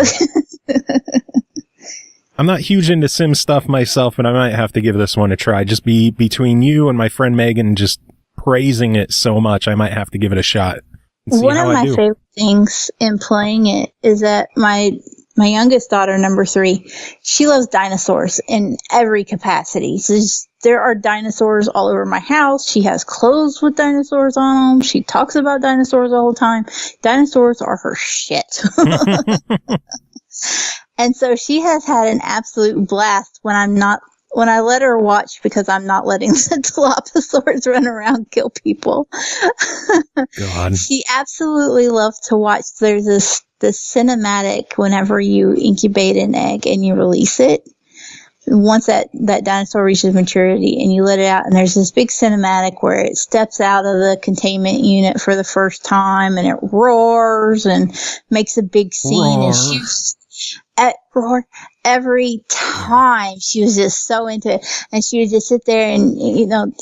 [SPEAKER 2] I'm not huge into sim stuff myself, but I might have to give this one a try. Just between you and my friend Megan just praising it so much, I might have to give it a shot.
[SPEAKER 6] One of my favorite things in playing it is that my youngest daughter, number 3, she loves dinosaurs in every capacity. So there are dinosaurs all over my house. She has clothes with dinosaurs on them. She talks about dinosaurs all the time. Dinosaurs are her shit. And so she has had an absolute blast when I let her watch, because I'm not letting the Dilophosaurs run around and kill people.
[SPEAKER 2] God. She
[SPEAKER 6] absolutely loves to watch. There's this cinematic whenever you incubate an egg and you release it. Once that dinosaur reaches maturity and you let it out, and there's this big cinematic where it steps out of the containment unit for the first time and it roars and makes a big scene. And she's roar every time. She was just so into it, and she would just sit there and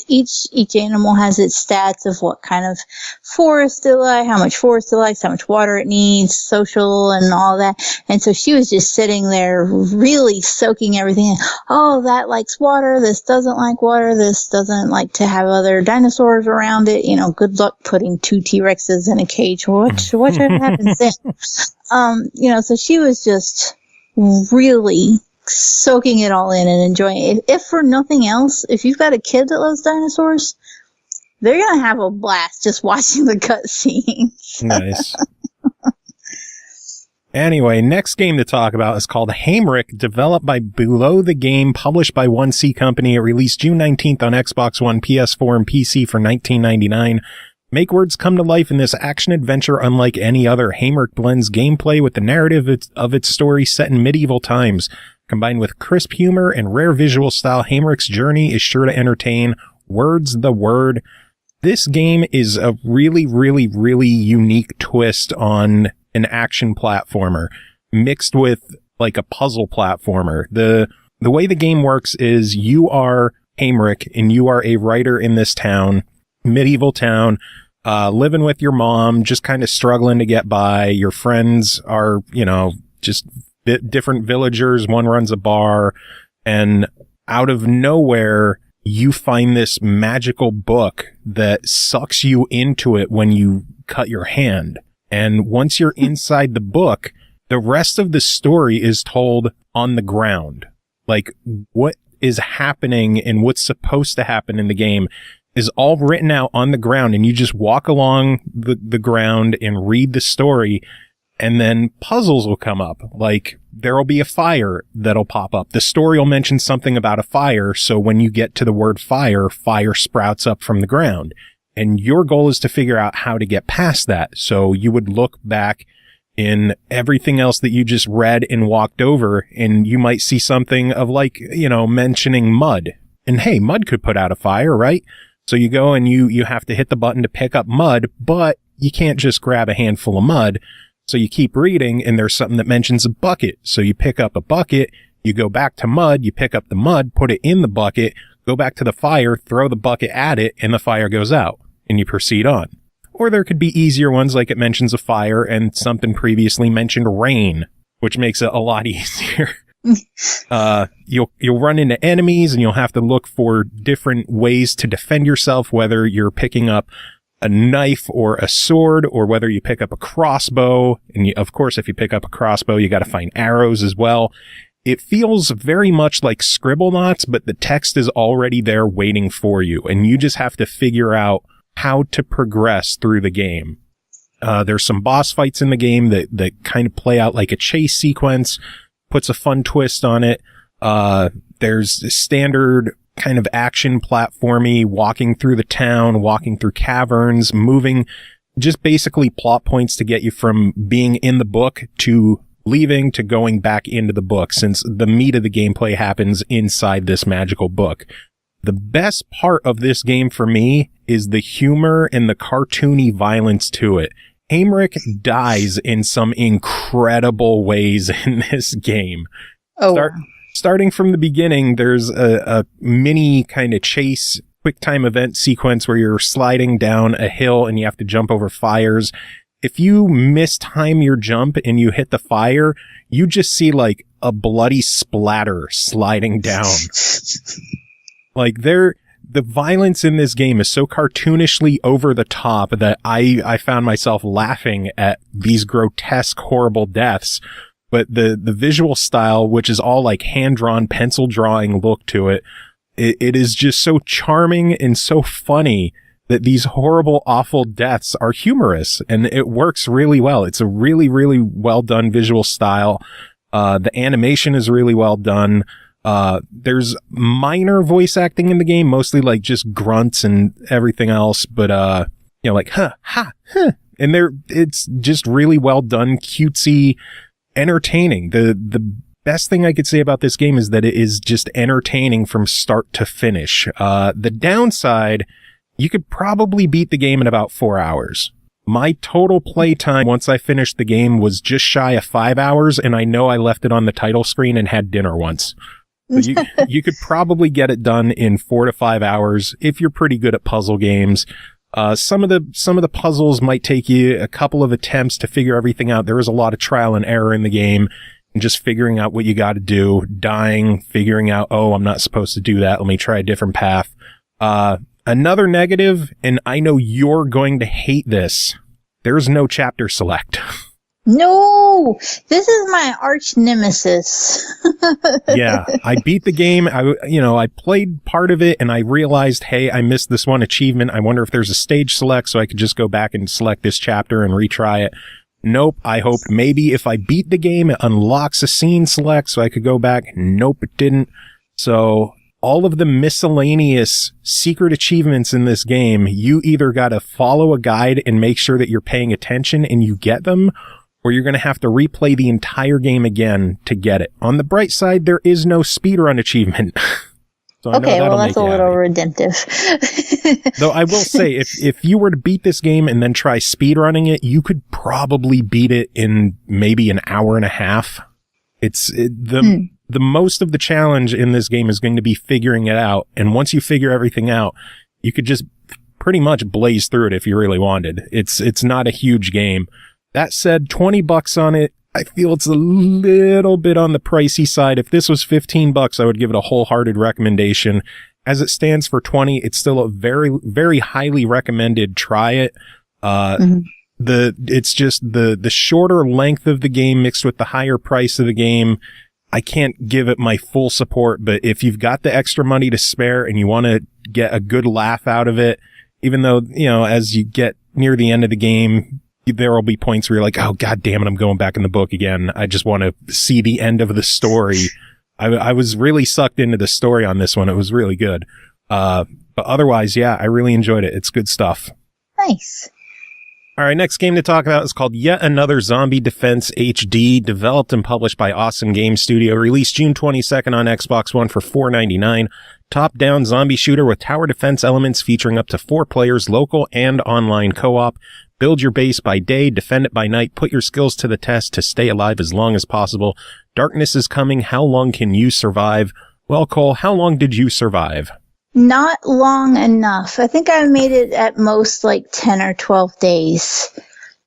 [SPEAKER 6] each animal has its stats of what kind of forest it likes, how much forest it likes, how much water it needs, social and all that. And so she was just sitting there really soaking everything in. Oh, that likes water, this doesn't like water, this doesn't like to have other dinosaurs around it. Good luck putting 2 T-Rexes in a cage. What happens then? So she was just really soaking it all in and enjoying it. If for nothing else, if you've got a kid that loves dinosaurs, they're going to have a blast just watching the cutscene.
[SPEAKER 2] Nice. Anyway, next game to talk about is called Haimrik, developed by Below the Game, published by 1C Company. It released June 19th on Xbox One, PS4, and PC for $19.99. Make words come to life in this action-adventure unlike any other. Haimrik blends gameplay with the narrative of its story set in medieval times. Combined with crisp humor and rare visual style, Haimrik's journey is sure to entertain. Words the Word. This game is a really, really, really unique twist on an action platformer mixed with like a puzzle platformer. The way the game works is you are Haimrik and you are a writer in this town, medieval town, living with your mom, just kind of struggling to get by. Your friends are, just different villagers. One runs a bar, and out of nowhere, you find this magical book that sucks you into it when you cut your hand. And once you're inside the book, the rest of the story is told on the ground. Like, what is happening and what's supposed to happen in the game is all written out on the ground, and you just walk along the ground and read the story, and then puzzles will come up. Like, there'll be a fire that'll pop up. The story will mention something about a fire, so when you get to the word fire, fire sprouts up from the ground. And your goal is to figure out how to get past that. So you would look back in everything else that you just read and walked over, and you might see something of like, mentioning mud. And hey, mud could put out a fire, right? So you go and you have to hit the button to pick up mud, but you can't just grab a handful of mud. So you keep reading, and there's something that mentions a bucket. So you pick up a bucket, you go back to mud, you pick up the mud, put it in the bucket, go back to the fire, throw the bucket at it, and the fire goes out, and you proceed on. Or there could be easier ones, like it mentions a fire and something previously mentioned rain, which makes it a lot easier. You'll run into enemies, and you'll have to look for different ways to defend yourself, whether you're picking up a knife or a sword, or whether you pick up a crossbow. And of course, if you pick up a crossbow, you got to find arrows as well. It feels very much like Scribblenauts, but the text is already there waiting for you, and you just have to figure out how to progress through the game. There's some boss fights in the game that kind of play out like a chase sequence, puts a fun twist on it. There's standard kind of action platformy, walking through the town, walking through caverns, moving, just basically plot points to get you from being in the book to leaving to going back into the book, since the meat of the gameplay happens inside this magical book. The best part of this game for me is the humor and the cartoony violence to it. Haimrik dies in some incredible ways in this game. Starting from the beginning, there's a mini kind of chase, quick time event sequence where you're sliding down a hill and you have to jump over fires. If you mistime your jump and you hit the fire, you just see like a bloody splatter sliding down. Like, the violence in this game is so cartoonishly over the top that I found myself laughing at these grotesque, horrible deaths. But the visual style, which is all like hand-drawn, pencil drawing look to it, it is just so charming and so funny that these horrible, awful deaths are humorous, and it works really well. It's a really, really well done visual style. The animation is really well done. There's minor voice acting in the game, mostly like just grunts and everything else, but, like, huh, ha, huh. And it's just really well done, cutesy, entertaining. The best thing I could say about this game is that it is just entertaining from start to finish. The downside, you could probably beat the game in about 4 hours. My total playtime once I finished the game was just shy of 5 hours, and I know I left it on the title screen and had dinner once. But you could probably get it done in 4 to 5 hours if you're pretty good at puzzle games. Some of the puzzles might take you a couple of attempts to figure everything out. There is a lot of trial and error in the game, and just figuring out what you got to do, dying, figuring out, oh, I'm not supposed to do that. Let me try a different path. Another negative, and I know you're going to hate this, there's no chapter select.
[SPEAKER 6] No, this is my arch nemesis.
[SPEAKER 2] Yeah, I beat the game. I played part of it and I realized, hey, I missed this one achievement. I wonder if there's a stage select so I could just go back and select this chapter and retry it. Nope. I hoped maybe if I beat the game, it unlocks a scene select so I could go back. Nope, it didn't. So all of the miscellaneous secret achievements in this game, you either got to follow a guide and make sure that you're paying attention and you get them, or you're going to have to replay the entire game again to get it. On the bright side, there is no speedrun achievement. It's So I know
[SPEAKER 6] okay, well,
[SPEAKER 2] that'll
[SPEAKER 6] that's
[SPEAKER 2] make
[SPEAKER 6] a
[SPEAKER 2] you
[SPEAKER 6] little
[SPEAKER 2] happy.
[SPEAKER 6] redemptive.
[SPEAKER 2] Though I will say, if you were to beat this game and then try speedrunning it, you could probably beat it in maybe an hour and a half. The most of the challenge in this game is going to be figuring it out. And once you figure everything out, you could just pretty much blaze through it if you really wanted. It's not a huge game. That said, $20 on it, I feel it's a little bit on the pricey side. If this was $15, I would give it a wholehearted recommendation. As it stands for 20, it's still a very, very highly recommended try it. It's just the shorter length of the game mixed with the higher price of the game. I can't give it my full support, but if you've got the extra money to spare and you want to get a good laugh out of it, even though, as you get near the end of the game, there will be points where you're like, oh, God damn it, I'm going back in the book again. I just want to see the end of the story. I was really sucked into the story on this one. It was really good. But otherwise, yeah, I really enjoyed it. It's good stuff.
[SPEAKER 6] Nice.
[SPEAKER 2] All right, next game to talk about is called Yet Another Zombie Defense HD, developed and published by Awesome Game Studio, released June 22nd on Xbox One for $4.99. Top-down zombie shooter with tower defense elements featuring up to 4 players, local and online co-op. Build your base by day, defend it by night, put your skills to the test to stay alive as long as possible. Darkness is coming. How long can you survive? Well, Cole, how long did you survive?
[SPEAKER 6] Not long enough. I think I made it at most like 10 or 12 days.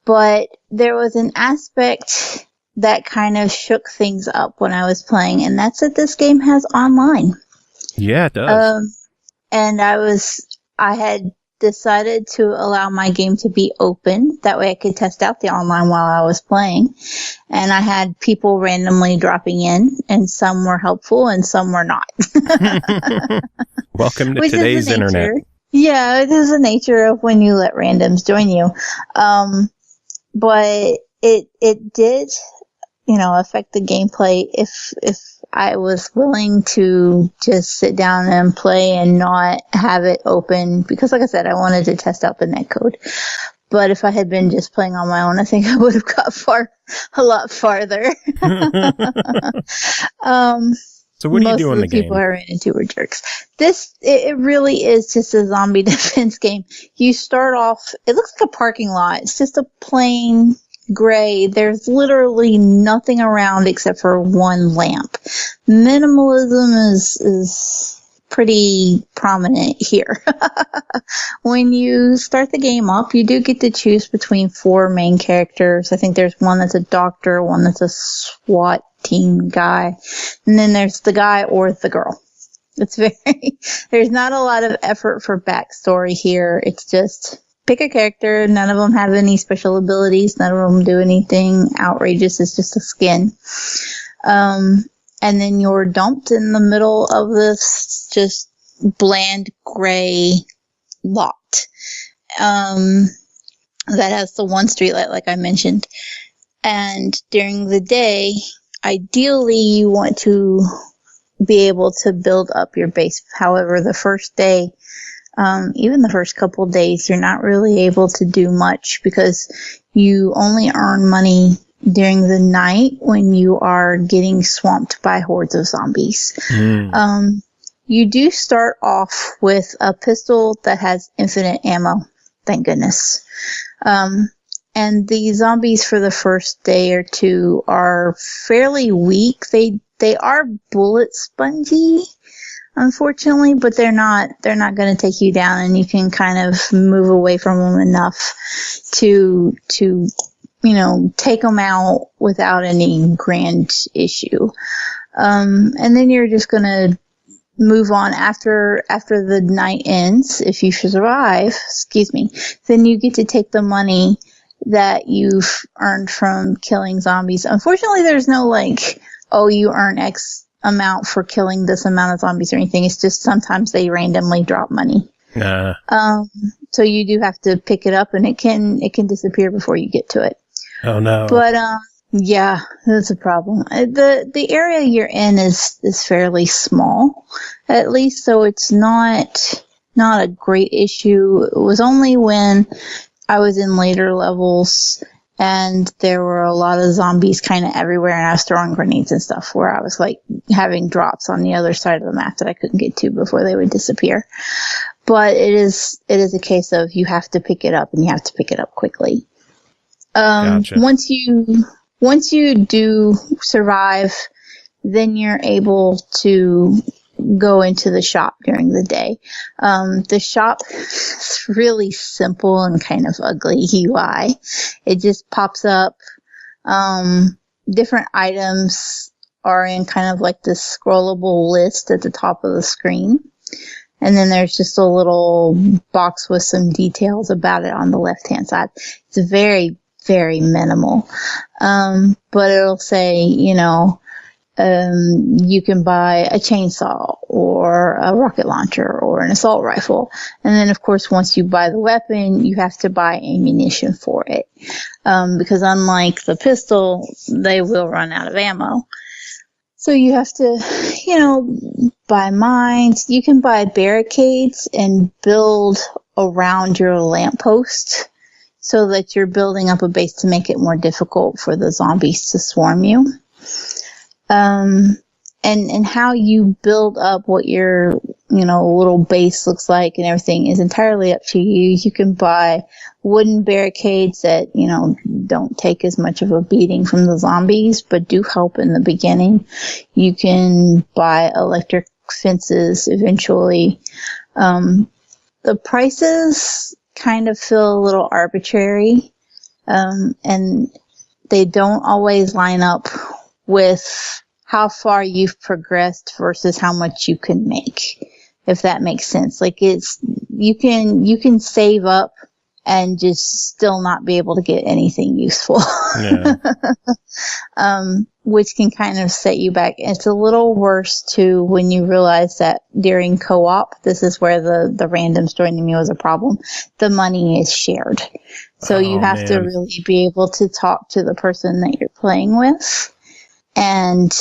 [SPEAKER 6] But there was an aspect that kind of shook things up when I was playing, and that's that this game has online.
[SPEAKER 2] Yeah, it does.
[SPEAKER 6] And I had decided to allow my game to be open. That way I could test out the online while I was playing. And I had people randomly dropping in, and some were helpful and some were not.
[SPEAKER 2] Welcome to today's internet.
[SPEAKER 6] Yeah, it is the nature of when you let randoms join you. But it did, affect the gameplay if I was willing to just sit down and play and not have it open, because like I said, I wanted to test out the netcode. But if I had been just playing on my own, I think I would have got a lot farther.
[SPEAKER 2] So what do you do in the game?
[SPEAKER 6] Most of the people I ran into were jerks. It really is just a zombie defense game. You start off, it looks like a parking lot. It's just a plain gray. There's literally nothing around except for one lamp. Minimalism is pretty prominent here. When you start the game up, you do get to choose between 4 main characters. I think there's one that's a doctor, one that's a SWAT team guy, and then there's the guy or the girl. There's not a lot of effort for backstory here. It's just pick a character. None of them have any special abilities. None of them do anything outrageous. It's just a skin. And then you're dumped in the middle of this just bland gray lot. That has the one streetlight, like I mentioned. And during the day, ideally you want to be able to build up your base. However, the first day, even the first couple of days, you're not really able to do much because you only earn money during the night when you are getting swamped by hordes of zombies. You do start off with a pistol that has infinite ammo. Thank goodness. And the zombies for the first day or two are fairly weak. They are bullet spongy, unfortunately, but they're not going to take you down, and you can kind of move away from them enough to take them out without any grand issue. And then you're just going to move on after the night ends. If you survive, then you get to take the money that you've earned from killing zombies. Unfortunately, there's no you earn X amount for killing this amount of zombies or anything. It's just sometimes they randomly drop money. So you do have to pick it up, and it can disappear before you get to it.
[SPEAKER 2] Oh no.
[SPEAKER 6] But yeah, that's a problem. The area you're in is fairly small, at least, so it's not a great issue. It was only when I was in later levels and there were a lot of zombies kind of everywhere, and I was throwing grenades and stuff where I was like having drops on the other side of the map that I couldn't get to before they would disappear. But it is a case of you have to pick it up, and you have to pick it up quickly.
[SPEAKER 2] Gotcha.
[SPEAKER 6] Once you do survive, then you're able to go into the shop during the day. The shop is really simple and kind of ugly UI. It just pops up. Different items are in kind of like this scrollable list at the top of the screen. And then there's just a little box with some details about it on the left-hand side. It's very, very minimal. But it'll say, you can buy a chainsaw or a rocket launcher or an assault rifle. And then, of course, once you buy the weapon, you have to buy ammunition for it. Because unlike the pistol, they will run out of ammo. So you have to, buy mines. You can buy barricades and build around your lamppost so that you're building up a base to make it more difficult for the zombies to swarm you. And how you build up what your, little base looks like and everything is entirely up to you. You can buy wooden barricades that, don't take as much of a beating from the zombies, but do help in the beginning. You can buy electric fences eventually. The prices kind of feel a little arbitrary, and they don't always line up with how far you've progressed versus how much you can make, if that makes sense. Like you can save up and just still not be able to get anything useful. Yeah. Which can kind of set you back. It's a little worse too when you realize that during co-op, this is where the randoms joining me was a problem. The money is shared. So you have to really be able to talk to the person that you're playing with and,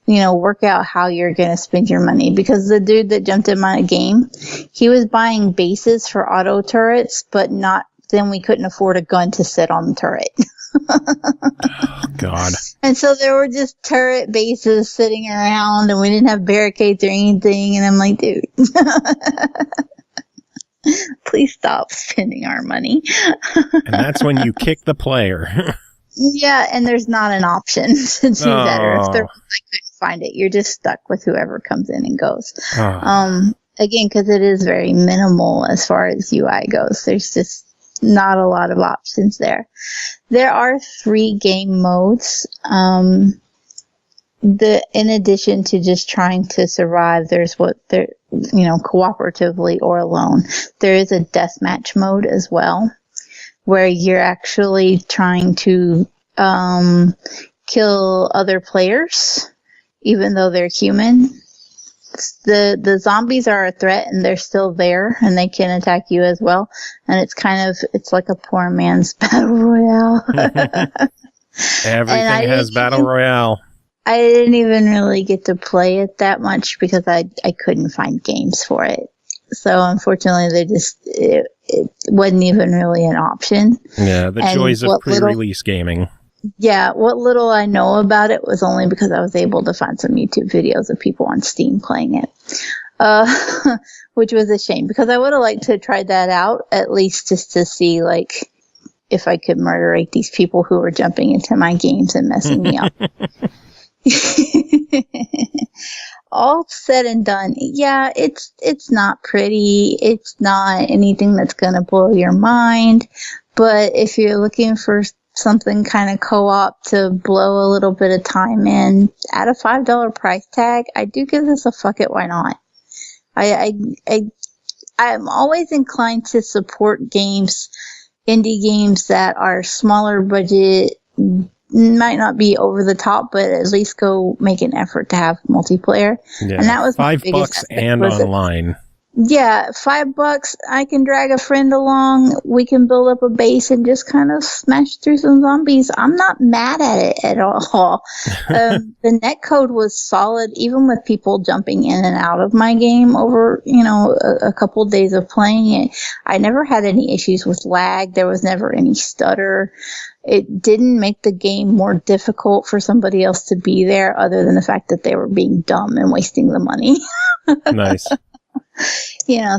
[SPEAKER 6] work out how you're going to spend your money. Because the dude that jumped in my game, he was buying bases for auto turrets, but then we couldn't afford a gun to sit on the turret.
[SPEAKER 2] Oh, God. And
[SPEAKER 6] so there were just turret bases sitting around, and we didn't have barricades or anything. And I'm like, dude, please stop spending our money.
[SPEAKER 2] And that's when you kick the player.
[SPEAKER 6] Yeah, and there's not an option to do that. Or if there was, I couldn't find it. You're just stuck with whoever comes in and goes. Again, because it is very minimal as far as UI goes. There's just not a lot of options there. There are 3 game modes. In addition to just trying to survive, there's cooperatively or alone. There is a deathmatch mode as well, where you're actually trying to kill other players, even though they're human. The zombies are a threat, and they're still there, and they can attack you as well. And it's like a poor man's battle royale.
[SPEAKER 2] Everything has battle royale.
[SPEAKER 6] I didn't even really get to play it that much because I couldn't find games for it. So unfortunately, it wasn't even really an option.
[SPEAKER 2] Yeah, the joys of pre-release gaming.
[SPEAKER 6] Yeah, what little I know about it was only because I was able to find some YouTube videos of people on Steam playing it. Which was a shame, because I would have liked to try that out, at least just to see, like, if I could murderate these people who were jumping into my games and messing me up. All said and done, yeah, it's not pretty. It's not anything that's going to blow your mind. But if you're looking for something kind of co-op to blow a little bit of time in at a $5 price tag, I do give this a fuck it, why not? I'm always inclined to support games, indie games that are smaller budget, might not be over the top, but at least go make an effort to have multiplayer.
[SPEAKER 2] Yeah,
[SPEAKER 6] and that was
[SPEAKER 2] $5 and online.
[SPEAKER 6] Yeah, $5. I can drag a friend along. We can build up a base and just kind of smash through some zombies. I'm not mad at it at all. The netcode was solid, even with people jumping in and out of my game over, a couple of days of playing it. I never had any issues with lag. There was never any stutter. It didn't make the game more difficult for somebody else to be there, other than the fact that they were being dumb and wasting the money.
[SPEAKER 2] Nice.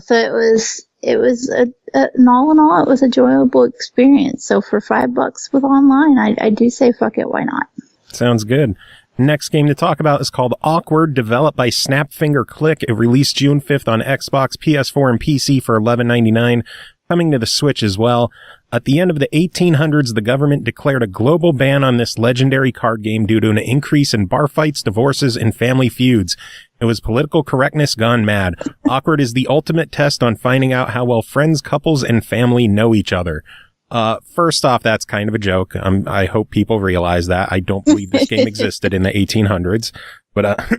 [SPEAKER 6] So it was and all in all, it was a enjoyable experience. So for $5 with online, I do say fuck it, why not?
[SPEAKER 2] Sounds good. Next game to talk about is called Awkward, developed by Snapfinger Click. It released June 5th on Xbox, PS4, and PC for $11.99, coming to the Switch as well. At the end of the 1800s, the government declared a global ban on this legendary card game due to an increase in bar fights, divorces, and family feuds. It was political correctness gone mad. Awkward is the ultimate test on finding out how well friends, couples, and family know each other. First off, that's kind of a joke. I hope people realize that. I don't believe this game existed in the 1800s. But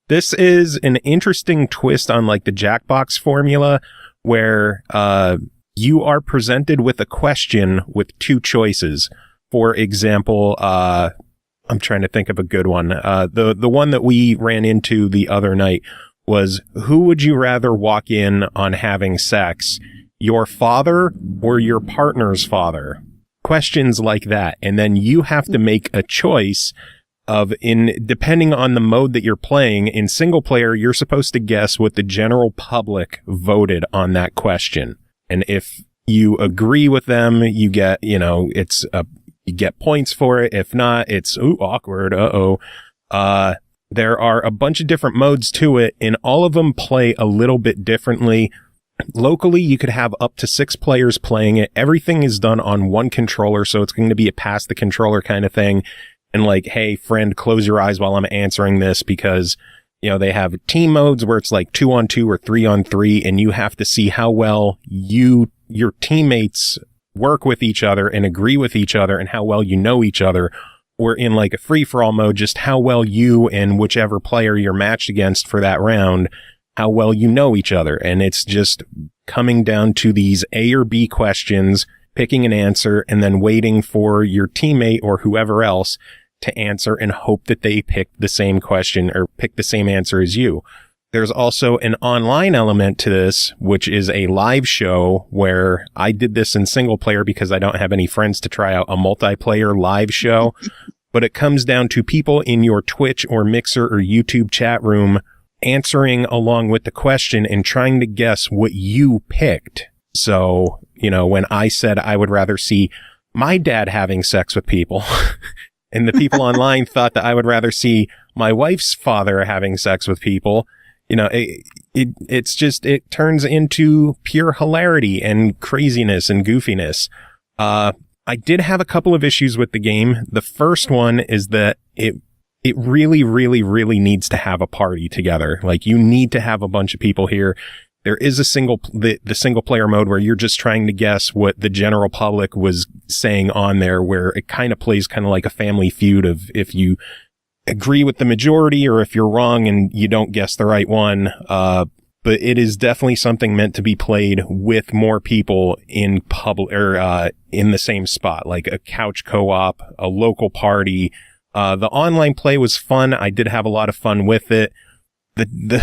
[SPEAKER 2] this is an interesting twist on like the Jackbox formula, where you are presented with a question with two choices. For example, I'm trying to think of a good one. The one that we ran into the other night was, who would you rather walk in on having sex? Your father or your partner's father? Questions like that. And then you have to make a choice depending on the mode that you're playing. In single player, you're supposed to guess what the general public voted on that question. And if you agree with them, you get, you get points for it. If not, it's awkward. There are a bunch of different modes to it, and all of them play a little bit differently. Locally, you could have up to 6 players playing it. Everything is done on one controller, so it's going to be a pass the controller kind of thing. And like, hey, friend, close your eyes while I'm answering this, because, they have team modes where it's like 2-on-2 or 3-on-3, and you have to see how well your teammates work with each other and agree with each other and how well you know each other. Or in like a free-for-all mode, just how well you and whichever player you're matched against for that round, how well you know each other. And it's just coming down to these A or B questions, picking an answer, and then waiting for your teammate or whoever else to answer and hope that they pick the same question or pick the same answer as you. There's also an online element to this, which is a live show, where I did this in single player because I don't have any friends to try out a multiplayer live show. But it comes down to people in your Twitch or Mixer or YouTube chat room answering along with the question and trying to guess what you picked. So, when I said I would rather see my dad having sex with people, and the people online thought that I would rather see my wife's father having sex with people, it turns into pure hilarity and craziness and goofiness. I did have a couple of issues with the game. The first one is that it really, really, really needs to have a party together. Like, you need to have a bunch of people here. There is the single player mode where you're just trying to guess what the general public was saying on there, where it kind of plays kind of like a Family Feud of if you agree with the majority or if you're wrong and you don't guess the right one. But it is definitely something meant to be played with more people in public or in the same spot, like a couch co-op, a local party. The online play was fun. I did have a lot of fun with it. The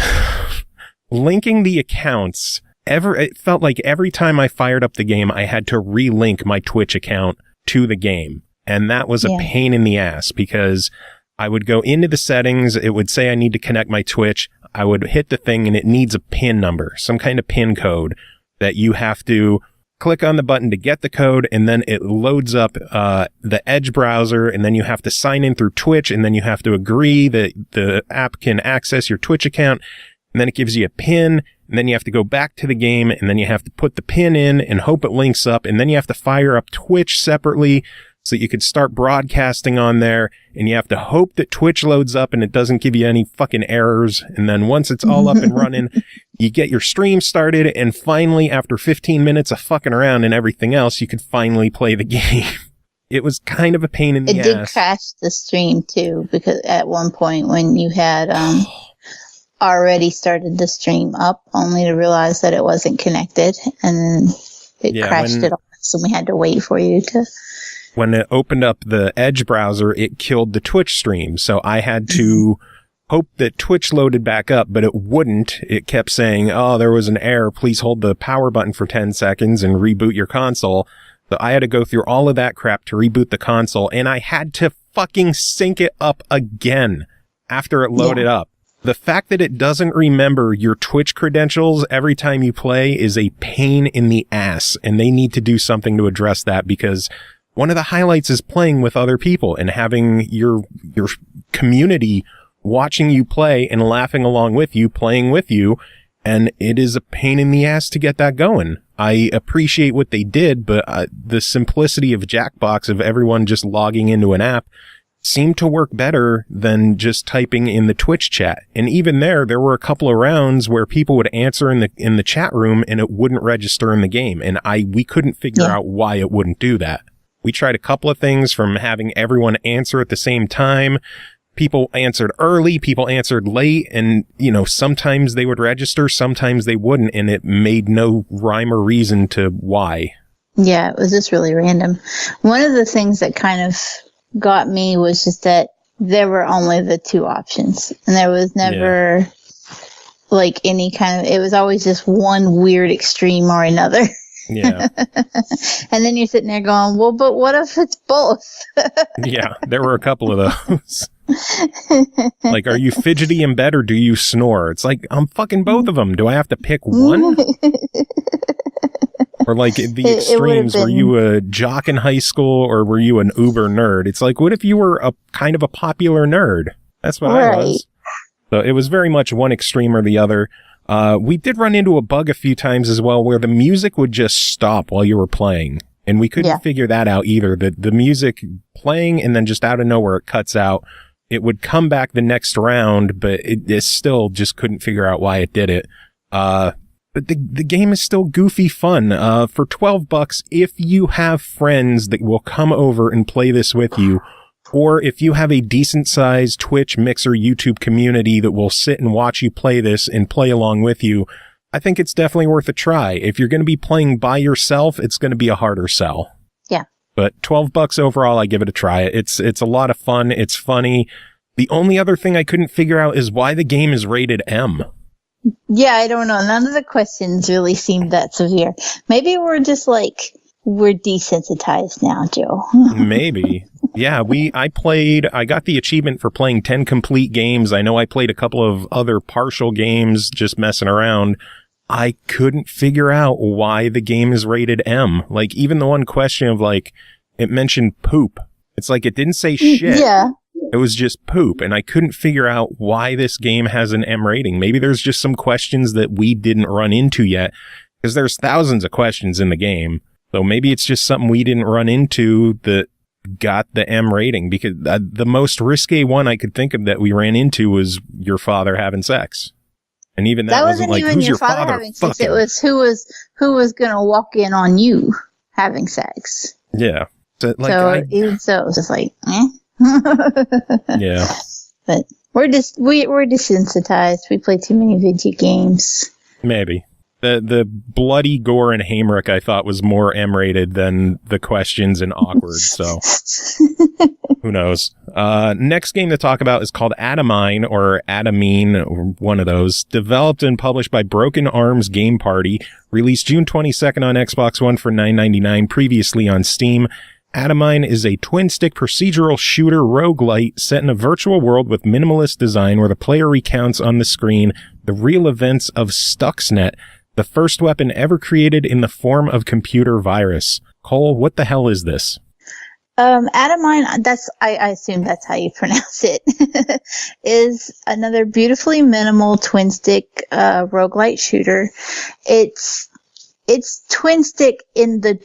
[SPEAKER 2] linking the accounts, it felt like every time I fired up the game, I had to relink my Twitch account to the game. And that was a pain in the ass, because I would go into the settings. It would say I need to connect my Twitch. I would hit the thing and it needs a PIN number, some kind of PIN code that you have to click on the button to get the code. And then it loads up the Edge browser, and then you have to sign in through Twitch, and then you have to agree that the app can access your Twitch account. And then it gives you a PIN, and then you have to go back to the game, and then you have to put the PIN in and hope it links up. And then you have to fire up Twitch separately so that you could start broadcasting on there, and you have to hope that Twitch loads up and it doesn't give you any fucking errors. And then once it's all up and running, you get your stream started, and finally, after 15 minutes of fucking around and everything else, you could finally play the game. It was kind of a pain in the ass.
[SPEAKER 6] It did crash the stream too, because at one point when you had already started the stream up, only to realize that it wasn't connected, and then it crashed it off, so we had to wait for you to...
[SPEAKER 2] When it opened up the Edge browser, it killed the Twitch stream, so I had to hope that Twitch loaded back up, but it wouldn't. It kept saying, oh, there was an error, please hold the power button for 10 seconds and reboot your console. So I had to go through all of that crap to reboot the console, and I had to fucking sync it up again after it loaded up. The fact that it doesn't remember your Twitch credentials every time you play is a pain in the ass, and they need to do something to address that, because one of the highlights is playing with other people and having your community watching you play and laughing along with you, playing with you, and it is a pain in the ass to get that going. I appreciate what they did, but the simplicity of Jackbox, of everyone just logging into an app, seemed to work better than just typing in the Twitch chat. And even there were a couple of rounds where people would answer in the chat room and it wouldn't register in the game. And we couldn't figure out why it wouldn't do that. We tried a couple of things, from having everyone answer at the same time. People answered early, people answered late, and, sometimes they would register, sometimes they wouldn't, and it made no rhyme or reason to why.
[SPEAKER 6] Yeah, it was just really random. One of the things that kind of got me was just that there were only the two options, and there was never like any kind of, it was always just one weird extreme or another.
[SPEAKER 2] Yeah.
[SPEAKER 6] And then you're sitting there going, well, but what if it's both?
[SPEAKER 2] Yeah, there were a couple of those. Like, are you fidgety in bed or do you snore? It's like, I'm fucking both of them. Do I have to pick one? Or like the extremes, were you a jock in high school or were you an uber nerd? It's like, what if you were a kind of a popular nerd? That's what I was. So it was very much one extreme or the other. We did run into a bug a few times as well, where the music would just stop while you were playing. And we couldn't figure that out either. The music playing and then just out of nowhere it cuts out. It would come back the next round, but it still just couldn't figure out why it did it. But the game is still goofy fun. For $12, if you have friends that will come over and play this with you, or if you have a decent sized Twitch, Mixer, YouTube community that will sit and watch you play this and play along with you, I think it's definitely worth a try. If you're going to be playing by yourself, it's going to be a harder sell. Yeah. But $12 overall, I give it a try. It's a lot of fun. It's funny. The only other thing I couldn't figure out is why the game is rated M.
[SPEAKER 6] Yeah, I don't know. None of the questions really seemed that severe. Maybe we're just like, we're desensitized now, Joe.
[SPEAKER 2] Maybe. Yeah, I got the achievement for playing 10 complete games. I know I played a couple of other partial games just messing around. I couldn't figure out why the game is rated M. Like, even the one question of, like, it mentioned poop. It's like, it didn't say shit. Yeah. It was just poop, and I couldn't figure out why this game has an M rating. Maybe there's just some questions that we didn't run into yet, because there's thousands of questions in the game. So maybe it's just something we didn't run into that got the M rating, because the most risque one I could think of that we ran into was your father having sex. And even that wasn't like, who's your father
[SPEAKER 6] having sex. It was who was going to walk in on you having sex.
[SPEAKER 2] Yeah.
[SPEAKER 6] So, like, even so, it was just like, eh.
[SPEAKER 2] Yeah.
[SPEAKER 6] But we're desensitized. We play too many video games.
[SPEAKER 2] Maybe. The bloody gore in Haimrik, I thought, was more M-rated than the questions in Awkward, so who knows. Next game to talk about is called Adamine, or Adamine, or one of those. Developed and published by Broken Arms Game Party. Released June 22nd on Xbox One for $9.99, previously on Steam. Adamine is a twin-stick procedural shooter roguelite set in a virtual world with minimalist design where the player recounts on the screen the real events of Stuxnet, the first weapon ever created in the form of computer virus. Cole, what the hell is this?
[SPEAKER 6] Adamine, I assume that's how you pronounce it, is another beautifully minimal twin-stick roguelite shooter. It's twin-stick in the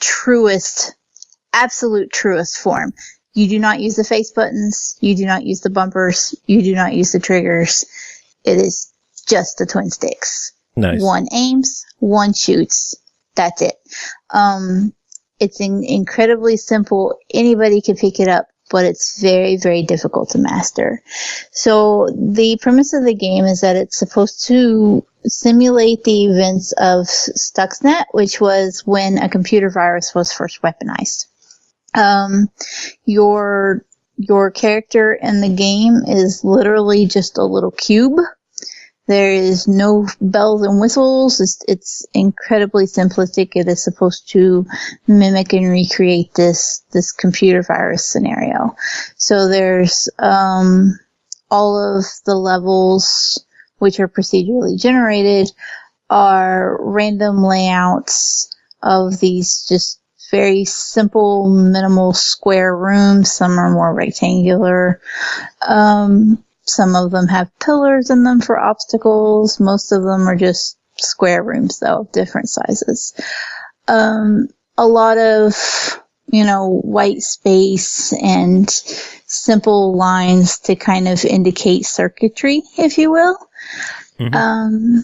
[SPEAKER 6] absolute truest form. You do not use the face buttons. You do not use the bumpers. You do not use the triggers. It is just the twin sticks.
[SPEAKER 2] Nice.
[SPEAKER 6] One aims, one shoots. That's it. It's incredibly simple. Anybody can pick it up, but it's very, very difficult to master. So the premise of the game is that it's supposed to simulate the events of Stuxnet, which was when a computer virus was first weaponized. Your character in the game is literally just a little cube. There is no bells and whistles. It's incredibly simplistic. It is supposed to mimic and recreate this computer virus scenario. So there's all of the levels, which are procedurally generated, are random layouts of these just very simple, minimal square rooms. Some are more rectangular. Some of them have pillars in them for obstacles. Most of them are just square rooms, though, different sizes. A lot of, white space and simple lines to kind of indicate circuitry, if you will. Mm-hmm.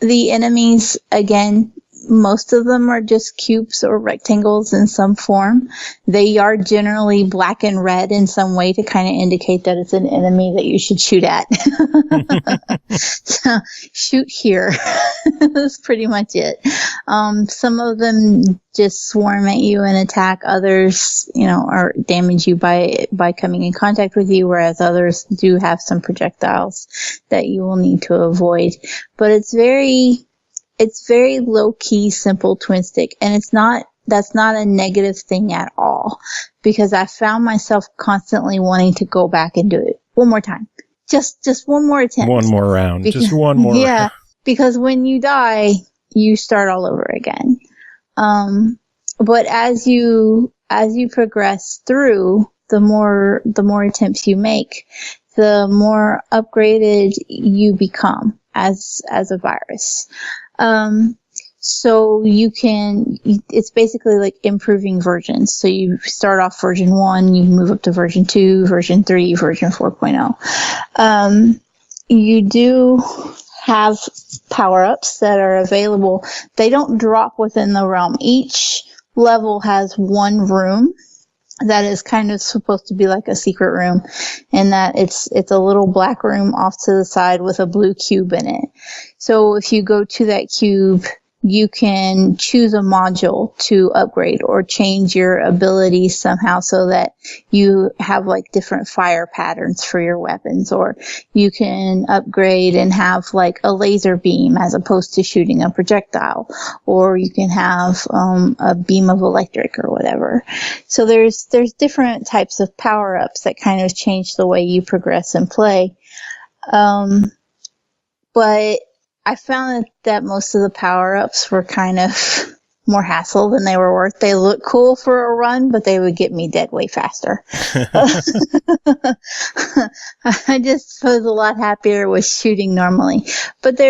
[SPEAKER 6] The enemies, again, most of them are just cubes or rectangles in some form. They are generally black and red in some way to kind of indicate that it's an enemy that you should shoot at. So, shoot here. That's pretty much it. Some of them just swarm at you and attack. Others, or damage you by coming in contact with you, whereas others do have some projectiles that you will need to avoid. But it's very low-key, simple twin stick, and that's not a negative thing at all, because I found myself constantly wanting to go back and do it one more time. Just one more attempt.
[SPEAKER 2] One more round. Just one more.
[SPEAKER 6] Yeah, because when you die, you start all over again. But as you progress through, the more attempts you make, the more upgraded you become as a virus. So it's basically like improving versions. So you start off version 1, you move up to version 2, version 3, version 4.0. You do have power-ups that are available. They don't drop within the realm. Each level has one room that is kind of supposed to be like a secret room, and that it's a little black room off to the side with a blue cube in it. So if you go to that cube, you can choose a module to upgrade or change your abilities somehow so that you have like different fire patterns for your weapons, or you can upgrade and have like a laser beam as opposed to shooting a projectile, or you can have a beam of electric or whatever. So there's different types of power-ups that kind of change the way you progress and play. But I found that most of the power-ups were kind of more hassle than they were worth. They look cool for a run, but they would get me dead way faster. I just was a lot happier with shooting normally. But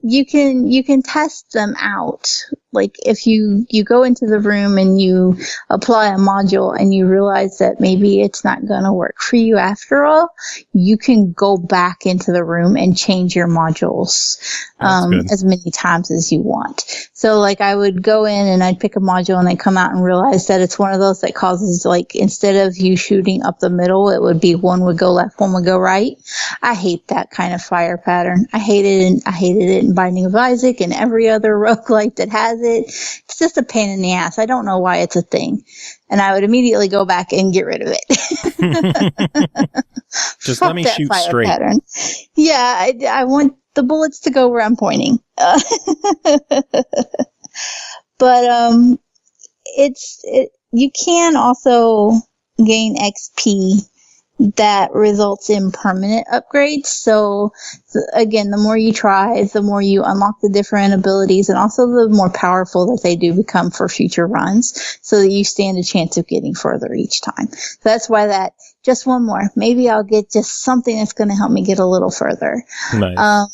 [SPEAKER 6] you can test them out. Like if you go into the room and you apply a module and you realize that maybe it's not going to work for you after all, you can go back into the room and change your modules as many times as you want. So like I would go in and I'd pick a module and I'd come out and realize that it's one of those that causes, like, instead of you shooting up the middle, it would be one would go left, one would go right. I hate that kind of fire pattern. I hated it in Binding of Isaac and every other roguelike that has it. It's just a pain in the ass. I don't know why it's a thing. And I would immediately go back and get rid of it.
[SPEAKER 2] Just let me shoot straight. Pattern.
[SPEAKER 6] Yeah, I want the bullets to go where I'm pointing. But you can also gain XP that results in permanent upgrades. So again, the more you try, the more you unlock the different abilities, and also the more powerful that they do become for future runs, so that you stand a chance of getting further each time. So that's why that just one more. Maybe I'll get just something that's going to help me get a little further.
[SPEAKER 2] Nice.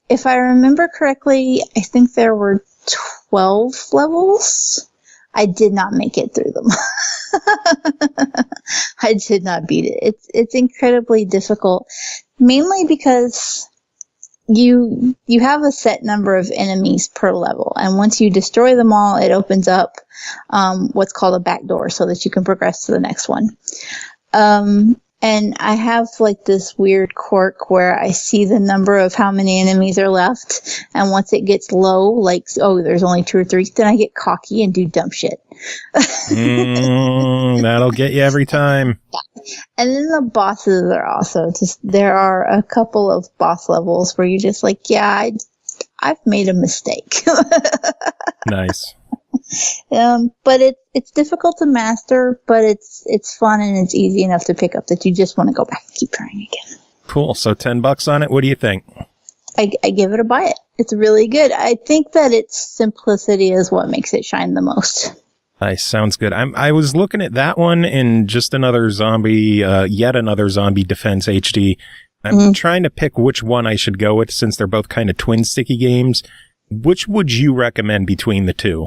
[SPEAKER 6] If I remember correctly, I think there were 12 levels. I did not make it through them. I did not beat it. It's incredibly difficult, mainly because you have a set number of enemies per level, and once you destroy them all, it opens up what's called a back door so that you can progress to the next one. And I have like this weird quirk where I see the number of how many enemies are left. And once it gets low, like, oh, there's only 2 or 3, then I get cocky and do dumb shit.
[SPEAKER 2] That'll get you every time.
[SPEAKER 6] And then the bosses are also there are a couple of boss levels where you're just like, yeah, I've made a mistake.
[SPEAKER 2] Nice.
[SPEAKER 6] But it's difficult to master, but it's fun and it's easy enough to pick up that you just want to go back and keep trying again.
[SPEAKER 2] Cool. So $10 on it. What do you think?
[SPEAKER 6] I give it a buy it. It's really good. I think that its simplicity is what makes it shine the most.
[SPEAKER 2] Nice. Sounds good. I was looking at that one in just another zombie, yet another zombie defense HD. I'm trying to pick which one I should go with since they're both kind of twin sticky games. Which would you recommend between the two?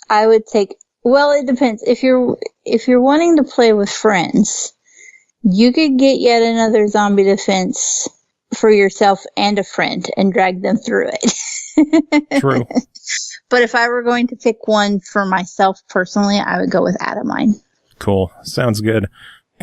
[SPEAKER 6] I would take, well, it depends. If you're wanting to play with friends, you could get yet another zombie defense for yourself and a friend and drag them through it.
[SPEAKER 2] True.
[SPEAKER 6] But if I were going to pick one for myself personally, I would go with Adamine.
[SPEAKER 2] Cool. Sounds good.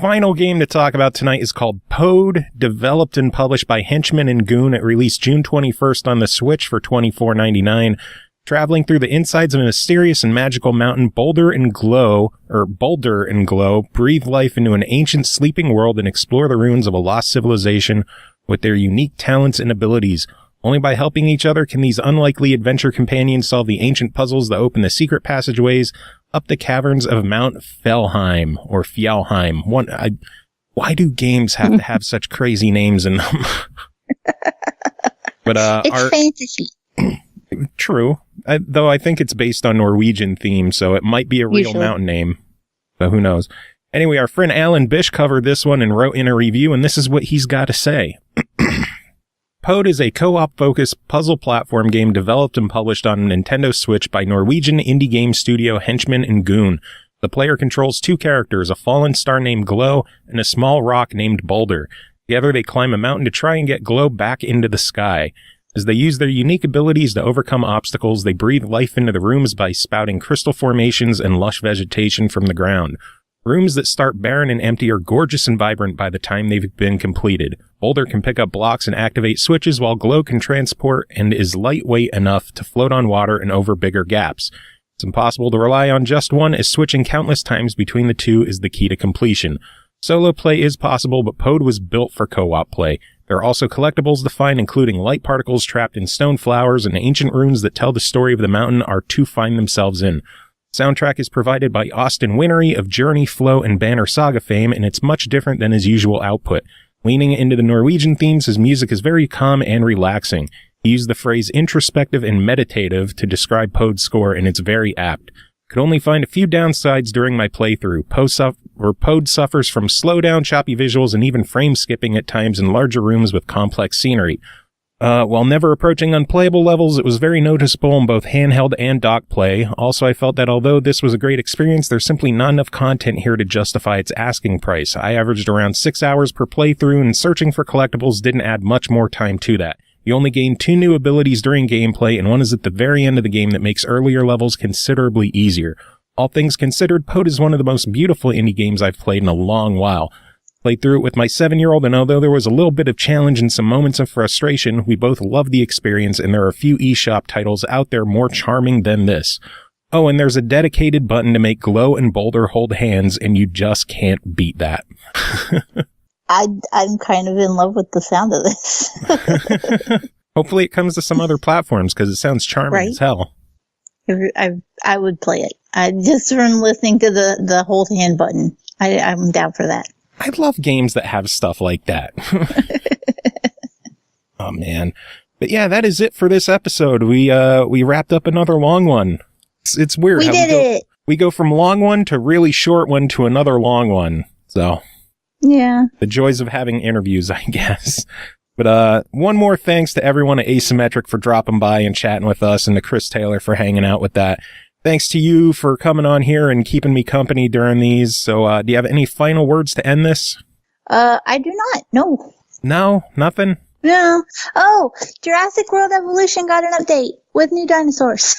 [SPEAKER 2] Final game to talk about tonight is called Pode, developed and published by Henchman and Goon. It released June 21st on the Switch for $24.99. Traveling through the insides of a mysterious and magical mountain, Boulder and Glow, breathe life into an ancient sleeping world and explore the ruins of a lost civilization with their unique talents and abilities. Only by helping each other can these unlikely adventure companions solve the ancient puzzles that open the secret passageways up the caverns of Mount Felheim, or Fjalheim. Why do games have to have such crazy names in them? But
[SPEAKER 6] it's fantasy.
[SPEAKER 2] True. Though I think it's based on Norwegian theme, so it might be a real mountain name. But who knows? Anyway, our friend Alan Bish covered this one and wrote in a review, and this is what he's got to say. Pode is a co-op focused puzzle platform game developed and published on Nintendo Switch by Norwegian indie game studio Henchman and Goon. The player controls 2 characters, a fallen star named Glow and a small rock named Boulder. Together they climb a mountain to try and get Glow back into the sky. As they use their unique abilities to overcome obstacles, they breathe life into the rooms by spouting crystal formations and lush vegetation from the ground. Rooms that start barren and empty are gorgeous and vibrant by the time they've been completed. Boulder can pick up blocks and activate switches, while Glow can transport and is lightweight enough to float on water and over bigger gaps. It's impossible to rely on just one, as switching countless times between the two is the key to completion. Solo play is possible, but Pode was built for co-op play. There are also collectibles to find, including light particles trapped in stone flowers and ancient runes that tell the story of the mountain are to find themselves in. Soundtrack is provided by Austin Winnery of Journey, Flow, and Banner Saga fame, and it's much different than his usual output. Leaning into the Norwegian themes, his music is very calm and relaxing. He used the phrase introspective and meditative to describe Pode's score, and it's very apt. Could only find a few downsides during my playthrough. Pode suffers from slowdown, choppy visuals, and even frame skipping at times in larger rooms with complex scenery. While never approaching unplayable levels, it was very noticeable in both handheld and dock play. Also, I felt that although this was a great experience, there's simply not enough content here to justify its asking price. I averaged around 6 hours per playthrough, and searching for collectibles didn't add much more time to that. You only gain 2 new abilities during gameplay, and one is at the very end of the game that makes earlier levels considerably easier. All things considered, Pode is one of the most beautiful indie games I've played in a long while. Played through it with my 7-year-old, and although there was a little bit of challenge and some moments of frustration, we both loved the experience, and there are a few eShop titles out there more charming than this. Oh, and there's a dedicated button to make Glow and Boulder hold hands, and you just can't beat that.
[SPEAKER 6] I'm kind of in love with the sound of this.
[SPEAKER 2] Hopefully it comes to some other platforms, because it sounds charming as hell.
[SPEAKER 6] I would play it. Just from listening to the hold hand button. I'm down for that.
[SPEAKER 2] I love games that have stuff like that. Oh, man. But yeah, that is it for this episode. We wrapped up another long one. It's weird.
[SPEAKER 6] We did it.
[SPEAKER 2] We go from long one to really short one to another long one. So
[SPEAKER 6] yeah,
[SPEAKER 2] the joys of having interviews, I guess. But one more thanks to everyone at Asymmetric for dropping by and chatting with us, and to Chris Taylor for hanging out with that. Thanks to you for coming on here and keeping me company during these. So do you have any final words to end this?
[SPEAKER 6] I do not. No.
[SPEAKER 2] No? Nothing?
[SPEAKER 6] No. Oh, Jurassic World Evolution got an update with new dinosaurs.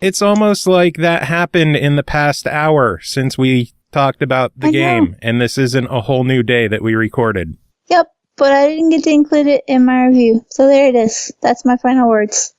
[SPEAKER 2] It's almost like that happened in the past hour since we talked about the game, and this isn't a whole new day that we recorded.
[SPEAKER 6] Yep, but I didn't get to include it in my review. So there it is. That's my final words.